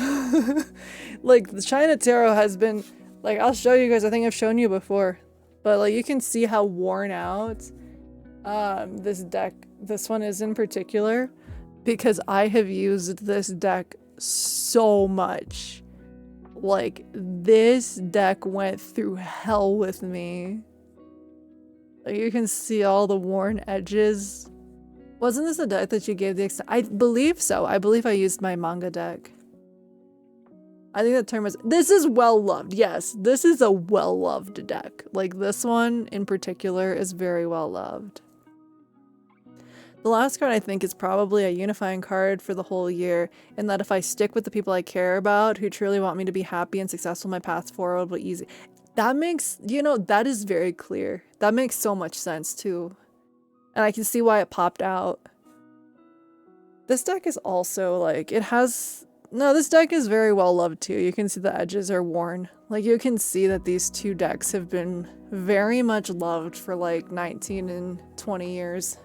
Like, the China Tarot has been, like, I'll show you guys, I think I've shown you before. But, like, you can see how worn out this one is in particular. Because I have used this deck so much. Like, this deck went through hell with me. Like, you can see all the worn edges. Wasn't this a deck that you gave the I believe so. I believe I used my manga deck. I think the term is, this is well-loved. Yes, this is a well-loved deck. Like, this one in particular is very well-loved. The last card, I think, is probably a unifying card for the whole year, in that if I stick with the people I care about, who truly want me to be happy and successful, my path forward will be easy. That makes, that is very clear. That makes so much sense, too. And I can see why it popped out. This deck is also, like, this deck is very well loved, too. You can see the edges are worn. Like, you can see that these two decks have been very much loved for, like, 19 and 20 years.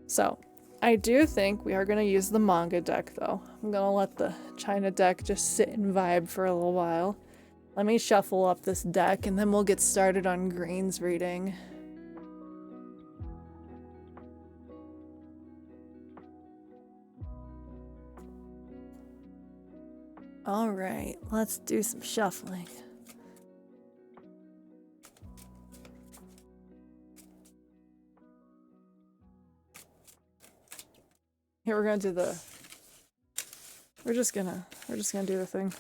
So, I do think we are going to use the manga deck, though. I'm going to let the China deck just sit and vibe for a little while. Let me shuffle up this deck, and then we'll get started on Green's reading. Alright, let's do some shuffling. Here, we're just gonna do the thing.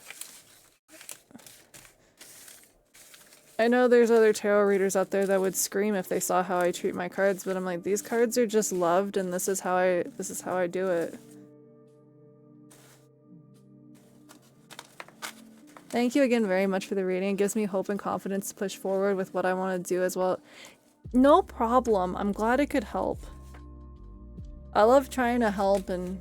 I know there's other tarot readers out there that would scream if they saw how I treat my cards, but I'm like, these cards are just loved, and this is how I do it. Thank you again very much for the reading. It gives me hope and confidence to push forward with what I want to do as well. No problem. I'm glad it could help. I love trying to help, and,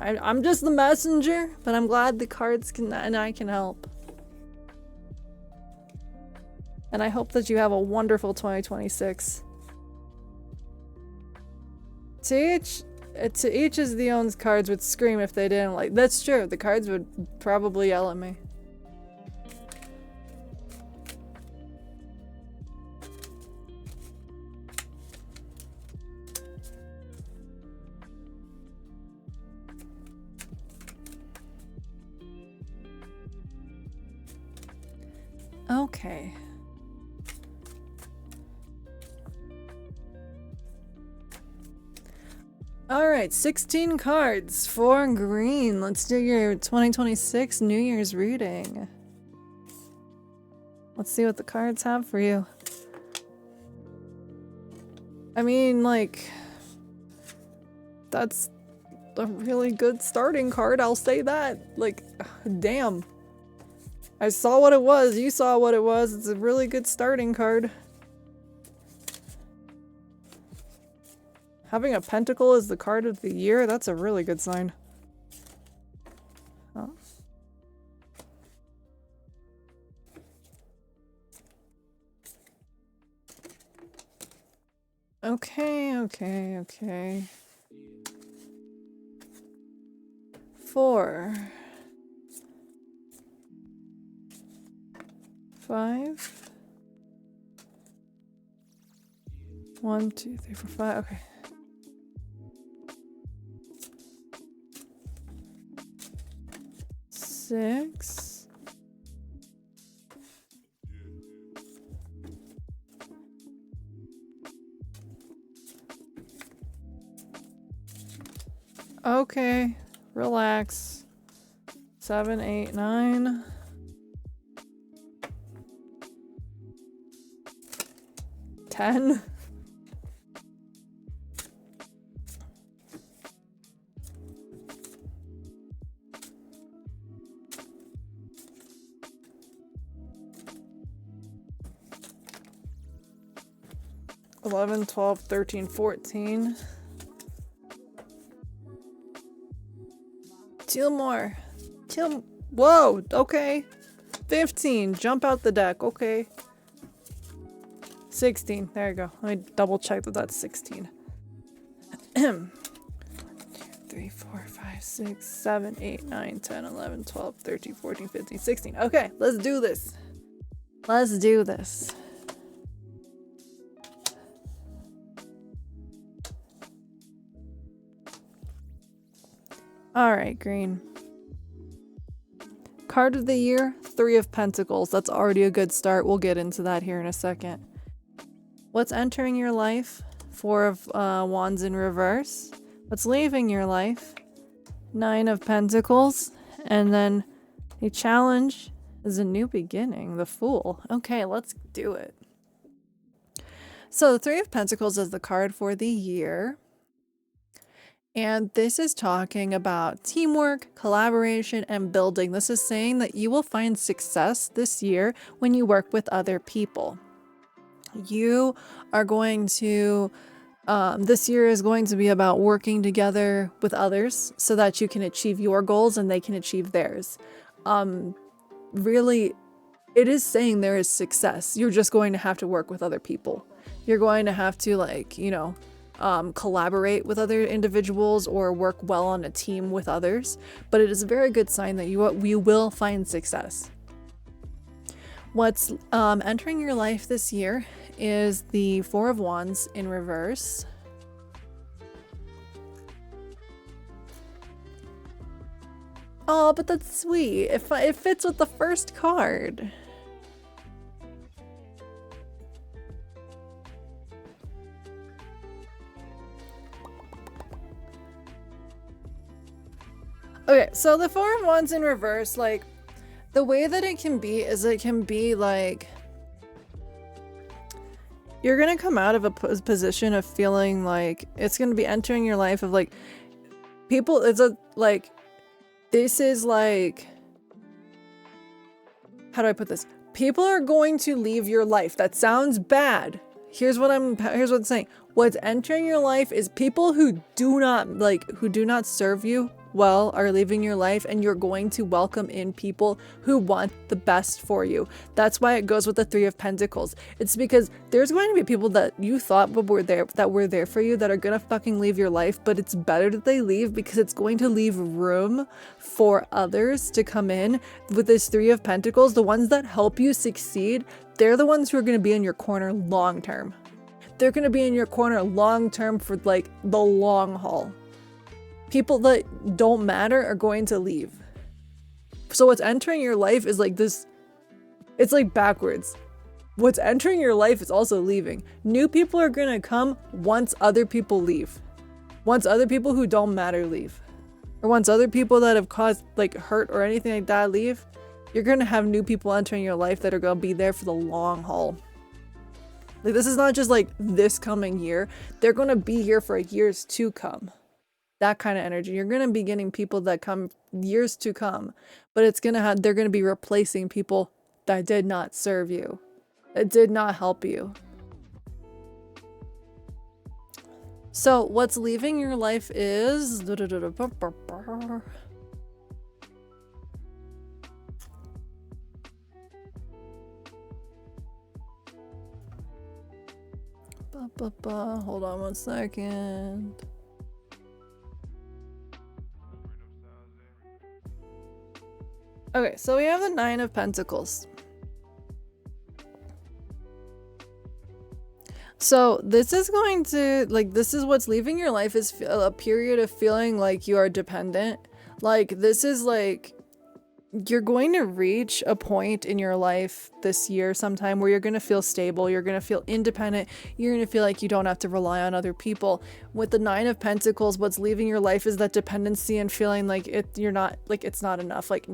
I'm just the messenger, but I'm glad the cards and I can help. And I hope that you have a wonderful 2026. To each as the own's cards would scream if they didn't like. That's true. The cards would probably yell at me. Okay. Alright, 16 cards for green. Let's do your 2026 New Year's reading. Let's see what the cards have for you. I mean, like, that's a really good starting card, I'll say that. Like, damn. I saw what it was, you saw what it was. It's a really good starting card. Having a pentacle as the card of the year, that's a really good sign. Oh. Okay. 4, 5. 1, 2, 3, 4, 5. Okay. Six. Okay, relax. 7, 8, 9. 10. $11, $12, $13, $14. 2 more. 2. Whoa, okay. 15. Jump out the deck. Okay. 16. There you go. Let me double check that that's 16. 3, 4, 5, 6, 7, 8, 9, 10, 11, 12, 13, 14, 15, 16. Okay, let's do this. Let's do this. Alright, green. Card of the year, 3 of Pentacles. That's already a good start. We'll get into that here in a second. What's entering your life? 4 of Wands in reverse. What's leaving your life? 9 of Pentacles. And then the challenge is a new beginning, the Fool. Okay, let's do it. So the 3 of Pentacles is the card for the year. And this is talking about teamwork, collaboration, and building. This is saying that you will find success this year when you work with other people. You are going to, this year is going to be about working together with others so that you can achieve your goals and they can achieve theirs. Really, it is saying there is success. You're just going to have to work with other people. You're going to have to, like, you know, collaborate with other individuals or work well on a team with others, but it is a very good sign that you will find success. What's entering your life this year is the 4 of Wands in reverse. Oh, but that's sweet. It fits with the first card. Okay, so the 4 of Wands in reverse, like, the way that it can be is it can be like you're gonna come out of a position of feeling like it's gonna be entering your life of like people. It's a like this is like, how do I put this? People are going to leave your life. That sounds bad. Here's what it's saying. What's entering your life is people who do not serve you well are leaving your life, and you're going to welcome in people who want the best for you. That's why it goes with the 3 of Pentacles. It's because there's going to be people that you thought were there for you that are gonna fucking leave your life, but it's better that they leave because it's going to leave room for others to come in. With this 3 of Pentacles, the ones that help you succeed, they're the ones who are going to be in your corner long term. They're going to be in your corner long term for like the long haul. People that don't matter are going to leave. So what's entering your life is like this, it's like backwards. What's entering your life is also leaving. New people are going to come once other people leave. Once other people who don't matter leave. Or once other people that have caused like hurt or anything like that leave, you're going to have new people entering your life that are going to be there for the long haul. Like, this is not just like this coming year. They're going to be here for years to come. That kind of energy. You're going to be getting people that come years to come, but they're going to be replacing people that did not serve you. That did not help you. So what's leaving your life is hold on one second. Okay, so we have the Nine of Pentacles. So this is going to, like, this is what's leaving your life is a period of feeling like you are dependent. Like, this is like, you're going to reach a point in your life this year sometime where you're going to feel stable, you're going to feel independent, you're going to feel like you don't have to rely on other people. With the Nine of Pentacles, what's leaving your life is that dependency and feeling like you're not, like, it's not enough. Like,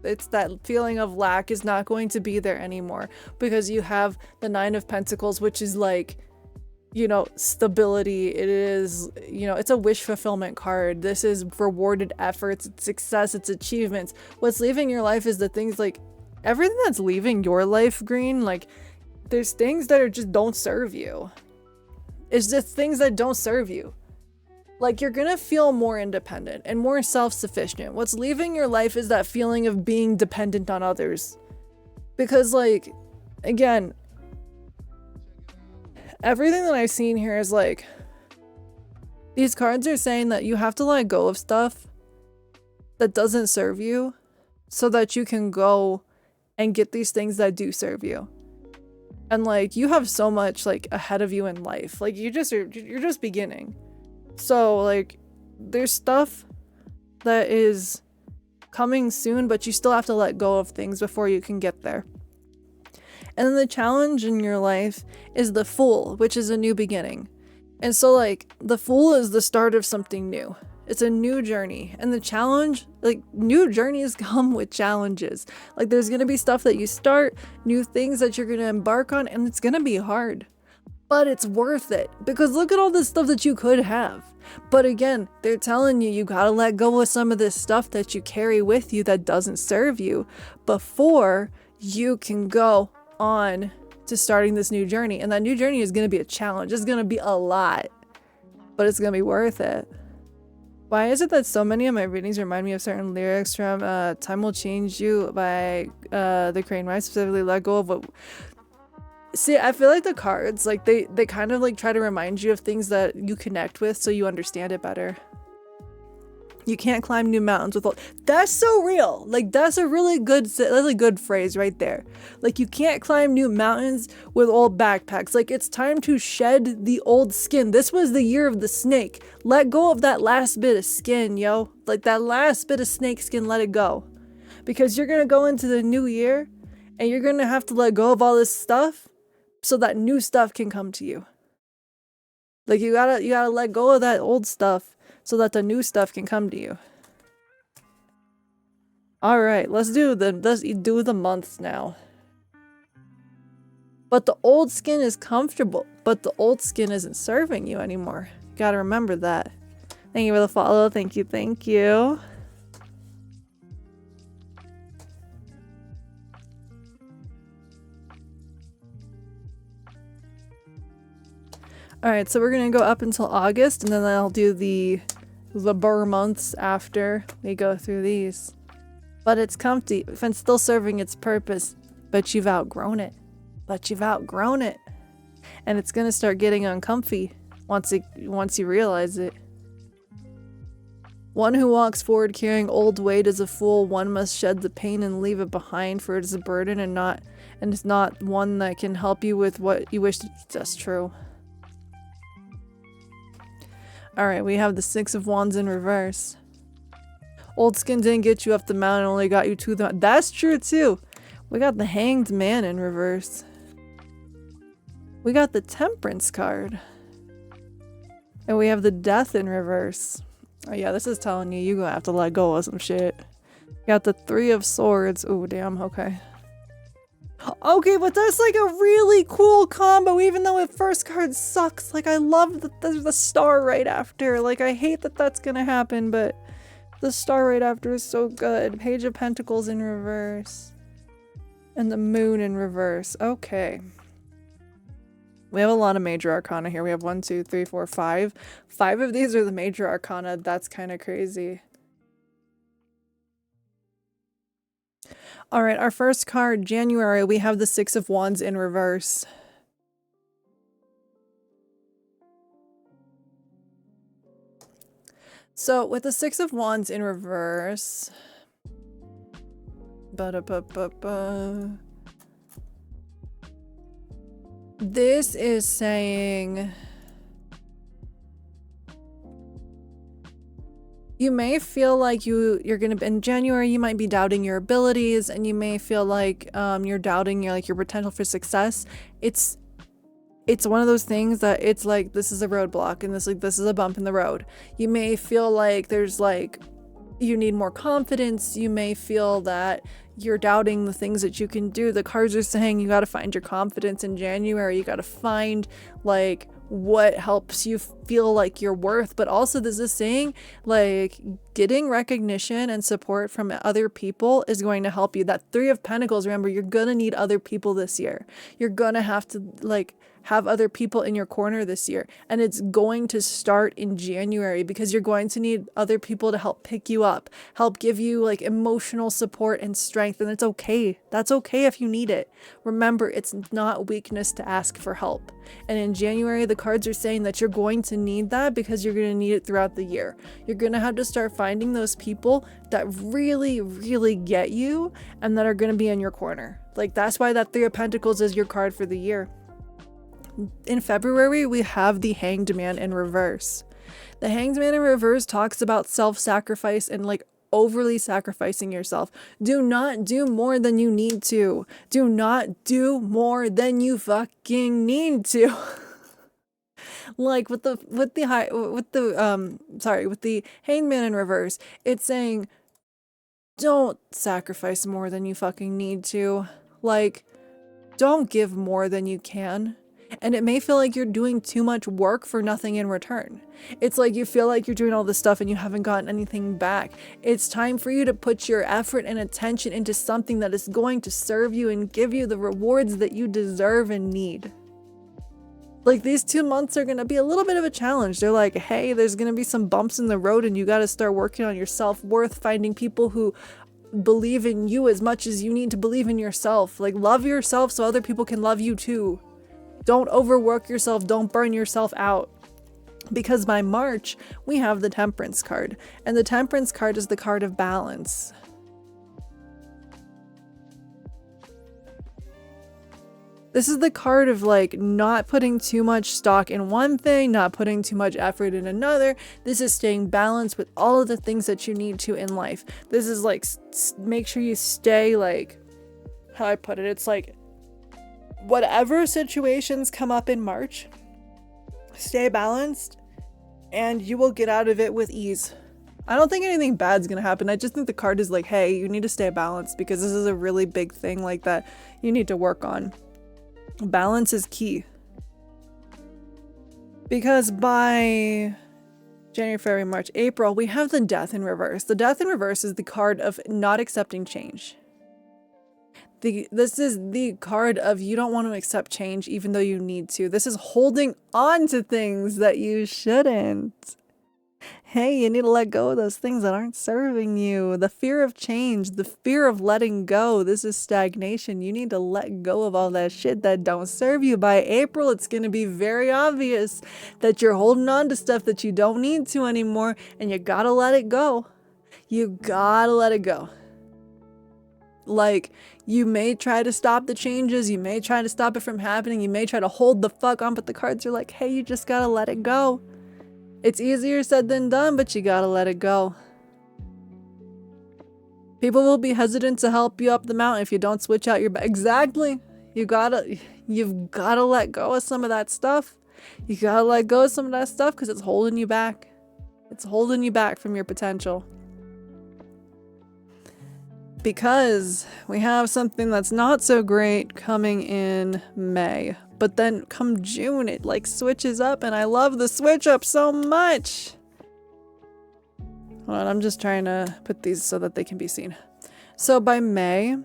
it's that feeling of lack is not going to be there anymore because you have the Nine of Pentacles, which is like, you know, stability. It is, you know, it's a wish fulfillment card. This is rewarded efforts, it's success, it's achievements. What's leaving your life is the things like everything that's leaving your life, Green. Like, there's things that are just don't serve you. It's just things that don't serve you. Like, you're gonna feel more independent and more self-sufficient. What's leaving your life is that feeling of being dependent on others. Because, like, again, everything that I've seen here is like, these cards are saying that you have to let go of stuff that doesn't serve you so that you can go and get these things that do serve you. And like, you have so much like ahead of you in life. Like, you're just beginning. So like, there's stuff that is coming soon, but you still have to let go of things before you can get there. And then the challenge in your life is the Fool, which is a new beginning. And so like, the Fool is the start of something new. It's a new journey. And the challenge, like, new journeys come with challenges. Like, there's gonna be stuff that you start, new things that you're gonna embark on, and it's gonna be hard. But it's worth it, because look at all this stuff that you could have. But again, they're telling you, you gotta let go of some of this stuff that you carry with you that doesn't serve you before you can go on to starting this new journey. And that new journey is gonna be a challenge. It's gonna be a lot, but it's gonna be worth it. Why is it that so many of my readings remind me of certain lyrics from Time Will Change You by the Crane Rice, specifically let go of what... See, I feel like the cards, like, they kind of like try to remind you of things that you connect with so you understand it better. You can't climb new mountains with old... That's so real. Like, that's a really good phrase right there. Like, you can't climb new mountains with old backpacks. Like, it's time to shed the old skin. This was the year of the snake. Let go of that last bit of skin, yo. Like, that last bit of snake skin, let it go. Because you're gonna go into the new year and you're gonna have to let go of all this stuff so that new stuff can come to you. Like, you gotta let go of that old stuff so that the new stuff can come to you. All right, let's do the months now. But the old skin is comfortable, but the old skin isn't serving you anymore. You gotta remember that. Thank you for the follow. Thank you. Thank you. All right, so we're gonna go up until August, and then I'll do the burr months after we go through these. But it's comfy, if it's still serving its purpose, but you've outgrown it. And it's gonna start getting uncomfy once you realize it. One who walks forward carrying old weight is a fool. One must shed the pain and leave it behind, for it is a burden and it's not one that can help you with what you wish to... That's true. Alright, we have the Six of Wands in reverse. Old skin didn't get you up the mountain, only got you to the mountain. That's true too. We got the Hanged Man in reverse. We got the Temperance card. And we have the Death in reverse. Oh yeah, this is telling you you're gonna have to let go of some shit. Got the Three of Swords. Oh damn, okay. Okay, but that's like a really cool combo, even though the first card sucks. Like, I love that there's the star right after. Like, I hate that that's gonna happen, but the star right after is so good. Page of Pentacles in reverse. And the moon in reverse. Okay. We have a lot of major arcana here. We have 1, 2, 3, 4, 5. 5 of these are the major arcana. That's kind of crazy. All right, our first card, January, we have the 6 of Wands in reverse. So with the 6 of Wands in reverse, this is saying you may feel like you're gonna in January you might be doubting your abilities, and you may feel like you're doubting your potential for success. It's one of those things that it's like this is a roadblock and this is a bump in the road. You may feel like there's you need more confidence. You may feel that you're doubting the things that you can do. The cards are saying you got to find your confidence in January. You got to find what helps you feel like your worth. But also this is saying getting recognition and support from other people is going to help you. That 3 of Pentacles, remember, you're gonna need other people this year. You're gonna have to have other people in your corner this year, and it's going to start in January because you're going to need other people to help pick you up, help give you emotional support and strength. And it's okay. That's okay if you need it. Remember, it's not weakness to ask for help. And in January, the cards are saying that you're going to need that because you're going to need it throughout the year. You're going to have to start finding those people that really, really get you and that are going to be in your corner. That's why that 3 of Pentacles is your card for the year. In February, we have the Hanged Man in reverse. The Hanged Man in reverse talks about self-sacrifice and overly sacrificing yourself. Do not do more than you need to. Do not do more than you fucking need to. With the Hanged Man in reverse, it's saying don't sacrifice more than you fucking need to. Don't give more than you can. And it may feel like you're doing too much work for nothing in return. It's you feel like you're doing all this stuff and you haven't gotten anything back. It's time for you to put your effort and attention into something that is going to serve you and give you the rewards that you deserve and need. These 2 months are going to be a little bit of a challenge. They're hey, there's going to be some bumps in the road and you got to start working on your self-worth, finding people who believe in you as much as you need to believe in yourself. Love yourself so other people can love you too. Don't overwork yourself. Don't burn yourself out. Because by March, we have the Temperance card. And the Temperance card is the card of balance. This is the card of not putting too much stock in one thing, not putting too much effort in another. This is staying balanced with all of the things that you need to in life. This is make sure you stay how I put it. It's whatever situations come up in March, stay balanced and you will get out of it with ease. I don't think anything bad's gonna happen. I just think the card is hey, you need to stay balanced because this is a really big thing that you need to work on. Balance is key. Because by January, February, March, April, we have the Death in reverse. The Death in reverse is the card of not accepting change. This is the card of you don't want to accept change even though you need to. This is holding on to things that you shouldn't. Hey, you need to let go of those things that aren't serving you. The fear of change, the fear of letting go. This is stagnation. You need to let go of all that shit that don't serve you. By April, it's going to be very obvious that you're holding on to stuff that you don't need to anymore, and you gotta let it go. You gotta let it go. You may try to stop the changes, you may try to stop it from happening, you may try to hold the fuck on, but the cards are hey, you just gotta let it go. It's easier said than done, but you gotta let it go. People will be hesitant to help you up the mountain if you don't switch out your back. Exactly. You've gotta let go of some of that stuff. You gotta let go of some of that stuff because it's holding you back. It's holding you back from your potential. because we have something that's not so great coming in May. But then come June, it like switches up, and I love the switch up so much. Hold on, I'm just trying to put these so that they can be seen. So by May,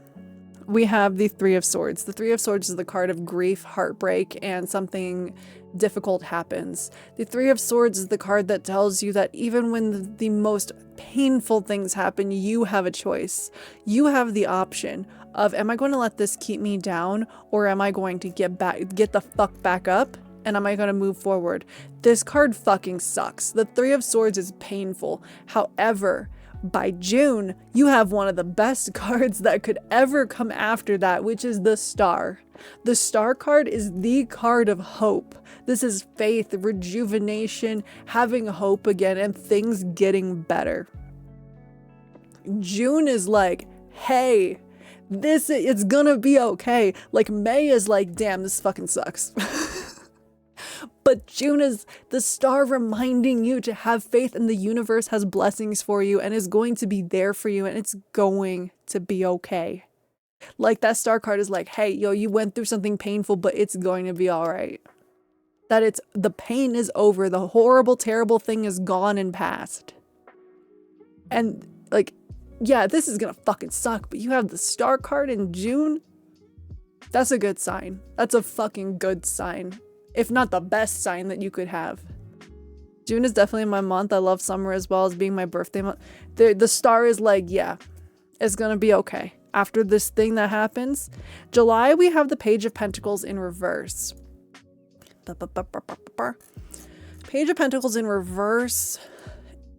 we have the Three of Swords. The Three of Swords is the card of grief, heartbreak, and something difficult happens. The Three of Swords is the card that tells you that even when the most painful things happen, you have a choice. You have the option of, am I going to let this keep me down, or am I going to get the fuck back up, and am I going to move forward? This card fucking sucks. The Three of Swords is painful. However, by June, you have one of the best cards that could ever come after that, which is the Star. The Star card is the card of hope. This is faith, rejuvenation, having hope again, and things getting better. June is like, hey, it's gonna be okay. Like, May is like, damn, this fucking sucks. But June is the Star reminding you to have faith, and the universe has blessings for you and is going to be there for you, and it's going to be okay. Like, that Star card is like, hey, yo, you went through something painful, but it's going to be all right. That the pain is over. The horrible, terrible thing is gone and past. And like, yeah, this is gonna fucking suck, but you have the Star card in June. That's a good sign. That's a fucking good sign. If not the best sign that you could have. June is definitely my month. I love summer as well as being my birthday month. The Star is like, yeah, it's gonna be okay. After this thing that happens. July, we have the Page of Pentacles in reverse. Page of Pentacles in reverse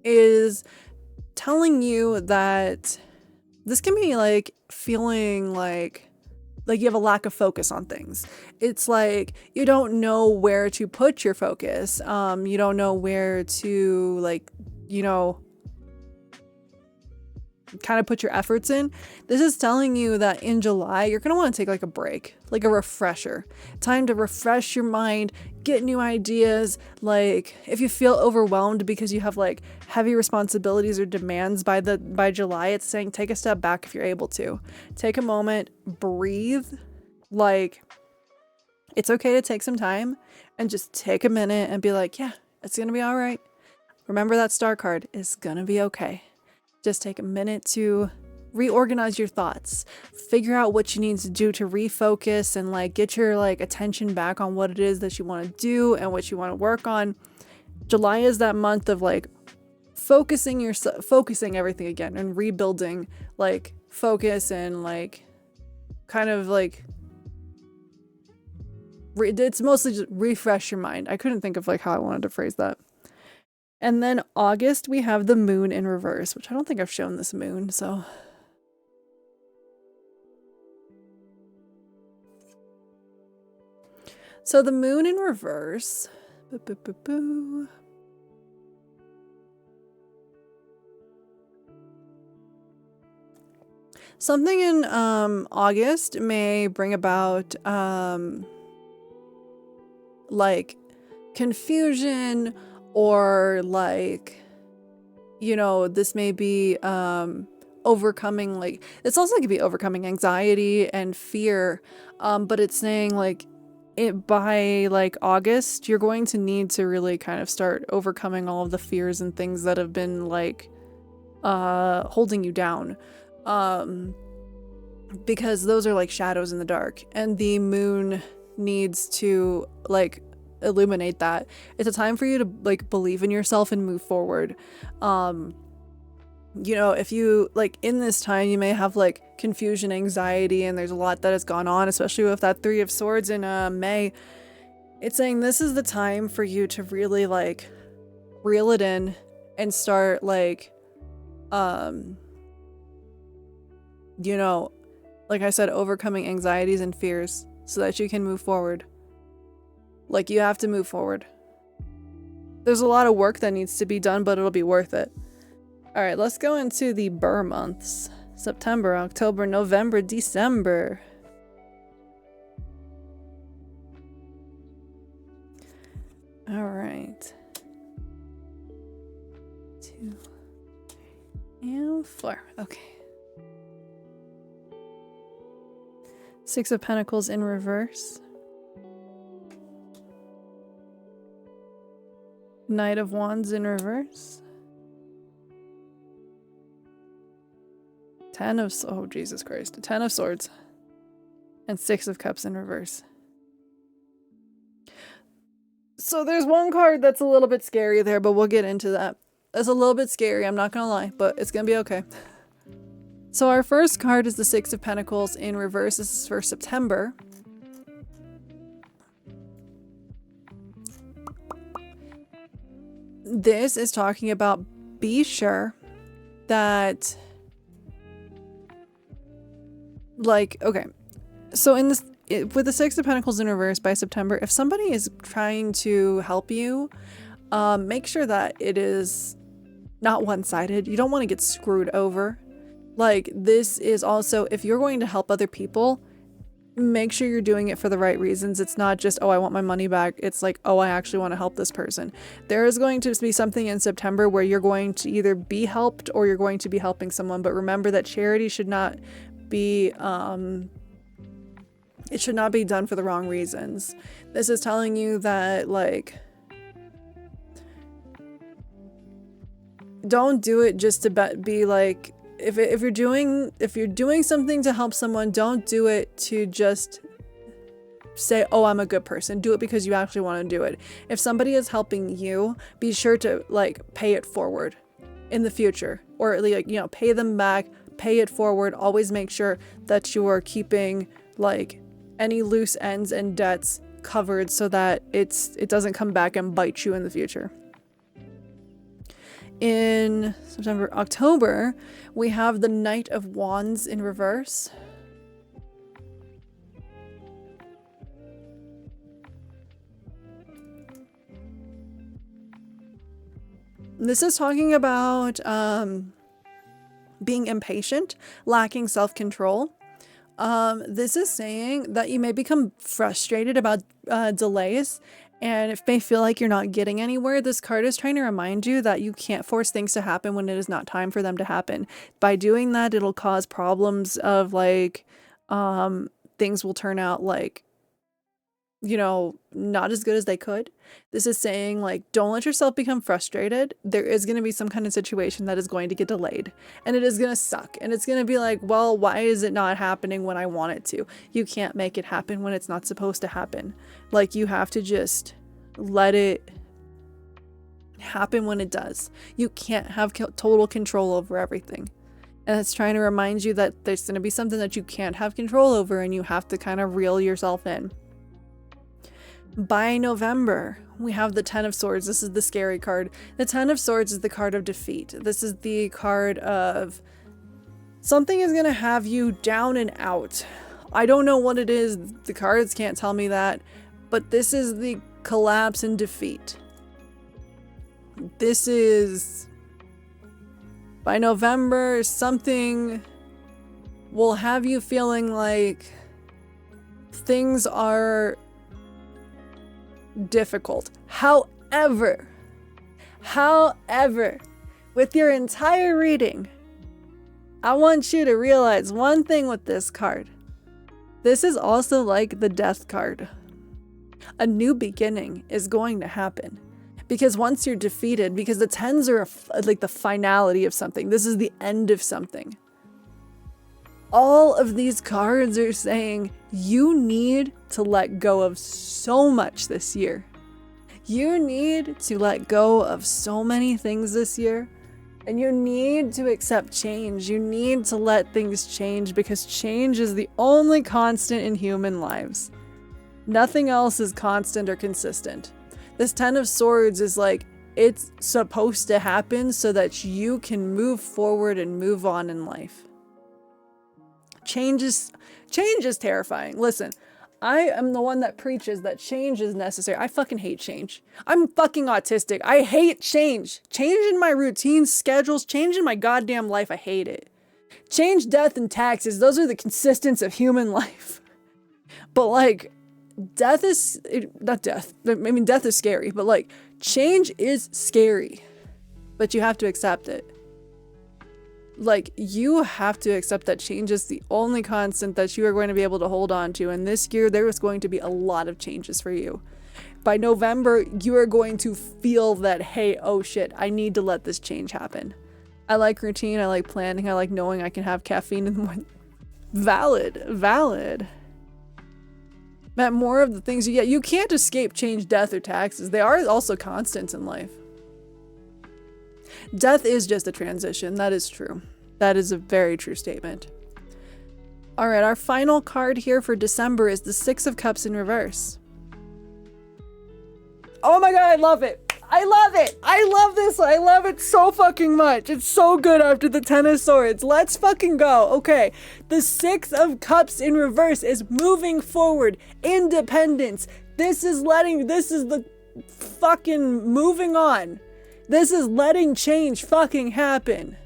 is telling you that this can be like feeling like you have a lack of focus on things. It's like you don't know where to put your focus. You don't know where to, like, you know, kind of put your efforts in. This is telling you that in July, you're going to want to take like a break, like a refresher. Time to refresh your mind, get new ideas. Like, if you feel overwhelmed because you have like heavy responsibilities or demands by July, it's saying take a step back if you're able to. Take a moment, breathe. Like, it's okay to take some time and just take a minute and be like, yeah, it's going to be all right. Remember that Star card is going to be okay. Just take a minute to reorganize your thoughts, figure out what you need to do to refocus and like get your like attention back on what it is that you want to do and what you want to work on. July is that month of like focusing everything again and rebuilding like focus and like kind of like it's mostly just refresh your mind. I couldn't think of like how I wanted to phrase that. And then August, we have the moon in reverse, which I don't think I've shown this moon, so. So the moon in reverse. Something in August may bring about like confusion, or like, you know, this may be overcoming, like, it's also going to be overcoming anxiety and fear, but it's saying like by like August, you're going to need to really kind of start overcoming all of the fears and things that have been like holding you down, because those are like shadows in the dark, and the moon needs to like illuminate that. It's a time for you to like believe in yourself and move forward. You know, if you like in this time, you may have like confusion, anxiety, and there's a lot that has gone on, especially with that Three of Swords in May. It's saying this is the time for you to really like reel it in and start like you know, like I said, overcoming anxieties and fears so that you can move forward. Like, you have to move forward. There's a lot of work that needs to be done, but it'll be worth it. All right, let's go into the Burr months. September, October, November, December. All right. 2, 3, and 4. Okay. Six of Pentacles in reverse. Knight of Wands in reverse. Oh Jesus Christ. Ten of Swords. And Six of Cups in reverse. So there's one card that's a little bit scary there, but we'll get into that. It's a little bit scary, I'm not gonna lie, but it's gonna be okay. So our first card is the Six of Pentacles in reverse. This is for September. This is talking about be sure that, like, okay. So in this, with the Six of Pentacles in reverse by September, if somebody is trying to help you, make sure that it is not one-sided. You don't want to get screwed over. Like, this is also, if you're going to help other people, make sure you're doing it for the right reasons. It's not just, oh, I want my money back. It's like, oh, I actually want to help this person. There is going to be something in September where you're going to either be helped or you're going to be helping someone. But remember that charity should not be, it should not be done for the wrong reasons. This is telling you that, like, don't do it just to be like, if you're doing something to help someone, don't do it to just say, oh, I'm a good person. Do it because you actually want to do it. If somebody is helping you, be sure to, like, pay it forward in the future, or, like, you know, pay them back, pay it forward. Always make sure that you are keeping, like, any loose ends and debts covered so that it doesn't come back and bite you in the future. In October, we have the Knight of Wands in reverse. This is talking about being impatient, lacking self-control. This is saying that you may become frustrated about delays, and it may feel like you're not getting anywhere. This card is trying to remind you that you can't force things to happen when it is not time for them to happen. By doing that, it'll cause problems of, like, things will turn out, like, you know, not as good as they could. This is saying, like, don't let yourself become frustrated. There is going to be some kind of situation that is going to get delayed, and it is going to suck. And it's going to be like, well, why is it not happening when I want it to? You can't make it happen when it's not supposed to happen. Like, you have to just let it happen when it does. You can't have total control over everything. And it's trying to remind you that there's going to be something that you can't have control over, and you have to kind of reel yourself in. By November, we have the Ten of Swords. This is the scary card. The Ten of Swords is the card of defeat. This is the card of something is going to have you down and out. I don't know what it is. The cards can't tell me that. But this is the collapse and defeat. This is, by November, something will have you feeling like things are difficult. However, with your entire reading, I want you to realize one thing with this card. This is also like the Death card. A new beginning is going to happen. Because once you're defeated, because the tens are like the finality of something. This is the end of something. All of these cards are saying you need to let go of so much this year. You need to let go of so many things this year. And you need to accept change. You need to let things change, because change is the only constant in human lives. Nothing else is constant or consistent. This Ten of Swords is like, it's supposed to happen so that you can move forward and move on in life. Change is terrifying. Listen, I am the one that preaches that change is necessary. I fucking hate change. I'm fucking autistic. I hate change. Change in my routines, schedules, change in my goddamn life. I hate it. Change, death, and taxes. Those are the consistents of human life. But, like, death is scary, but, like, change is scary. But you have to accept it. like, you have to accept that change is the only constant that you are going to be able to hold on to. And this year, there is going to be a lot of changes for you. By November, you are going to feel that, hey, oh shit, I need to let this change happen. I like routine, I like planning, I like knowing I can have caffeine in the morning. Valid. But more of the things you get, you can't escape change, death, or taxes. They are also constants in life. Death is just a transition. That is true. That is a very true statement. All right, our final card here for December is the Six of Cups in reverse. Oh my god, I love it. I love it. I love this. I love it so fucking much. It's so good after the Ten of Swords. Let's fucking go. Okay, the Six of Cups in reverse is moving forward. Independence. This is the fucking moving on. This is letting change fucking happen.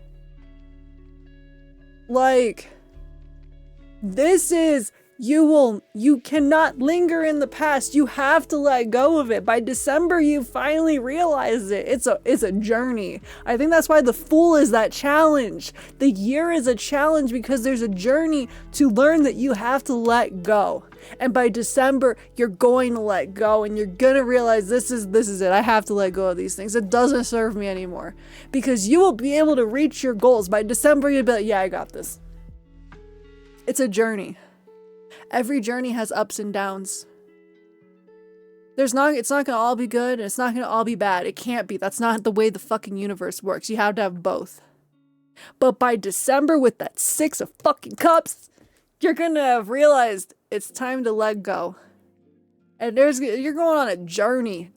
Like, this is, you cannot linger in the past. You have to let go of it. By December, you finally realize it. It's a journey. I think that's why the Fool is that challenge. The year is a challenge because there's a journey to learn that you have to let go. And by December, you're going to let go and you're going to realize this is it. I have to let go of these things. It doesn't serve me anymore. Because you will be able to reach your goals. By December, you'll be like, yeah, I got this. It's a journey. Every journey has ups and downs. It's not going to all be good, and it's not going to all be bad. It can't be. That's not the way the fucking universe works. You have to have both. But by December, with that Six of fucking Cups, you're going to have realized it's time to let go. And you're going on a journey.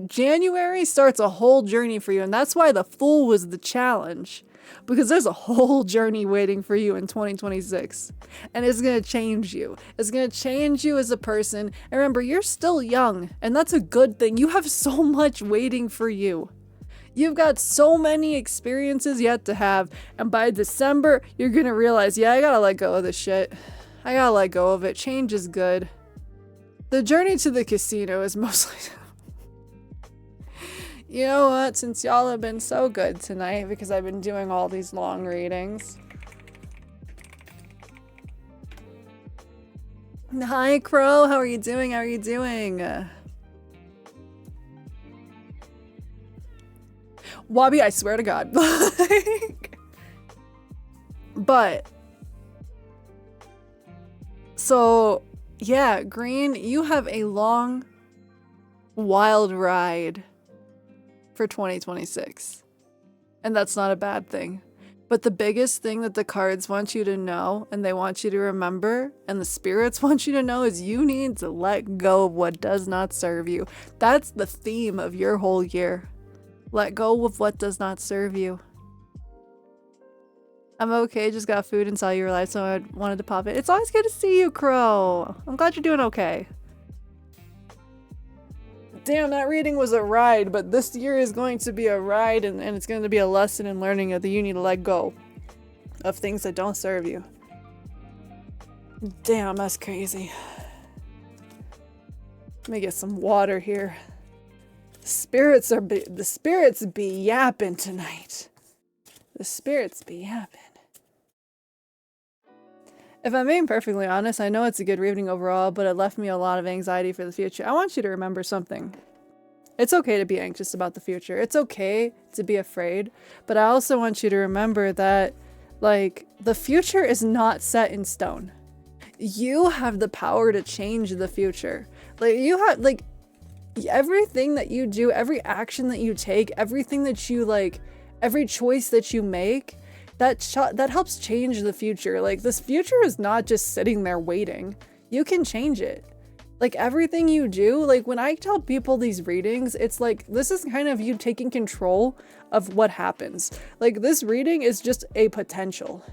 January starts a whole journey for you, and that's why the Fool was the challenge. Because there's a whole journey waiting for you in 2026. And it's going to change you. It's going to change you as a person. And remember, you're still young. And that's a good thing. You have so much waiting for you. You've got so many experiences yet to have. And by December, you're going to realize, yeah, I got to let go of this shit. I got to let go of it. Change is good. The journey to the casino is mostly... You know what, since y'all have been so good tonight, because I've been doing all these long readings. Hi, Crow, how are you doing? How are you doing? Wabi, I swear to God. But, so, yeah, Green, you have a long, wild ride for 2026. And that's not a bad thing. But the biggest thing that the cards want you to know, and they want you to remember, and the spirits want you to know, is you need to let go of what does not serve you. That's the theme of your whole year. Let go of what does not serve you. I'm okay, just got food and saw you were live, so I wanted to pop it. It's always good to see you, Crow. I'm glad you're doing okay. Damn, that reading was a ride, but this year is going to be a ride, and it's going to be a lesson in learning that you need to let go of things that don't serve you. Damn, that's crazy. Let me get some water here. The spirits be yapping tonight. The spirits be yapping. If I'm being perfectly honest, I know it's a good reading overall, but it left me a lot of anxiety for the future. I want you to remember something. It's okay to be anxious about the future. It's okay to be afraid, but I also want you to remember that, like, the future is not set in stone. You have the power to change the future. Like, you have, like, everything that you do, every action that you take, everything that you, like, every choice that you make, that helps change the future. Like, this future is not just sitting there waiting. You can change it. Like, everything you do, like, when I tell people these readings, it's like, this is kind of you taking control of what happens. Like, this reading is just a potential.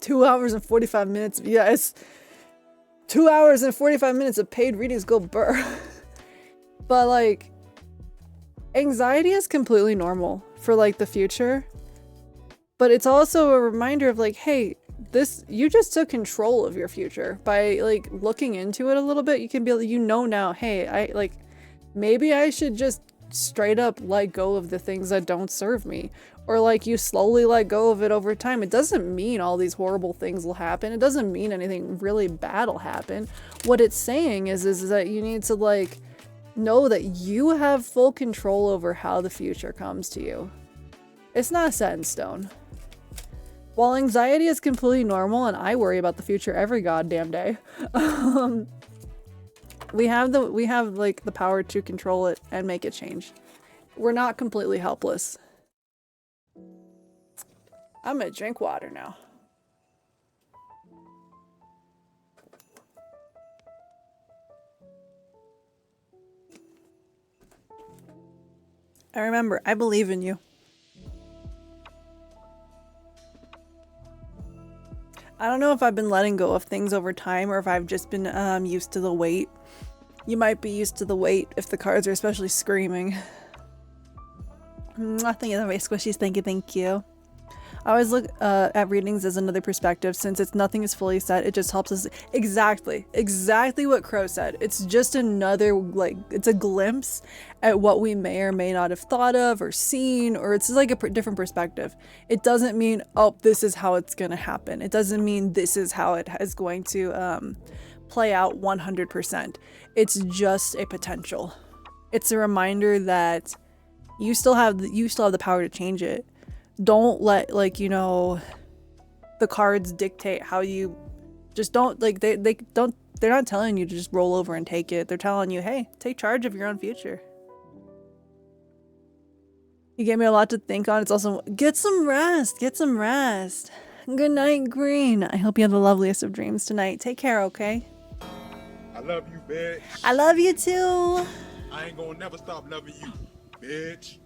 2 hours and 45 minutes. Yes. 2 hours and 45 minutes of paid readings go burr. But, like, anxiety is completely normal for, like, the future. But it's also a reminder of, like, hey, you just took control of your future by, like, looking into it a little bit. You can be like, you know now, hey, maybe I should just straight up let go of the things that don't serve me. or like you slowly let go of it over time. It doesn't mean all these horrible things will happen. It doesn't mean anything really bad will happen. What it's saying is that you need to like know that you have full control over how the future comes to you. It's not set in stone. While anxiety is completely normal and I worry about the future every goddamn day, we have like the power to control it and make it change. We're not completely helpless. I'm gonna drink water now. I remember, I believe in you. I don't know if I've been letting go of things over time or if I've just been used to the weight. You might be used to the weight if the cards are especially screaming. Thank you, the face squishies. Thank you. I always look at readings as another perspective. Since nothing is fully set, it just helps us. Exactly what Crow said. It's just another, like, it's a glimpse at what we may or may not have thought of or seen, or it's like a different perspective. It doesn't mean, oh, this is how it's gonna happen. It doesn't mean this is how it is going to play out 100%. It's just a potential. It's a reminder that you still have the power to change it. Don't let, like, you know, the cards dictate how you just don't, like, they're not telling you to just roll over and take it. They're telling you, hey, take charge of your own future. You gave me a lot to think on. It's also, get some rest. Good night, Green. I hope you have the loveliest of dreams tonight. Take care, okay? I love you, bitch. I love you too. I ain't gonna never stop loving you, bitch.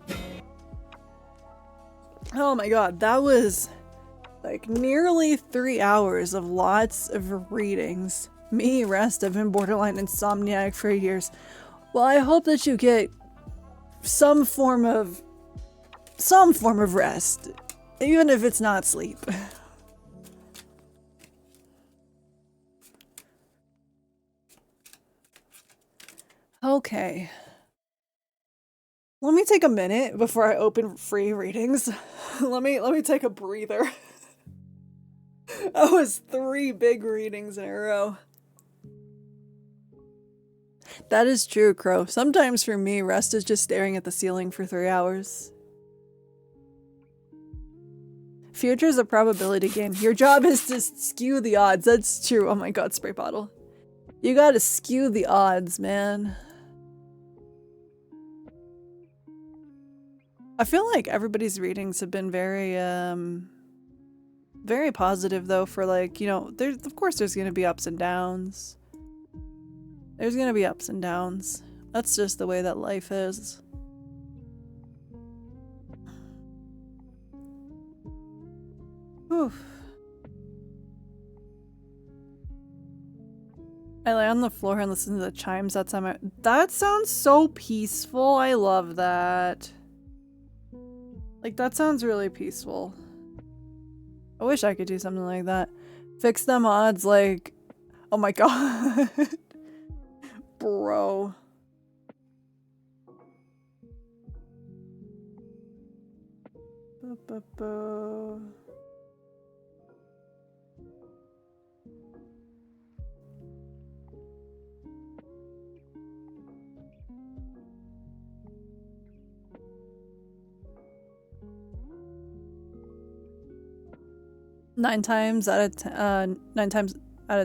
Oh my god, that was like nearly 3 hours of lots of readings. Me, rest, I've been borderline insomniac for years. Well, I hope that you get some form of rest, even if it's not sleep. Okay. Let me take a minute before I open free readings. let me take a breather. That was 3 big readings in a row. That is true, Crow. Sometimes for me, rest is just staring at the ceiling for 3 hours. Future's a probability game. Your job is to skew the odds. That's true. Oh my god, spray bottle. You gotta skew the odds, man. I feel like everybody's readings have been very, very positive though for, like, you know, of course there's gonna be ups and downs. There's gonna be ups and downs. That's just the way that life is. Whew. I lay on the floor and listen to the chimes outside my- That sounds so peaceful. I love that. Like, that sounds really peaceful. I wish I could do something like that. Fix them odds, like... Oh my god. Bro. Ba-ba-ba. Nine times out of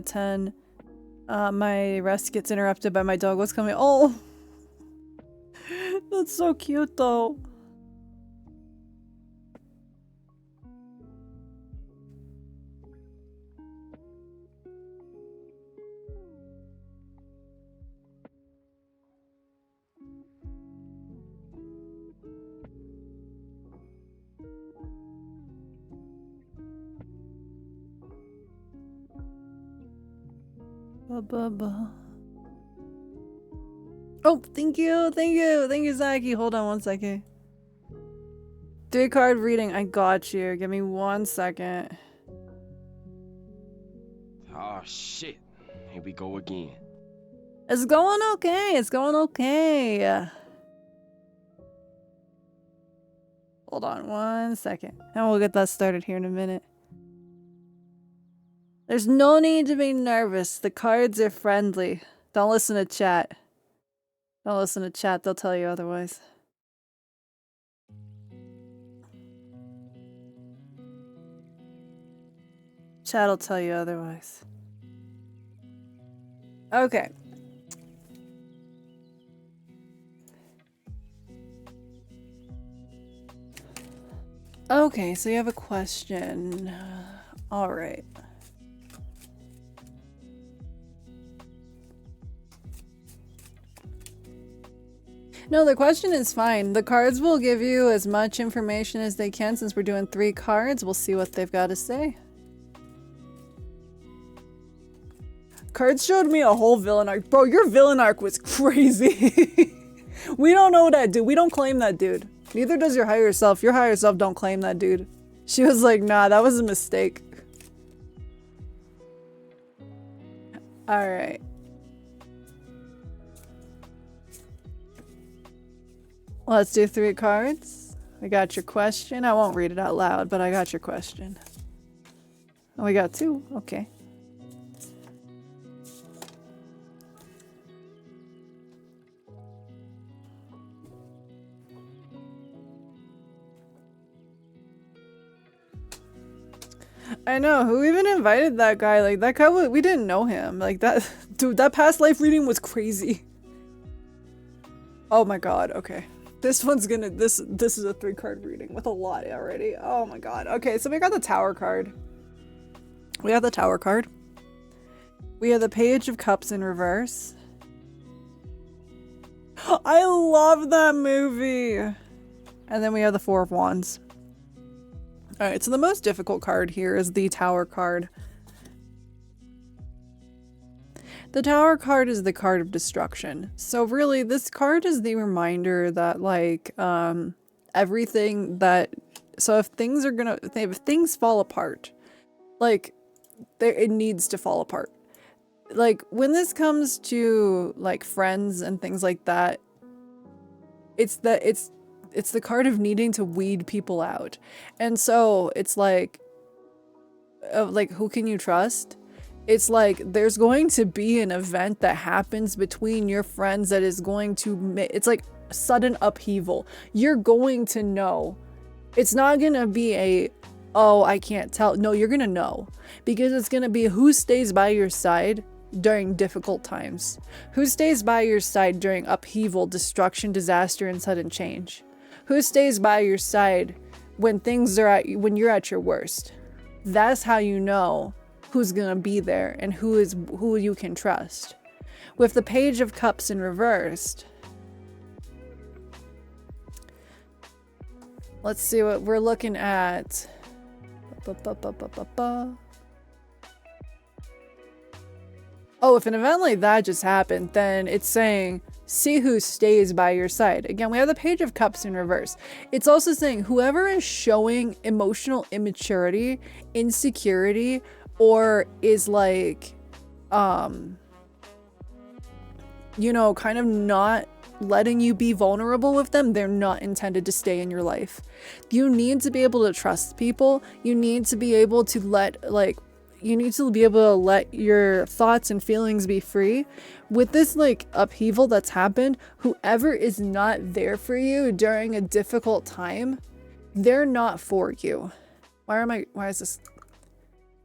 10, my rest gets interrupted by my dog. What's coming? Oh, that's so cute, though. Ba-ba-ba. Oh, thank you, Zaki. Hold on 1 second. 3 card reading. I got you. Give me 1 second. Oh shit. Here we go again. It's going okay. It's going okay. Hold on 1 second. And we'll get that started here in a minute. There's no need to be nervous. The cards are friendly. Don't listen to chat. Don't listen to chat. They'll tell you otherwise. Chat will tell you otherwise. Okay. Okay, so you have a question. All right. No, the question is fine. The cards will give you as much information as they can. Since we're doing 3 cards, we'll see what they've got to say. Cards showed me a whole villain arc. Bro, your villain arc was crazy. We don't know that dude. We don't claim that dude. Neither does your higher self. Your higher self don't claim that dude. She was like, nah, that was a mistake. Alright. Let's do 3 cards. I got your question. I won't read it out loud, but I got your question. Oh, we got 2. Okay. I know, who even invited that guy? Like, that guy, we didn't know him. Like, that, dude, that past life reading was crazy. Oh my god, okay. This one's gonna, this is a 3 card reading with a lot already. Oh my god. Okay, so we got the Tower card. We have the Tower card. We have the Page of Cups in reverse. I love that movie! And then we have the 4 of Wands. Alright, so the most difficult card here is the Tower card. The Tower card is the card of destruction. So really, this card is the reminder that, like, everything that... So if things are gonna... If things fall apart, like, it needs to fall apart. Like, when this comes to, like, friends and things like that, it's the card of needing to weed people out. And so it's like who can you trust? It's like there's going to be an event that happens between your friends that is going to it's like sudden upheaval. You're going to know. It's not gonna be a, oh, I can't tell. No, you're gonna know, because it's gonna be who stays by your side during difficult times, who stays by your side during upheaval, destruction, disaster, and sudden change. Who stays by your side when things are when you're at your worst? That's how you know who's gonna be there and who you can trust. With the Page of Cups in reversed, let's see what we're looking at. Oh, if an event like that just happened, then it's saying, see who stays by your side. Again, we have the Page of Cups in reverse. It's also saying whoever is showing emotional immaturity, insecurity, or is like, you know, kind of not letting you be vulnerable with them, they're not intended to stay in your life. You need to be able to trust people. You need to be able to you need to be able to let your thoughts and feelings be free. With this like upheaval that's happened, whoever is not there for you during a difficult time, they're not for you. Why is this?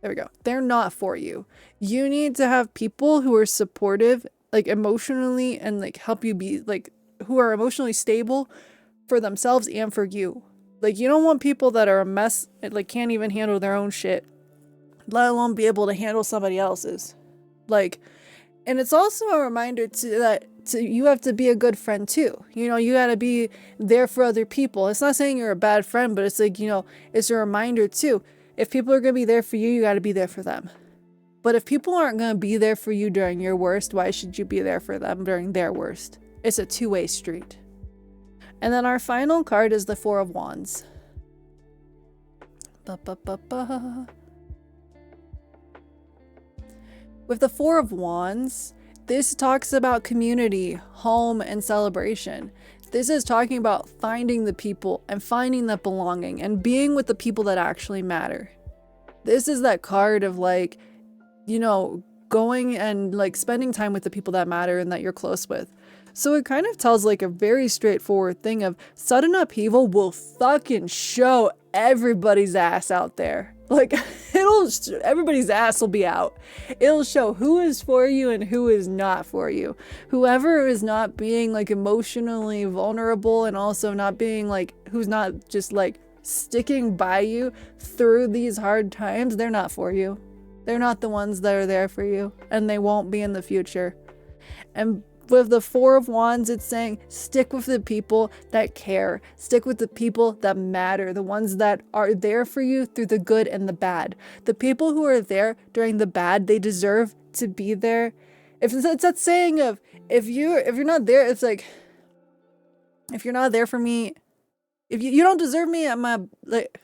There we go. They're not for you. You need to have people who are supportive, like emotionally, and like help you be like, who are emotionally stable for themselves and for you. Like, you don't want people that are a mess, like can't even handle their own shit, let alone be able to handle somebody else's. Like, and it's also a reminder that you have to be a good friend too. You know, you gotta be there for other people. It's not saying you're a bad friend, but it's like, you know, it's a reminder too. If people are gonna be there for you, you gotta be there for them. But if people aren't gonna be there for you during your worst, why should you be there for them during their worst? It's a two-way street. And then our final card is the Four of Wands. With the Four of Wands, this talks about community, home, and celebration. This is talking about finding the people and finding that belonging and being with the people that actually matter. This is that card of like, you know, going and like spending time with the people that matter and that you're close with. So it kind of tells like a very straightforward thing of sudden upheaval will fucking show everybody's ass out there. Like everybody's ass will be out. It'll show who is for you and who is not for you. Whoever is not being like emotionally vulnerable and also not being like, who's not just like sticking by you through these hard times, they're not for you. They're not the ones that are there for you, and they won't be in the future. And with the Four of Wands, it's saying stick with the people that care. Stick with the people that matter, the ones that are there for you through the good and the bad. The people who are there during the bad, they deserve to be there. If it's that saying of if you're not there, it's like if you're not there for me, if you don't deserve me at my like.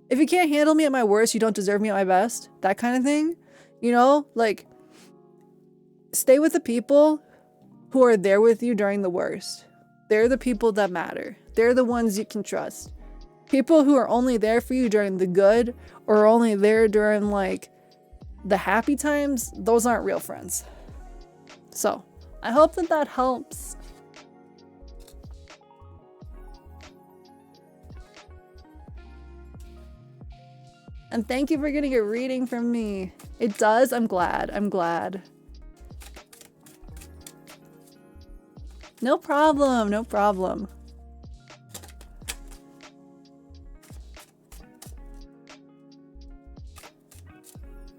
If you can't handle me at my worst, you don't deserve me at my best. That kind of thing. You know, like, stay with the people who are there with you during the worst. They're the people that matter. They're the ones you can trust. People who are only there for you during the good or only there during, like, the happy times, those aren't real friends. So, I hope that that helps. And thank you for getting a reading from me. It does. I'm glad. I'm glad. No problem. No problem.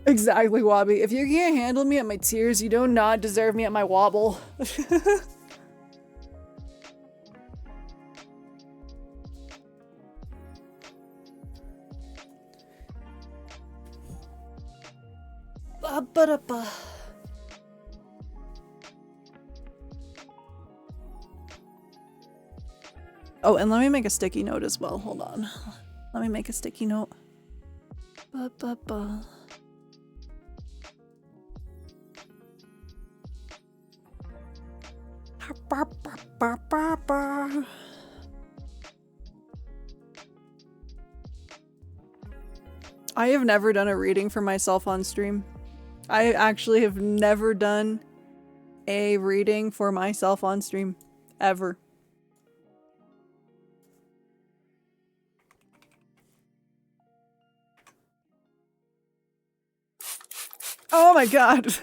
Exactly, Wobby. If you can't handle me at my tears, you do not deserve me at my wobble. Ba-ba-da-ba. Oh, and let me make a sticky note as well. Hold on. Let me make a sticky note. Ba-ba-ba. Ba-ba-ba-ba-ba. I have never done a reading for myself on stream. I actually have never done a reading for myself on stream. Ever. Oh my god.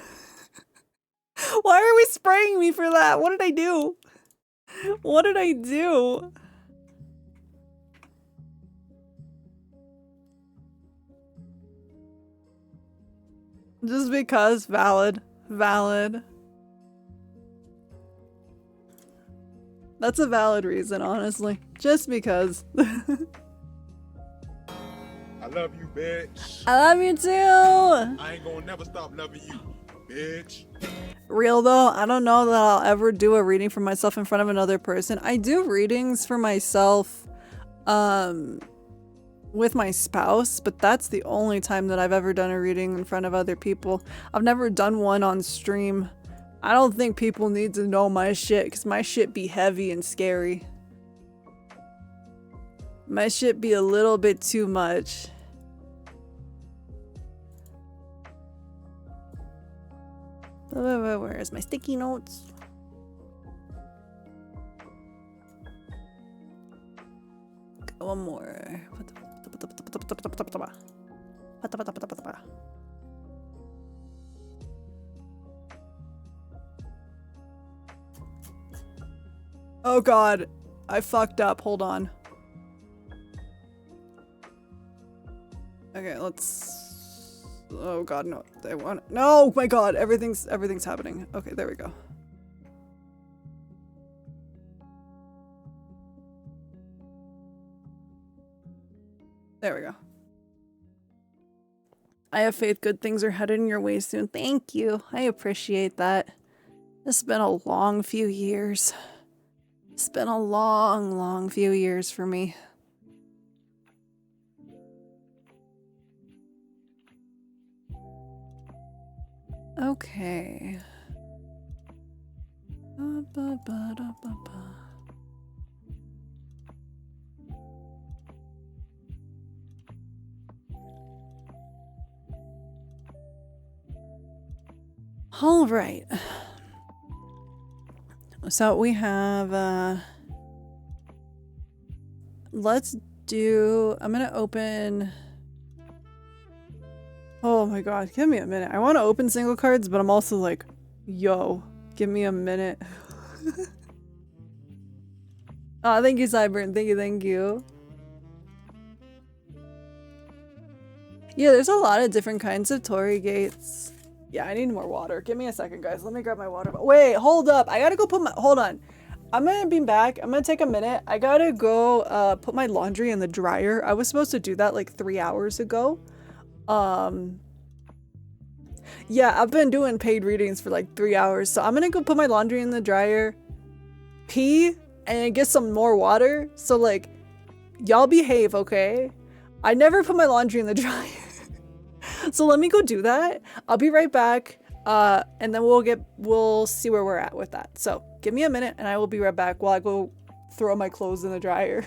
Why are we spraying me for that? What did I do? What did I do? Just because. Valid. Valid. That's a valid reason, honestly. Just because. I love you, bitch. I love you too! I ain't gonna never stop loving you, bitch. Real though, I don't know that I'll ever do a reading for myself in front of another person. I do readings for myself with my spouse, but that's the only time that I've ever done a reading in front of other people. I've never done one on stream. I don't think people need to know my shit, because my shit be heavy and scary. My shit be a little bit too much. Where's my sticky notes? Okay, one more. Oh god, I fucked up. Hold on. Okay, let's... Oh god, no. They want... No! My god, everything's happening. Okay, there we go. There we go. I have faith good things are headed in your way soon. Thank you. I appreciate that. It's been a long few years. It's been a long, long few years for me. Okay. All right. So we have, let's do, I'm gonna open, oh my god, give me a minute. I want to open single cards, but I'm also like, yo, give me a minute. Oh, thank you, Cyburn. Thank you. Yeah, there's a lot of different kinds of Torii gates. Yeah, I need more water. Give me a second, guys. Let me grab my water. Wait, hold up. I gotta go put my- hold on. I'm gonna be back. I'm gonna take a minute. I gotta go put my laundry in the dryer. I was supposed to do that like 3 hours ago. Yeah, I've been doing paid readings for like 3 hours. So I'm gonna go put my laundry in the dryer, pee, and get some more water. So like, y'all behave, okay? I never put my laundry in the dryer. So let me go do that. I'll be right back. And then we'll see where we're at with that. So give me a minute and I will be right back while I go throw my clothes in the dryer.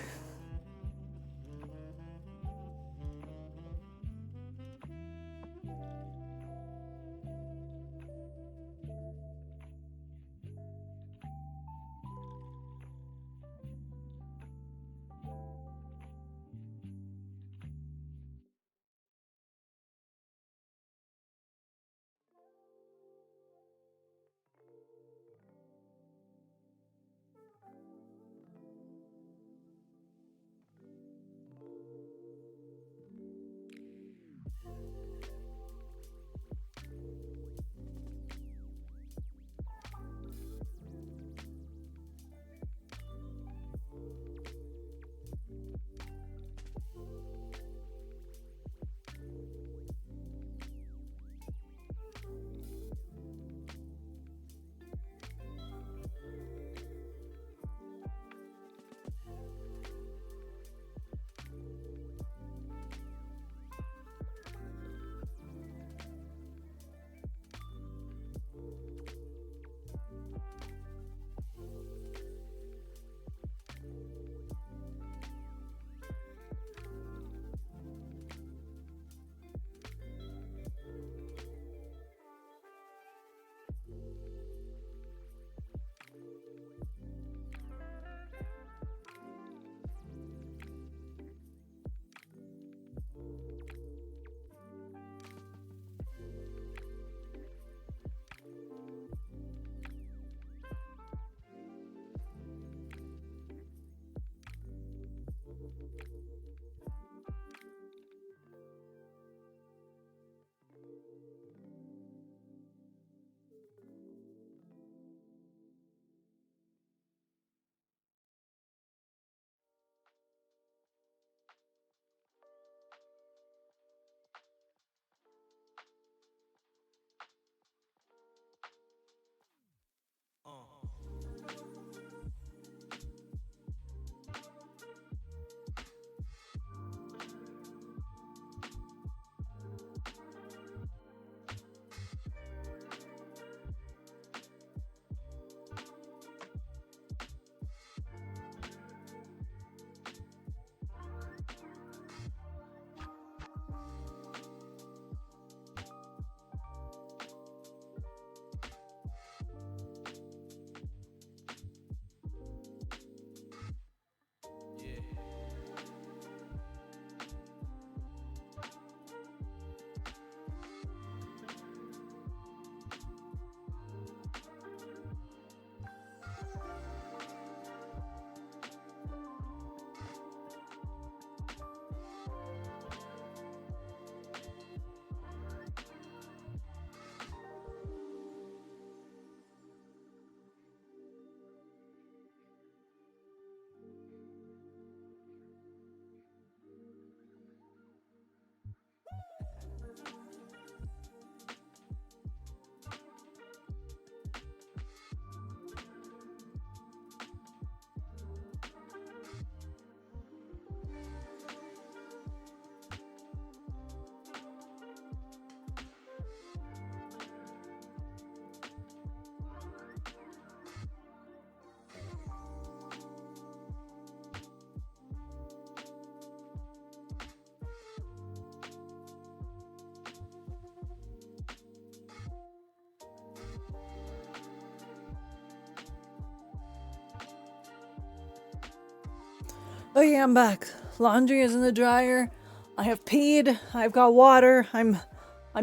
Okay, I'm back. Laundry is in the dryer. I have peed. I've got water. I'm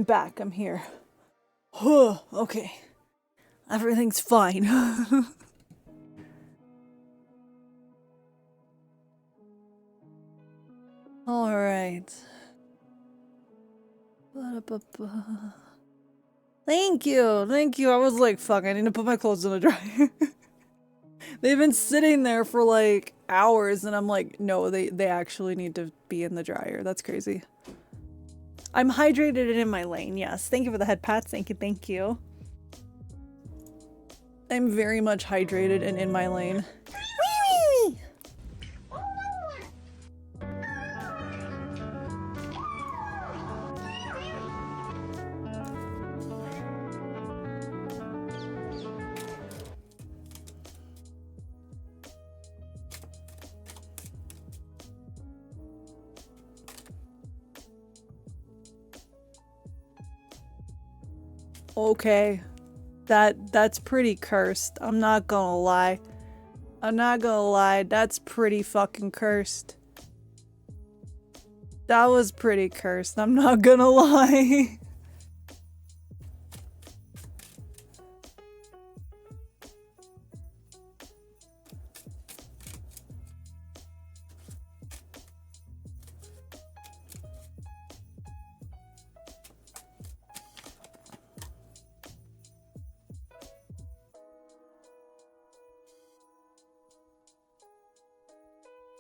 back. I'm here. Okay. Everything's fine. All right. Thank you. Thank you. I was like, fuck, I need to put my clothes in the dryer. They've been sitting there for like hours and I'm like, no, they actually need to be in the dryer. That's crazy. I'm hydrated and in my lane, yes. Thank you for the head pats. Thank you, thank you. I'm very much hydrated and in my lane. Okay. That's pretty cursed. I'm not gonna lie. I'm not gonna lie. That's pretty fucking cursed. That was pretty cursed. I'm not gonna lie.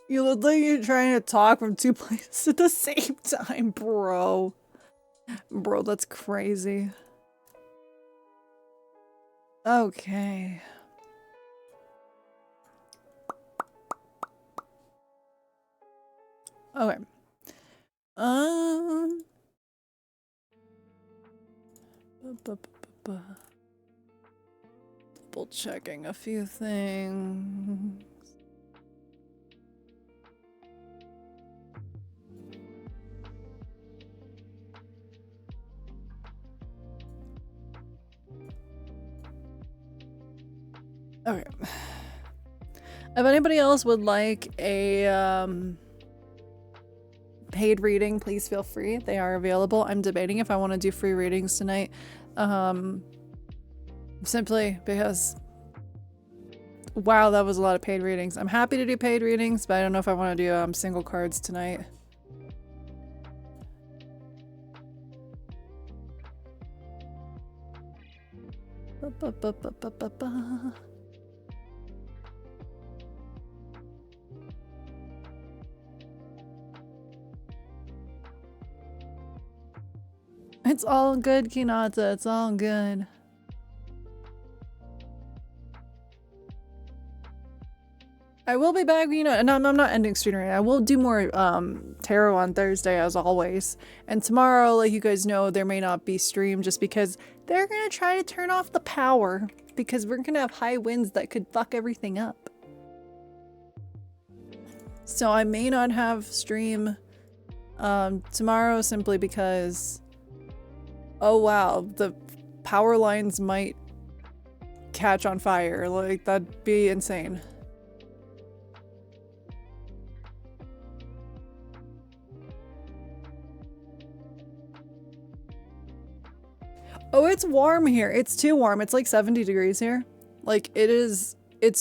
You look like you're trying to talk from two places at the same time, bro. Bro, that's crazy. Okay. Okay. Double checking a few things. Okay. If anybody else would like a paid reading, please feel free. They are available. I'm debating if I want to do free readings tonight. Simply because wow, that was a lot of paid readings. I'm happy to do paid readings, but I don't know if I want to do single cards tonight. It's all good, Kinata. It's all good. I will be back, you know, and I'm not ending stream right now. I will do more tarot on Thursday as always. And tomorrow, like you guys know, there may not be stream just because they're gonna try to turn off the power because we're gonna have high winds that could fuck everything up. So I may not have stream tomorrow simply because oh wow, the power lines might catch on fire. Like, that'd be insane. Oh, it's warm here. It's too warm. It's like 70 degrees here. Like, it's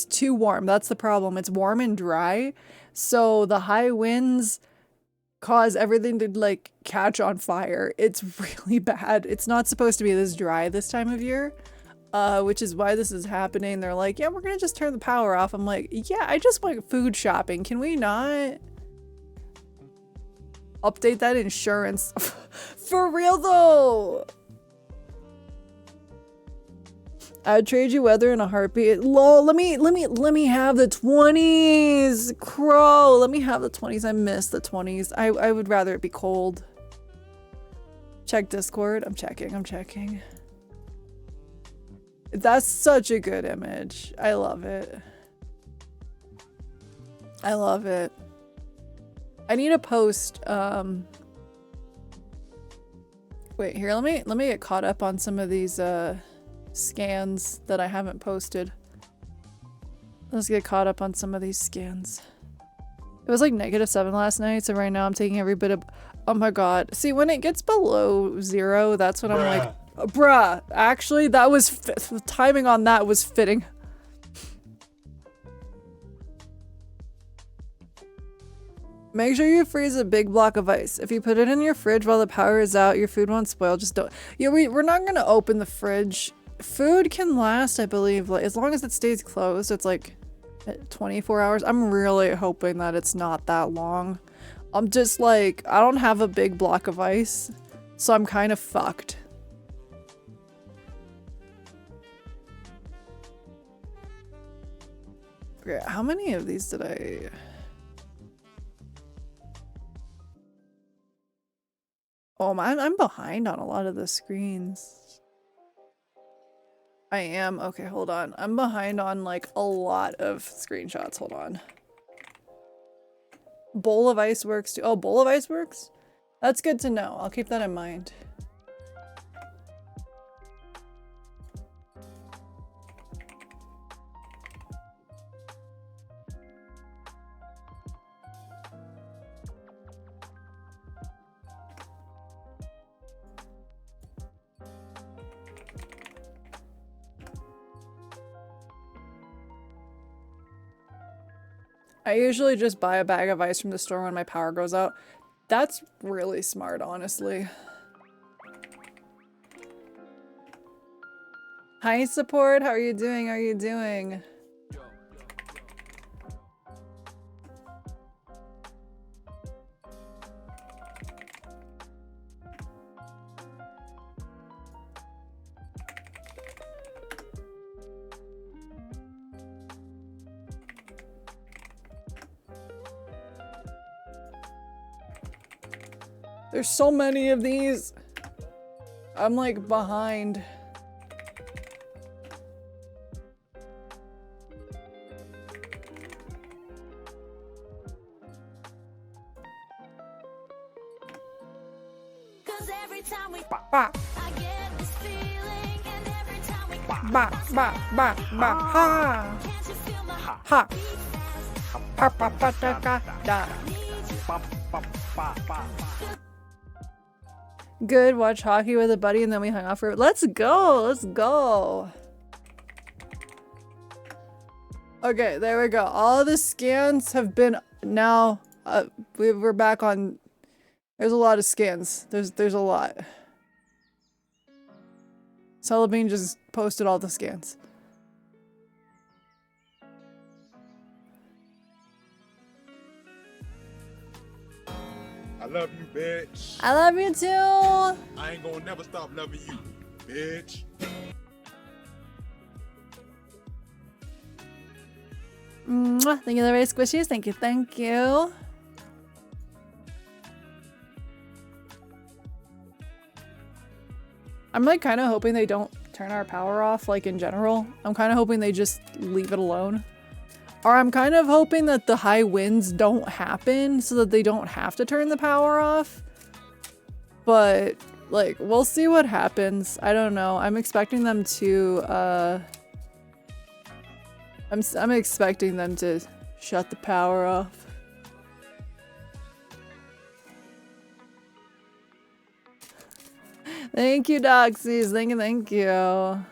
too warm. That's the problem. It's warm and dry. So the high winds cause everything to like catch on fire. It's really bad. It's not supposed to be this dry this time of year, which is why this is happening. They're like, yeah, we're gonna just turn the power off. I'm like, yeah, I just went food shopping. Can we not update that insurance? For real though. I'd trade you weather in a heartbeat. Lol, let me have the 20s. Crow, let me have the 20s. I miss the 20s. I would rather it be cold. Check Discord. I'm checking. That's such a good image. I love it. I love it. I need to post wait, here, let me get caught up on some of these scans that I haven't posted. Let's get caught up on some of these scans. It was like -7 last night, so right now I'm taking every bit of. Oh my god. See, when it gets below 0, that's when I'm like, bruh. Actually, that was the timing on that was fitting. Make sure you freeze a big block of ice. If you put it in your fridge while the power is out, your food won't spoil. Just don't. Yeah, we're not gonna open the fridge. Food can last, I believe, like, as long as it stays closed. It's like 24 hours. I'm really hoping that it's not that long. I'm just like, I don't have a big block of ice, so I'm kind of fucked. Okay, how many of these did I... Oh, I'm behind on a lot of the screens. I am. Okay, hold on. I'm behind on like a lot of screenshots. Hold on. Bowl of ice works too. Oh, bowl of ice works? That's good to know. I'll keep that in mind. I usually just buy a bag of ice from the store when my power goes out. That's really smart, honestly. Hi, support. How are you doing? How are you doing? There's so many of these. I'm like behind. Ba ba ba ba ba ha ha ha pa pa da ga da. Good, watch hockey with a buddy and then we hung out for— let's go, let's go. Okay, there we go. All the scans have been now, we're back on. There's a lot of scans. There's a lot. Celebine just posted all the scans. I love you, bitch. I love you too. I ain't gonna never stop loving you, bitch. Mwah. Thank you, the very squishies. Thank you, thank you. I'm like kind of hoping they don't turn our power off, like in general. I'm kind of hoping they just leave it alone. Or I'm kind of hoping that the high winds don't happen so that they don't have to turn the power off. But like, we'll see what happens. I don't know. I'm expecting them to, I'm expecting them to shut the power off. Thank you, Doxies. Thank you, thank you.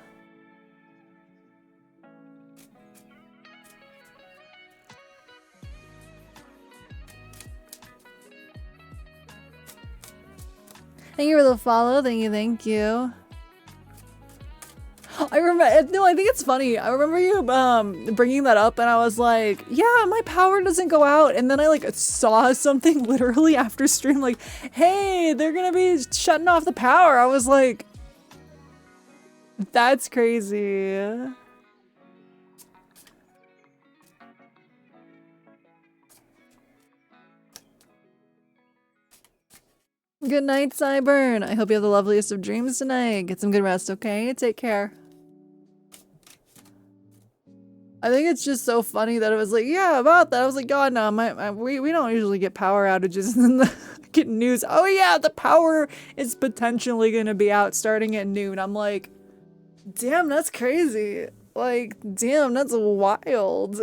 Thank you for the follow. Thank you, thank you. I remember— no, I think it's funny. I remember you bringing that up and I was like, yeah, my power doesn't go out. And then I like saw something literally after stream like, hey, they're gonna be shutting off the power. I was like, that's crazy. Good night, Cyburn. I hope you have the loveliest of dreams tonight. Get some good rest, okay? Take care. I think it's just so funny that it was like, yeah, about that. I was like, God, no, we don't usually get power outages. And then get news. Oh yeah, the power is potentially going to be out starting at noon. I'm like, damn, that's crazy. Like, damn, that's wild.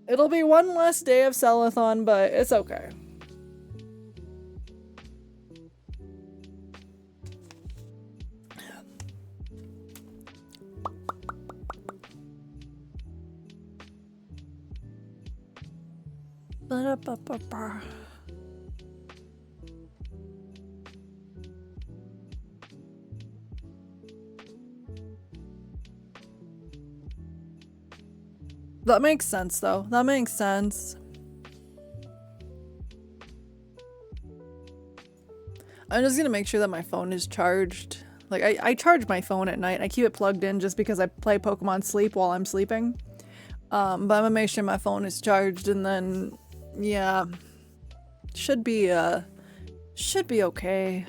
It'll be one less day of Cellathon, but it's okay. Ba-da-ba-ba-ba. That makes sense, though. That makes sense. I'm just gonna make sure that my phone is charged. Like, I charge my phone at night. I keep it plugged in just because I play Pokemon Sleep while I'm sleeping. But I'm gonna make sure my phone is charged, and then, yeah, should be okay.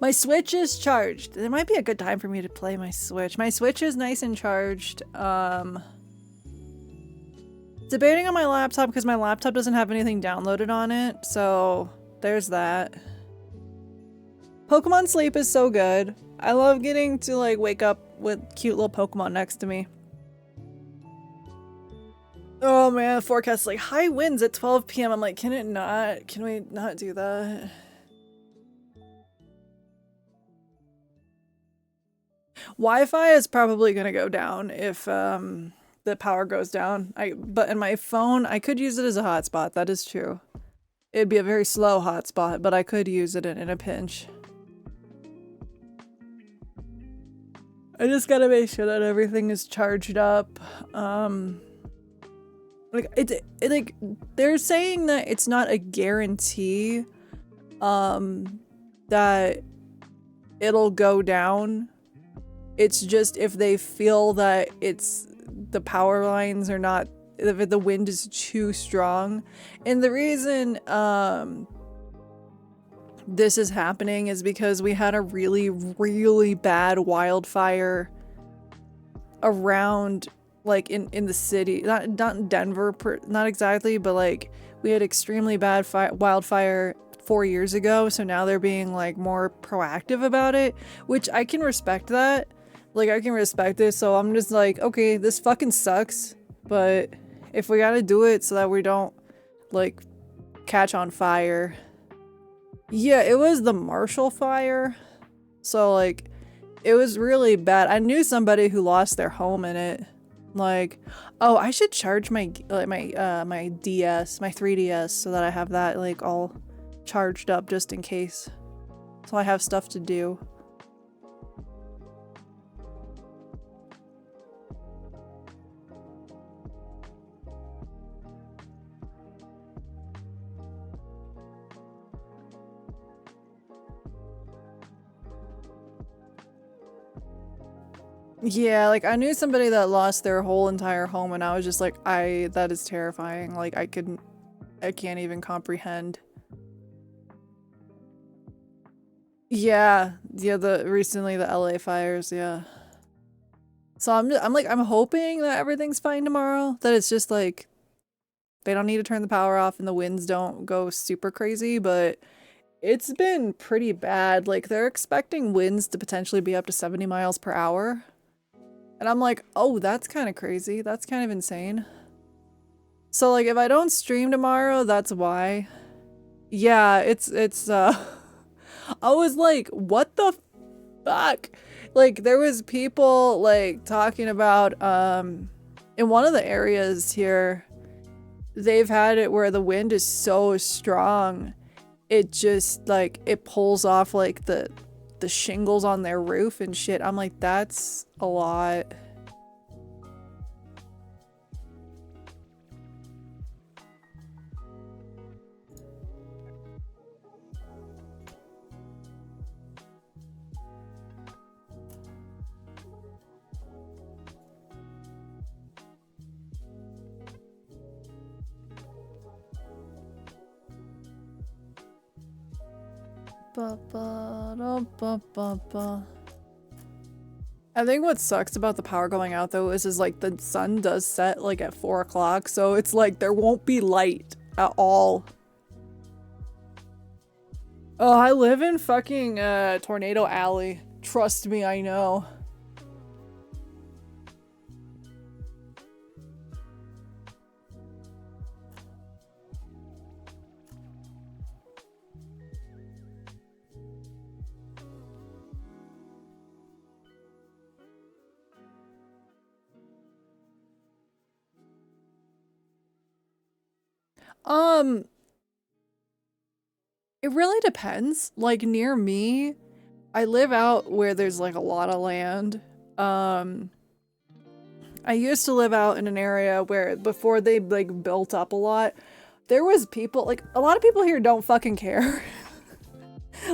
My Switch is charged. It might be a good time for me to play my Switch. My Switch is nice and charged. Debating on my laptop because my laptop doesn't have anything downloaded on it, so there's that. Pokemon Sleep is so good. I love getting to like wake up with cute little Pokemon next to me. Oh man, forecast like high winds at 12 p.m. I'm like, can we not do that? Wi-Fi is probably gonna go down if the power goes down. But in my phone, I could use it as a hotspot. That is true. It'd be a very slow hotspot, but I could use it in a pinch. I just gotta make sure that everything is charged up. Like they're saying that it's not a guarantee that it'll go down. It's just if they feel that the power lines are not, if the wind is too strong. And the reason this is happening is because we had a really, really bad wildfire around, like in the city, not in Denver, not exactly, but like we had extremely bad wildfire 4 years ago. So now they're being like more proactive about it, which I can respect that. Like, I can respect it, so I'm just like, okay, this fucking sucks, but if we gotta do it so that we don't, like, catch on fire. Yeah, it was the Marshall fire, so, like, it was really bad. I knew somebody who lost their home in it. Like, oh, I should charge my DS, my 3DS, so that I have that, like, all charged up just in case. So I have stuff to do. Yeah, like I knew somebody that lost their whole entire home and I was just like, that is terrifying. Like I can't even comprehend. Yeah, recently the LA fires, yeah. So I'm hoping that everything's fine tomorrow, that it's just like they don't need to turn the power off and the winds don't go super crazy, but it's been pretty bad. Like they're expecting winds to potentially be up to 70 miles per hour. And I'm like, oh, that's kind of crazy. That's kind of insane. So like if I don't stream tomorrow, that's why. Yeah, it's I was like, what the fuck? Like there was people like talking about in one of the areas here, they've had it where the wind is so strong, it just like it pulls off like the shingles on their roof and shit. I'm like, that's a lot. I think what sucks about the power going out though is like the sun does set like at 4 o'clock, so it's like there won't be light at all. Oh, I live in fucking Tornado Alley. Trust me, I know. It really depends. Like near me, I live out where there's like a lot of land. I used to live out in an area where before they like built up a lot, there was people, like a lot of people here don't fucking care.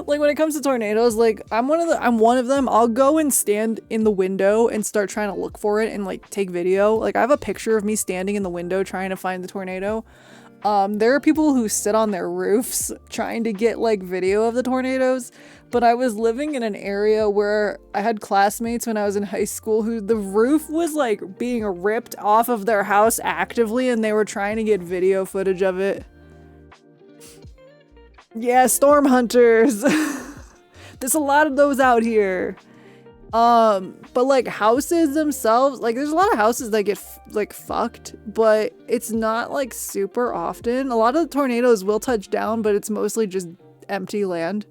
Like when it comes to tornadoes, like I'm one of them. I'll go and stand in the window and start trying to look for it and like take video. Like I have a picture of me standing in the window trying to find the tornado. There are people who sit on their roofs trying to get like video of the tornadoes, but I was living in an area where I had classmates when I was in high school who the roof was like being ripped off of their house actively and they were trying to get video footage of it. Yeah, storm hunters. There's a lot of those out here. But like houses themselves, like there's a lot of houses that get like fucked, but it's not like super often. A lot of the tornadoes will touch down, but it's mostly just empty land.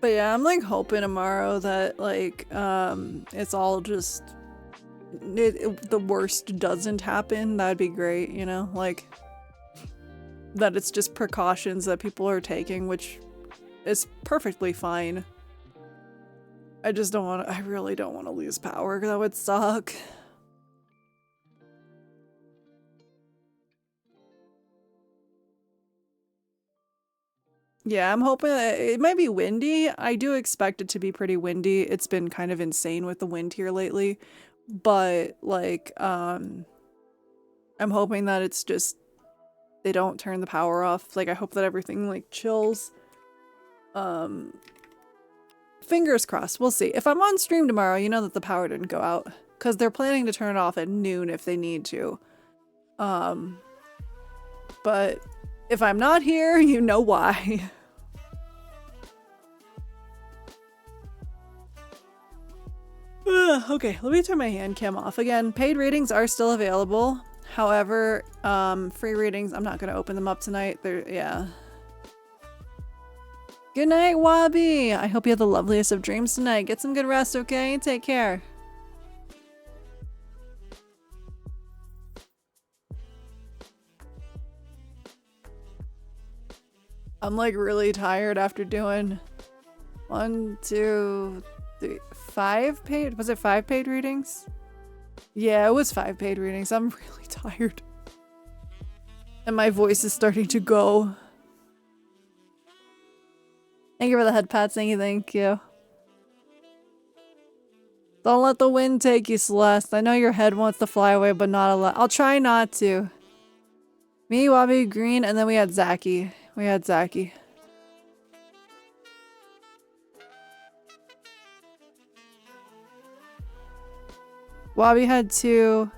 But yeah, I'm like hoping tomorrow that like it's all just the worst doesn't happen. That'd be great, you know? Like that it's just precautions that people are taking, which is perfectly fine. I really don't want to lose power. That would suck. Yeah, I'm hoping that it might be windy. I do expect it to be pretty windy. It's been kind of insane with the wind here lately. But like, I'm hoping that it's just they don't turn the power off. Like I hope that everything like chills. Fingers crossed. We'll see. If I'm on stream tomorrow, you know that the power didn't go out. Because they're planning to turn it off at noon if they need to. But if I'm not here, you know why. Okay, let me turn my hand cam off again. Paid readings are still available. However, free readings, I'm not going to open them up tonight. Yeah. Good night, Wabi! I hope you have the loveliest of dreams tonight. Get some good rest, okay? Take care. I'm like really tired after doing 1, 2, 3, 5 paid? Was it 5 paid readings? Yeah, it was 5 paid readings. I'm really tired. And my voice is starting to go. Thank you for the head pats. Thank you. Don't let the wind take you, Celeste. I know your head wants to fly away, but not a lot. I'll try not to. Me, Wabi, Green, and then we had Zaki. Wabi had 2.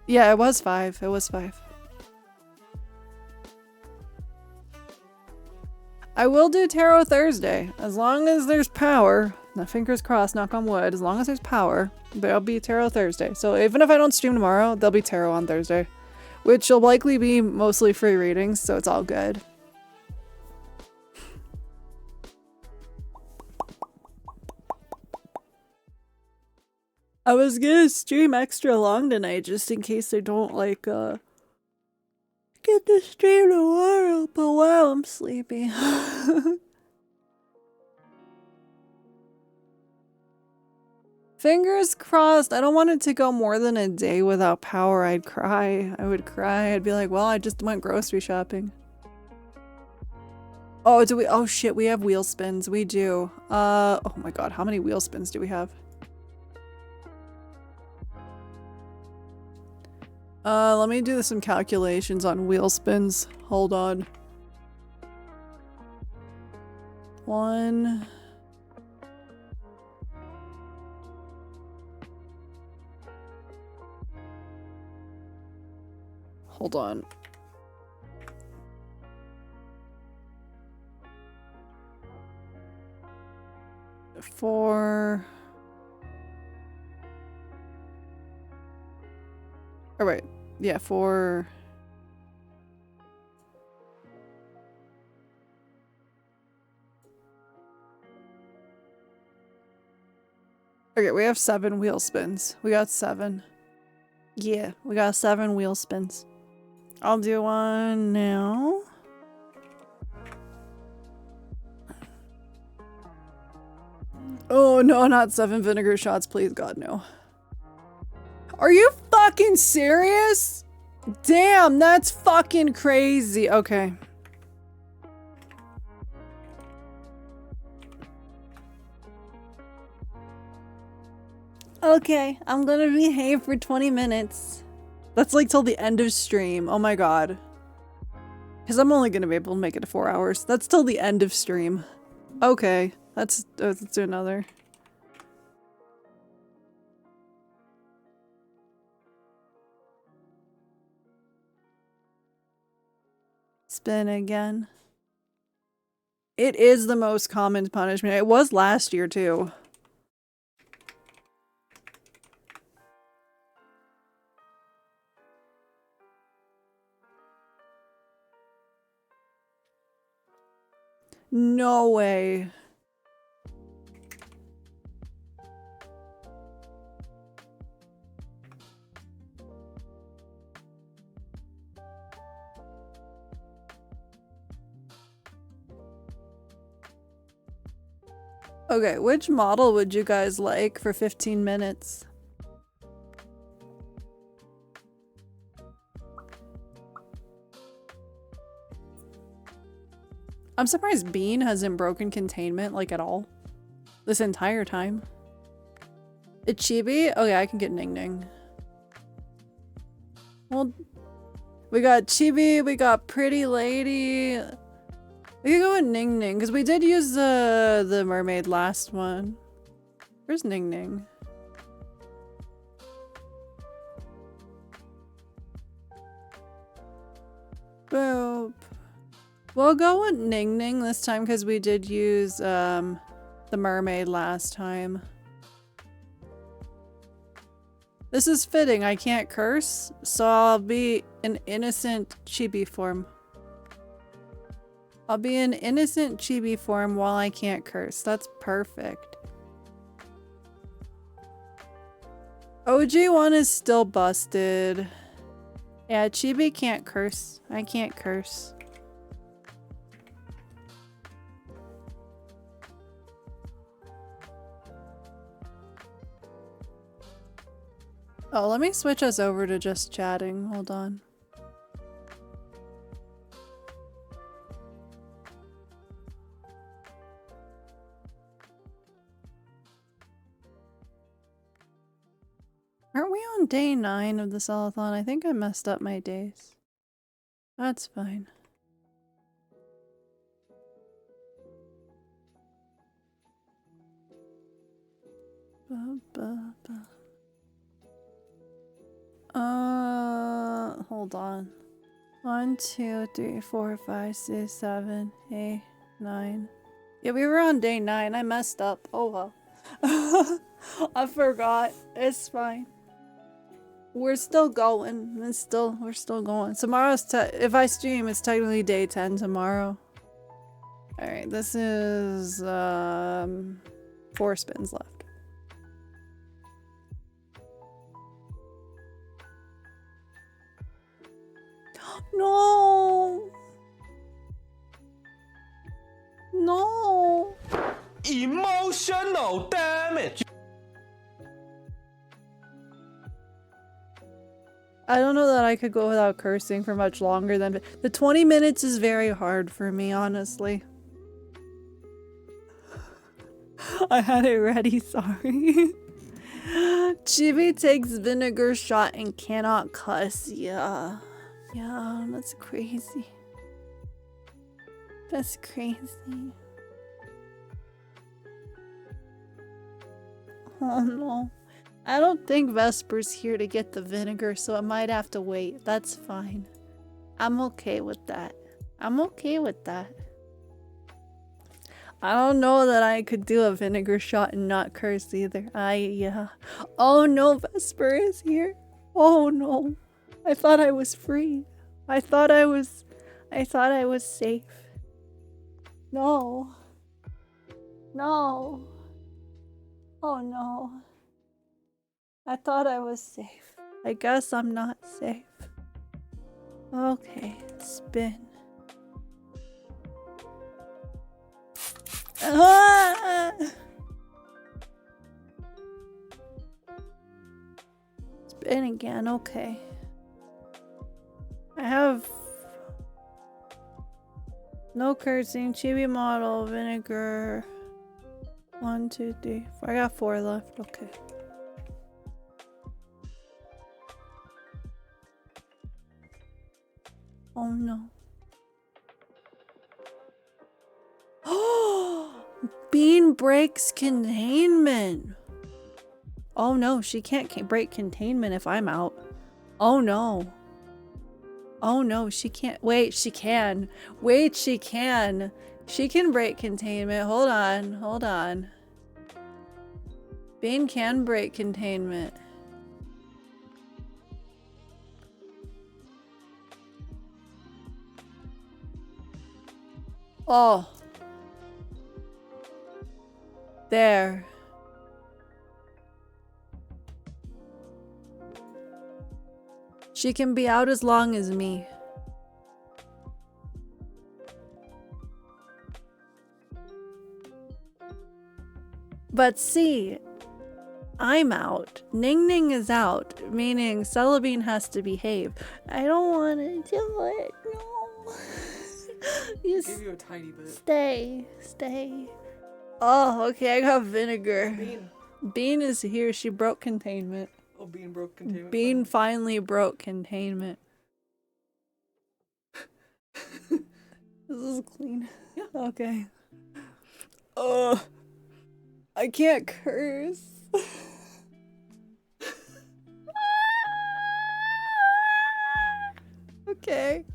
Yeah, it was 5. I will do tarot Thursday. As long as there's power. Now, fingers crossed, knock on wood. As long as there's power, there'll be tarot Thursday. So even if I don't stream tomorrow, there'll be tarot on Thursday. Which will likely be mostly free readings, so it's all good. I was gonna stream extra long tonight just in case I don't like get to stream tomorrow, but wow, I'm sleepy. Fingers crossed. I don't want it to go more than a day without power. I'd cry. I would cry. I'd be like, well, I just went grocery shopping. Oh, do we? Oh shit, we have wheel spins. We do. Oh my god, how many wheel spins do we have? Let me do some calculations on wheel spins. Hold on. 1. Hold on. for... Oh, wait. Yeah, for... Okay, we have 7 wheel spins. We got 7. Yeah, we got 7 wheel spins. I'll do one now. Oh no, not 7 vinegar shots, please God, no. Are you fucking serious? Damn, that's fucking crazy. Okay. Okay, I'm gonna behave for 20 minutes. That's like till the end of stream. Oh my god. Because I'm only gonna be able to make it to 4 hours. That's till the end of stream. Okay, let's do another. Spin again. It is the most common punishment. It was last year too. No way. Okay, which model would you guys like for 15 minutes? I'm surprised Bean hasn't broken containment, like, at all. This entire time. It's Chibi? Okay, I can get Ning Ning. Well, we got Chibi, we got Pretty Lady. We can go with Ning Ning, because we did use the mermaid last one. Where's Ning Ning? Boop. We'll go with Ning Ning this time because we did use the mermaid last time. This is fitting. I can't curse, so I'll be an innocent chibi form. I'll be an innocent chibi form while I can't curse. That's perfect. OG1 is still busted. Yeah, chibi can't curse. I can't curse. Oh, let me switch us over to just chatting. Hold on. Aren't we on day 9 of the Salathon? I think I messed up my days. That's fine. Hold on. 1, 2, 3, 4, 5, 6, 7, 8, 9. Yeah, we were on day 9. I messed up. Oh well. I forgot. It's fine. We're still going. We're still going. Tomorrow's if I stream, it's technically day 10 tomorrow. Alright, this is 4 spins left. No! No! Emotional damage. I don't know that I could go without cursing for much longer than the 20 minutes is very hard for me, honestly. I had it ready, sorry. Chibi takes vinegar shot and cannot cuss. Yeah. Yeah, that's crazy. That's crazy. Oh no. I don't think Vesper's here to get the vinegar, so I might have to wait. That's fine. I'm okay with that. I'm okay with that. I don't know that I could do a vinegar shot and not curse either. Oh no, Vesper is here. Oh no. I thought I was free. I thought I was safe. No. No. Oh no. I thought I was safe. I guess I'm not safe. Okay, spin. Ah! Spin again, okay. I have no cursing, chibi model, vinegar. 1, 2, 3, 4. I got 4 left, okay. Oh no. Oh! Bean breaks containment. Oh no, she can't break containment if I'm out. Oh no. Oh no, she can't. Wait, she can. Wait, she can. She can break containment. Hold on, hold on. Bean can break containment. Oh. There. She can be out as long as me. But see, I'm out. Ning Ning is out, meaning Celebine has to behave. I don't want to do it. No. I'll give you a tiny bit. Stay. Oh, okay, I got vinegar. Bean. Bean is here. She broke containment. Oh, Bean broke containment. Bean finally broke containment. This is clean. Yeah. Okay. Oh, I can't curse. Okay.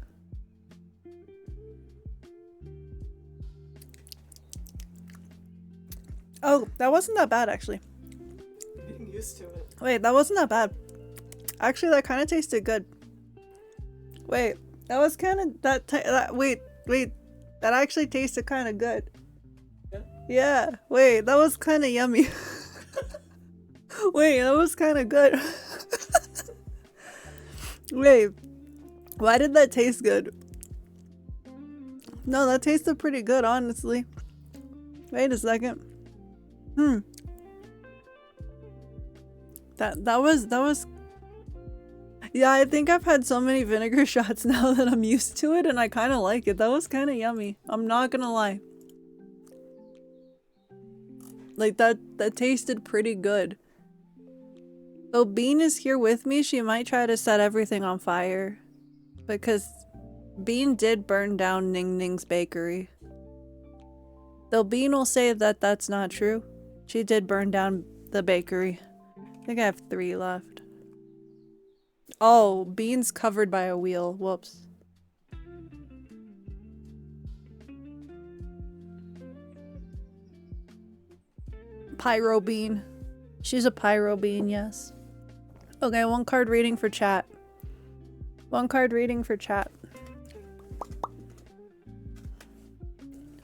Oh, that wasn't that bad actually. Getting used to it. Wait, that wasn't that bad. Actually, that kind of tasted good. Wait, that was kind of wait, that actually tasted kind of good. Yeah? Yeah. Wait, that was kind of yummy. Wait, that was kind of good. Wait, why did that taste good? No, that tasted pretty good, honestly. Wait a second. That was yeah, I think I've had so many vinegar shots now that I'm used to it and I kind of like it. That was kind of yummy. I'm not gonna lie. Like that tasted pretty good. So Bean is here with me. She might try to set everything on fire because Bean did burn down Ning Ning's bakery. Though Bean will say that that's not true. She did burn down the bakery. I think I have 3 left. Oh, Bean's covered by a wheel. Whoops. Pyro Bean. She's a Pyro Bean, yes. Okay, 1 card reading for chat. 1 card reading for chat.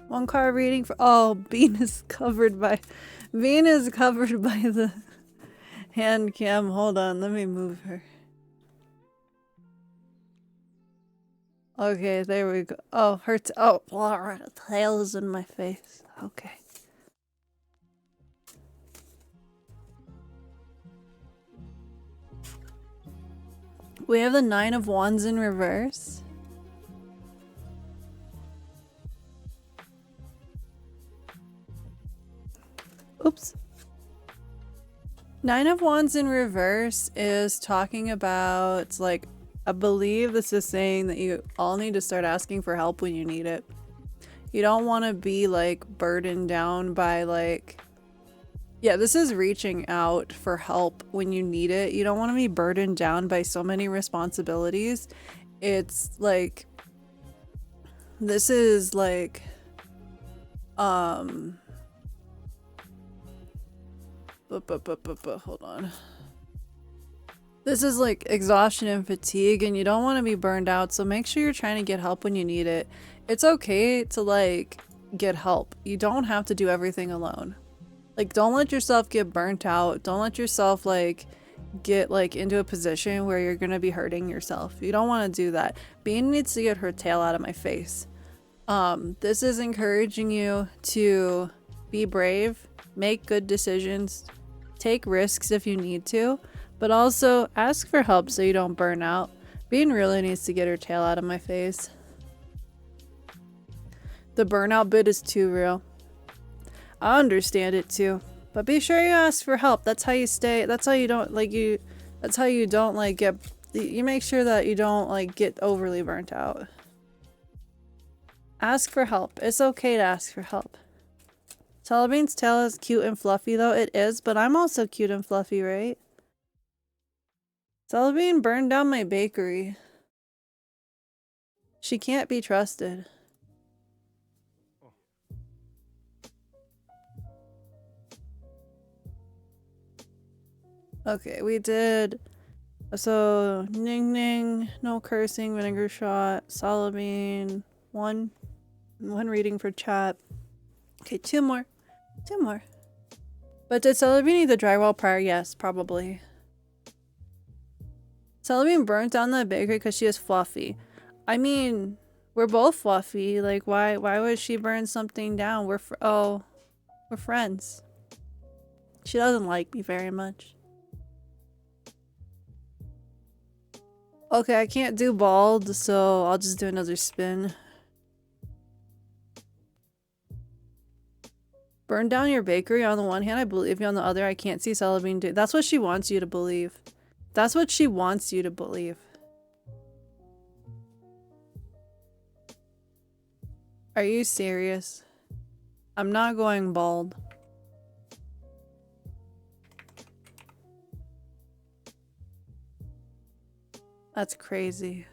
1 card reading for— oh, Bean is covered by the hand cam. Hold on, let me move her. Okay, there we go. Oh, her tail is in my face. Okay. We have the 9 of Wands in reverse. Oops. 9 of Wands in reverse is talking about, like, I believe this is saying that you all need to start asking for help when you need it. You don't want to be, like, burdened down by, like— yeah, this is reaching out for help when you need it. You don't want to be burdened down by so many responsibilities. It's like— this is like— Hold on. This is like exhaustion and fatigue, and you don't want to be burned out, so make sure you're trying to get help when you need it. It's okay to like get help. You don't have to do everything alone. Like, don't let yourself get burnt out. Don't let yourself like get like into a position where you're gonna be hurting yourself. You don't want to do that. Bean needs to get her tail out of my face. This is encouraging you to be brave, make good decisions, take risks if you need to, but also ask for help so you don't burn out. Bean really needs to get her tail out of my face. The burnout bit is too real. I understand it too, but be sure you ask for help. That's how you stay. That's how you don't like you. That's how you don't like get. You make sure that you don't like get overly burnt out. Ask for help. It's okay to ask for help. Telebean's tail is cute and fluffy though. It is, but I'm also cute and fluffy, right? Telebean burned down my bakery. She can't be trusted. Okay, we did. So, Ning Ning, no cursing, vinegar shot, Salabine, one reading for chat. Okay, two more. But did Salabine need the drywall prior? Yes, probably. Salabine burnt down the bakery because she is fluffy. I mean, we're both fluffy. Like, why would she burn something down? We're friends. She doesn't like me very much. Okay, I can't do bald, so I'll just do another spin. Burn down your bakery. On the one hand, I believe you. On the other, I can't see Salabine do. That's what she wants you to believe. That's what she wants you to believe. Are you serious? I'm not going bald. That's crazy.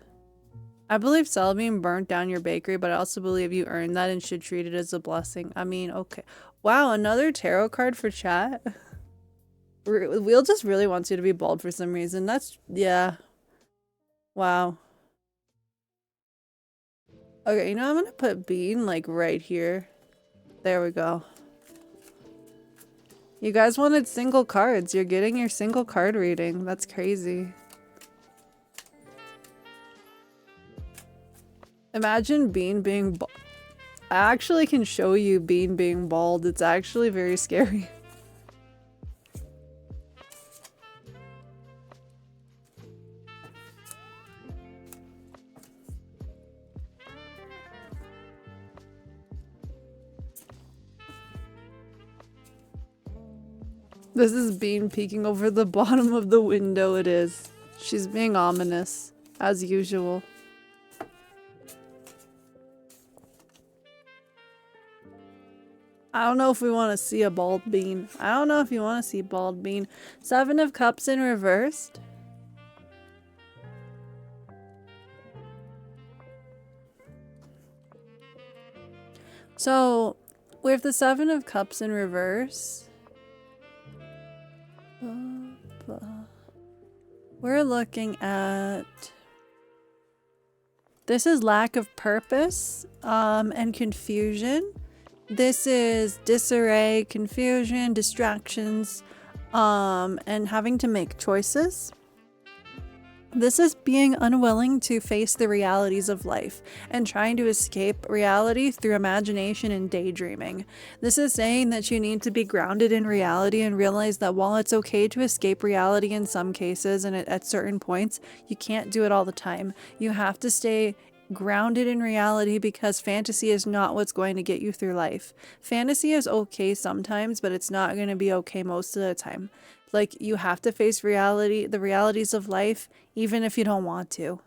I believe Salabine burnt down your bakery, but I also believe you earned that and should treat it as a blessing. I mean, okay. Wow, another tarot card for chat? Wheel just really wants you to be bald for some reason. That's, yeah. Wow. Okay, you know, I'm gonna put Bean, like, right here. There we go. You guys wanted single cards. You're getting your single card reading. That's crazy. Imagine Bean being bald. I actually can show you Bean being bald. It's actually very scary. This is Bean peeking over the bottom of the window. It is. She's being ominous, as usual. I don't know if we want to see a bald Bean. I don't know if you want to see bald Bean. 7 of Cups in reversed. So, with the 7 of Cups in reverse, we're looking at... This is lack of purpose and confusion. This is disarray, confusion, distractions, and having to make choices. This is being unwilling to face the realities of life and trying to escape reality through imagination and daydreaming. This is saying that you need to be grounded in reality and realize that while it's okay to escape reality in some cases and at certain points, you can't do it all the time. You have to stay grounded in reality because fantasy is not what's going to get you through life. Fantasy is okay sometimes, but it's not going to be okay most of the time. Like, you have to face reality, the realities of life, even if you don't want to.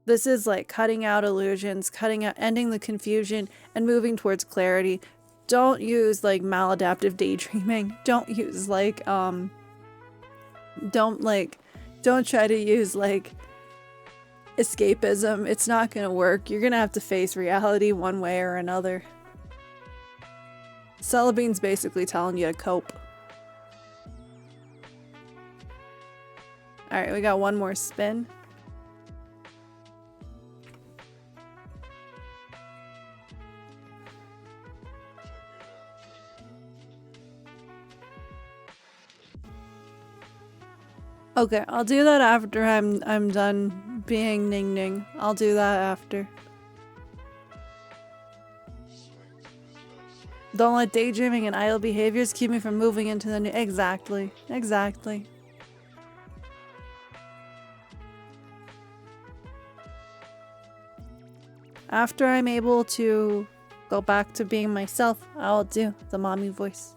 This is like cutting out illusions, ending the confusion, and moving towards clarity. Don't use like maladaptive daydreaming. Don't use like, don't try to use like escapism. It's not gonna work. You're gonna have to face reality one way or another. Celabine's basically telling you to cope. Alright, we got one more spin. Okay, I'll do that after I'm done being Ning Ning. I'll do that after. Don't let daydreaming and idle behaviors keep me from moving into the new— Exactly. Exactly. After I'm able to go back to being myself, I'll do the mommy voice.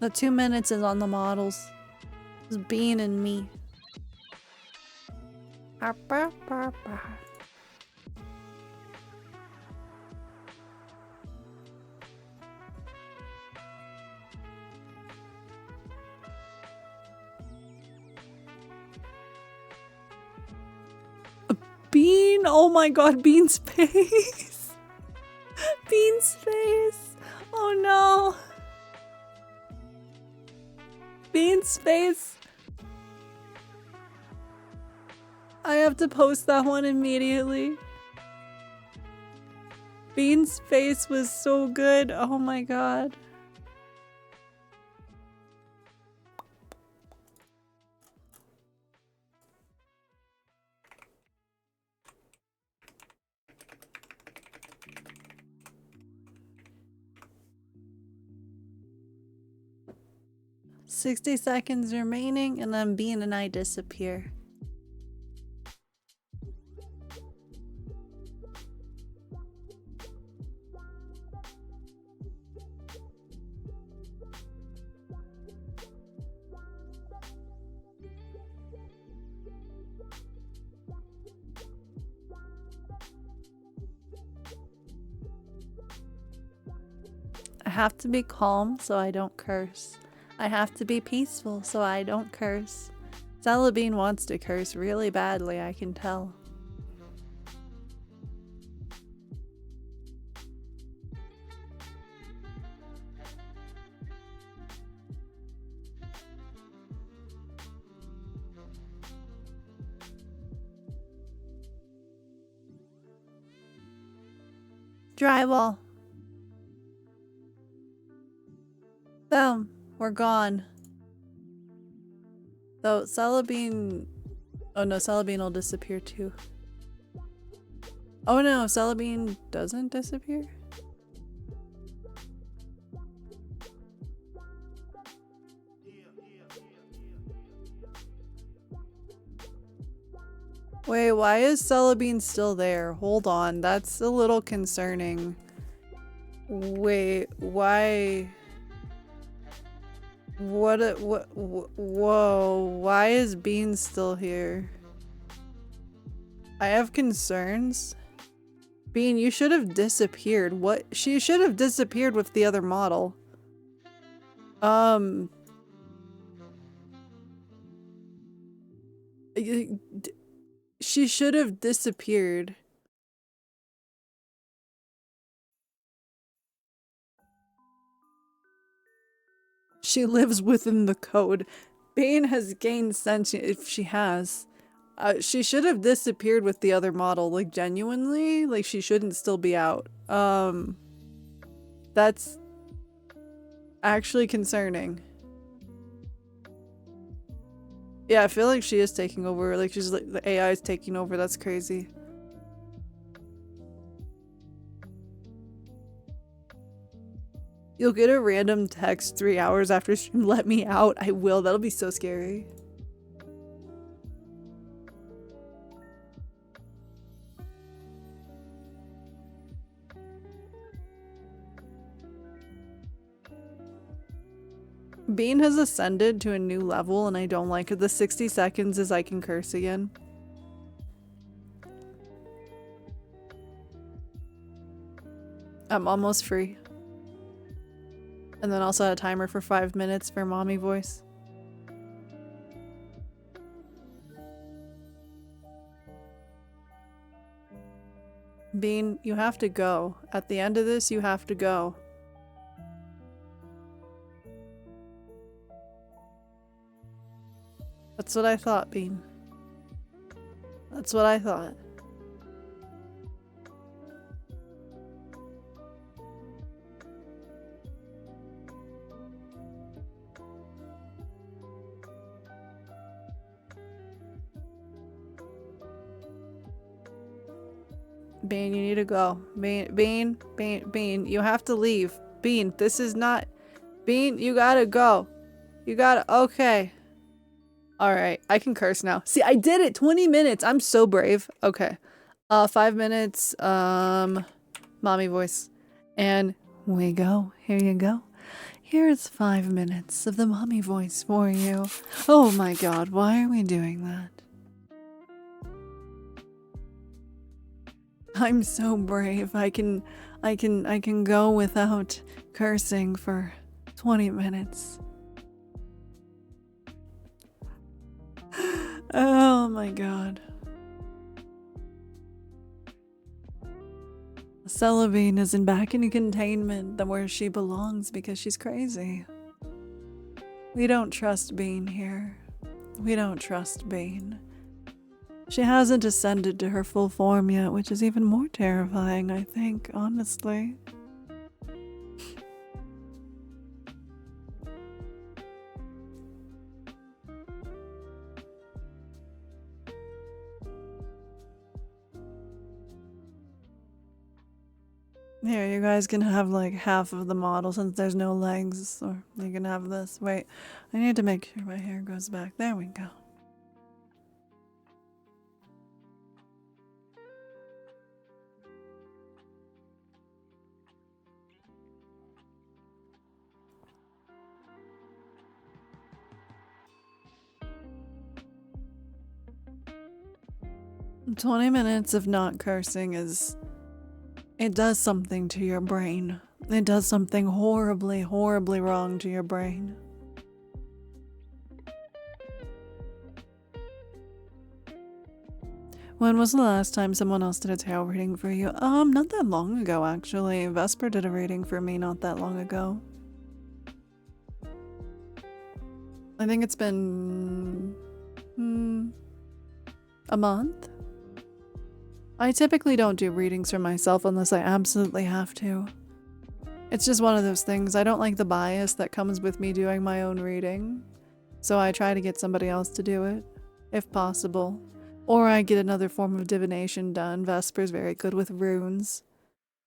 The 2 minutes is on the models. It's Bean and me. Bean! Oh my god, Bean's face! Bean's face! Oh no! Bean's face! I have to post that one immediately. Bean's face was so good. Oh my god. "60 seconds remaining and then Bean and I disappear." I have to be calm so I don't curse. I have to be peaceful so I don't curse. Celebine wants to curse really badly, I can tell. Drywall. Boom. We're gone. Though Celebine— oh no, Celebine will disappear too. Oh no, Celebine doesn't disappear? Wait, why is Celebine still there? Hold on, that's a little concerning. Wait, why? Whoa, why is Bean still here? I have concerns. Bean, you should have disappeared. What? She should have disappeared with the other model. She should have disappeared. She lives within the code. Bane has gained sentience if she has. She should have disappeared with the other model, like genuinely, like she shouldn't still be out. That's actually concerning. Yeah, I feel like she is taking over, like she's like the AI is taking over, that's crazy. You'll get a random text 3 hours after stream, "Let me out." I will, that'll be so scary. Bean has ascended to a new level and I don't like it. The 60 seconds is I can curse again. I'm almost free. And then also a timer for 5 minutes for mommy voice. Bean, you have to go. At the end of this, you have to go. That's what I thought, Bean. That's what I thought. Bean, you need to go. Bean, you have to leave. Bean, this is not... Bean, you gotta go. You gotta... Okay. Alright, I can curse now. See, I did it! 20 minutes! I'm so brave. Okay. 5 minutes, mommy voice. And we go. Here you go. Here's 5 minutes of the mommy voice for you. Oh my god, why are we doing that? I'm so brave. I can go without cursing for 20 minutes. Oh my god. Celebine isn't back in containment where she belongs because she's crazy. We don't trust Bean here. We don't trust Bean. She hasn't ascended to her full form yet, which is even more terrifying, I think, honestly. Here, you guys can have like half of the model since there's no legs, or you can have this. Wait, I need to make sure my hair goes back. There we go. And 20 minutes of not cursing is... It does something to your brain. It does something horribly, horribly wrong to your brain. When was the last time someone else did a tarot reading for you? Not that long ago, actually. Vesper did a reading for me not that long ago. I think it's been... a month? I typically don't do readings for myself unless I absolutely have to. It's just one of those things. I don't like the bias that comes with me doing my own reading. So I try to get somebody else to do it, if possible. Or I get another form of divination done. Vesper's very good with runes.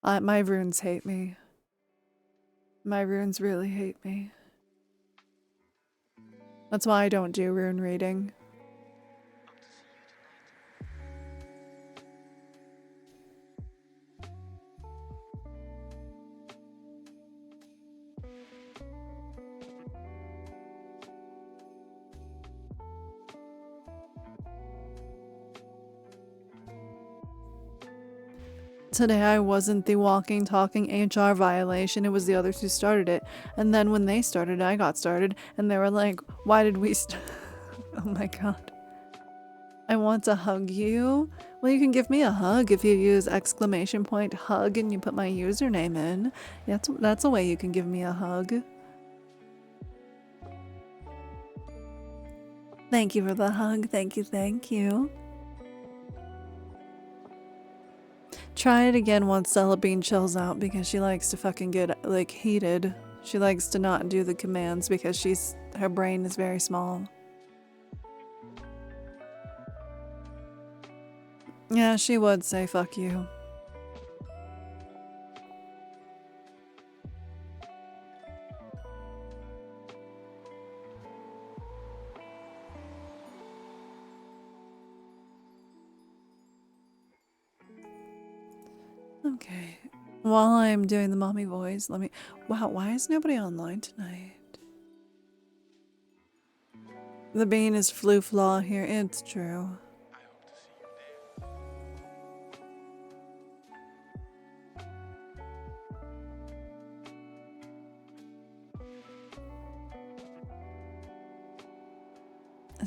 My runes hate me. My runes really hate me. That's why I don't do rune reading. Today I wasn't the walking, talking HR violation. It was the others who started it. And then when they started, I got started. And they were like, why did we Oh my god. I want to hug you. Well, you can give me a hug if you use !hug and you put my username in. That's a way you can give me a hug. Thank you for the hug. Thank you, thank you. Try it again once Celebine chills out because she likes to fucking get, like, heated. She likes to not do the commands because her brain is very small. Yeah, she would say fuck you. Okay. While I'm doing the mommy voice, let me... Wow, why is nobody online tonight? The bean is flu-flaw here. It's true.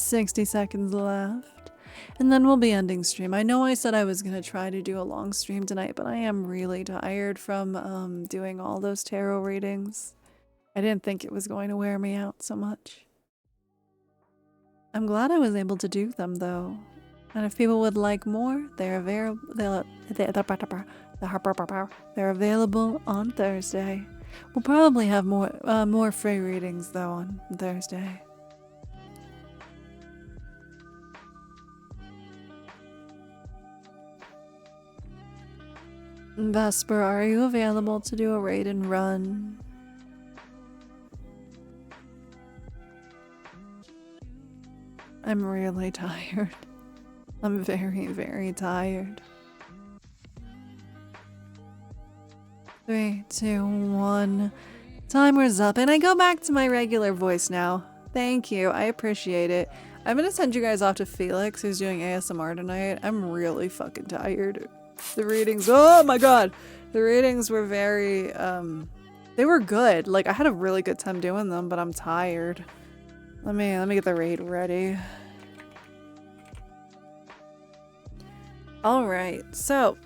60 seconds left. And then we'll be ending stream. I know I said I was going to try to do a long stream tonight, but I am really tired from doing all those tarot readings. I didn't think it was going to wear me out so much. I'm glad I was able to do them though. And if people would like more, they're available on Thursday. We'll probably have more free readings though on Thursday. Vesper, are you available to do a raid and run? I'm really tired. I'm very, very tired. 3, 2, 1. Timer's up, and I go back to my regular voice now. Thank you, I appreciate it. I'm gonna send you guys off to Felix, who's doing ASMR tonight. I'm really fucking tired. The readings, oh my god! The readings were very, they were good. Like, I had a really good time doing them, but I'm tired. Let me get the raid ready. Alright, so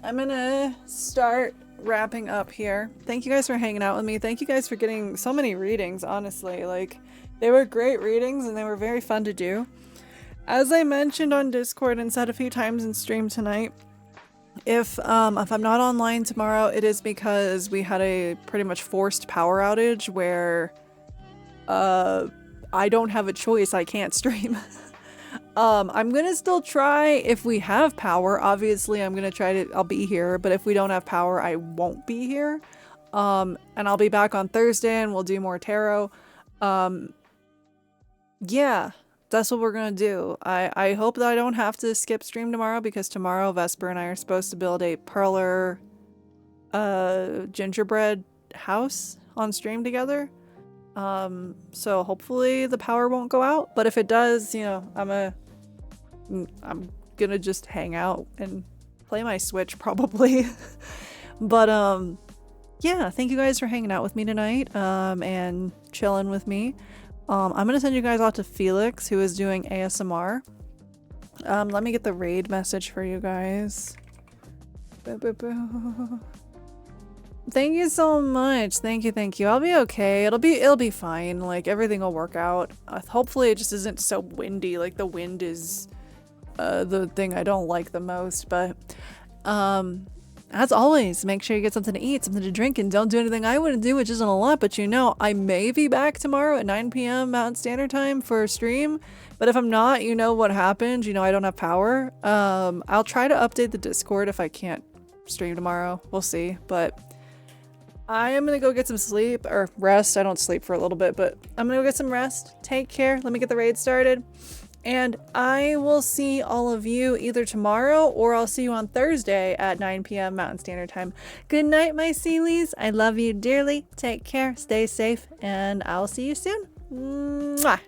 I'm gonna start wrapping up here. Thank you guys for hanging out with me. Thank you guys for getting so many readings, honestly. Like, they were great readings and they were very fun to do. As I mentioned on Discord and said a few times in stream tonight, if I'm not online tomorrow, it is because we had a pretty much forced power outage where I don't have a choice. I can't stream. I'm gonna still try if we have power. Obviously, I'm gonna try to, I'll be here, but if we don't have power, I won't be here. And I'll be back on Thursday and we'll do more tarot. Yeah, that's what we're gonna do. I hope that I don't have to skip stream tomorrow because tomorrow Vesper and I are supposed to build a perler gingerbread house on stream together. So hopefully the power won't go out, but if it does, you know, I'm gonna just hang out and play my Switch probably. But yeah, thank you guys for hanging out with me tonight and chilling with me. I'm gonna send you guys off to Felix, who is doing ASMR. Let me get the raid message for you guys. Thank you so much. Thank you. I'll be okay. It'll be fine. Like, everything will work out. Hopefully it just isn't so windy. Like, the wind is the thing I don't like the most. But as always, make sure you get something to eat, something to drink, and don't do anything I wouldn't do, which isn't a lot. But you know, I may be back tomorrow at 9 p.m. Mountain Standard Time for a stream. But if I'm not, you know what happened. You know, I don't have power. I'll try to update the Discord if I can't stream tomorrow. We'll see. But I am gonna go get some sleep, or rest. I don't sleep for a little bit, but I'm gonna go get some rest. Take care. Let me get the raid started. And I will see all of you either tomorrow or I'll see you on Thursday at 9 p.m. Mountain Standard Time. Good night, my Sealies. I love you dearly. Take care. Stay safe. And I'll see you soon. Mwah.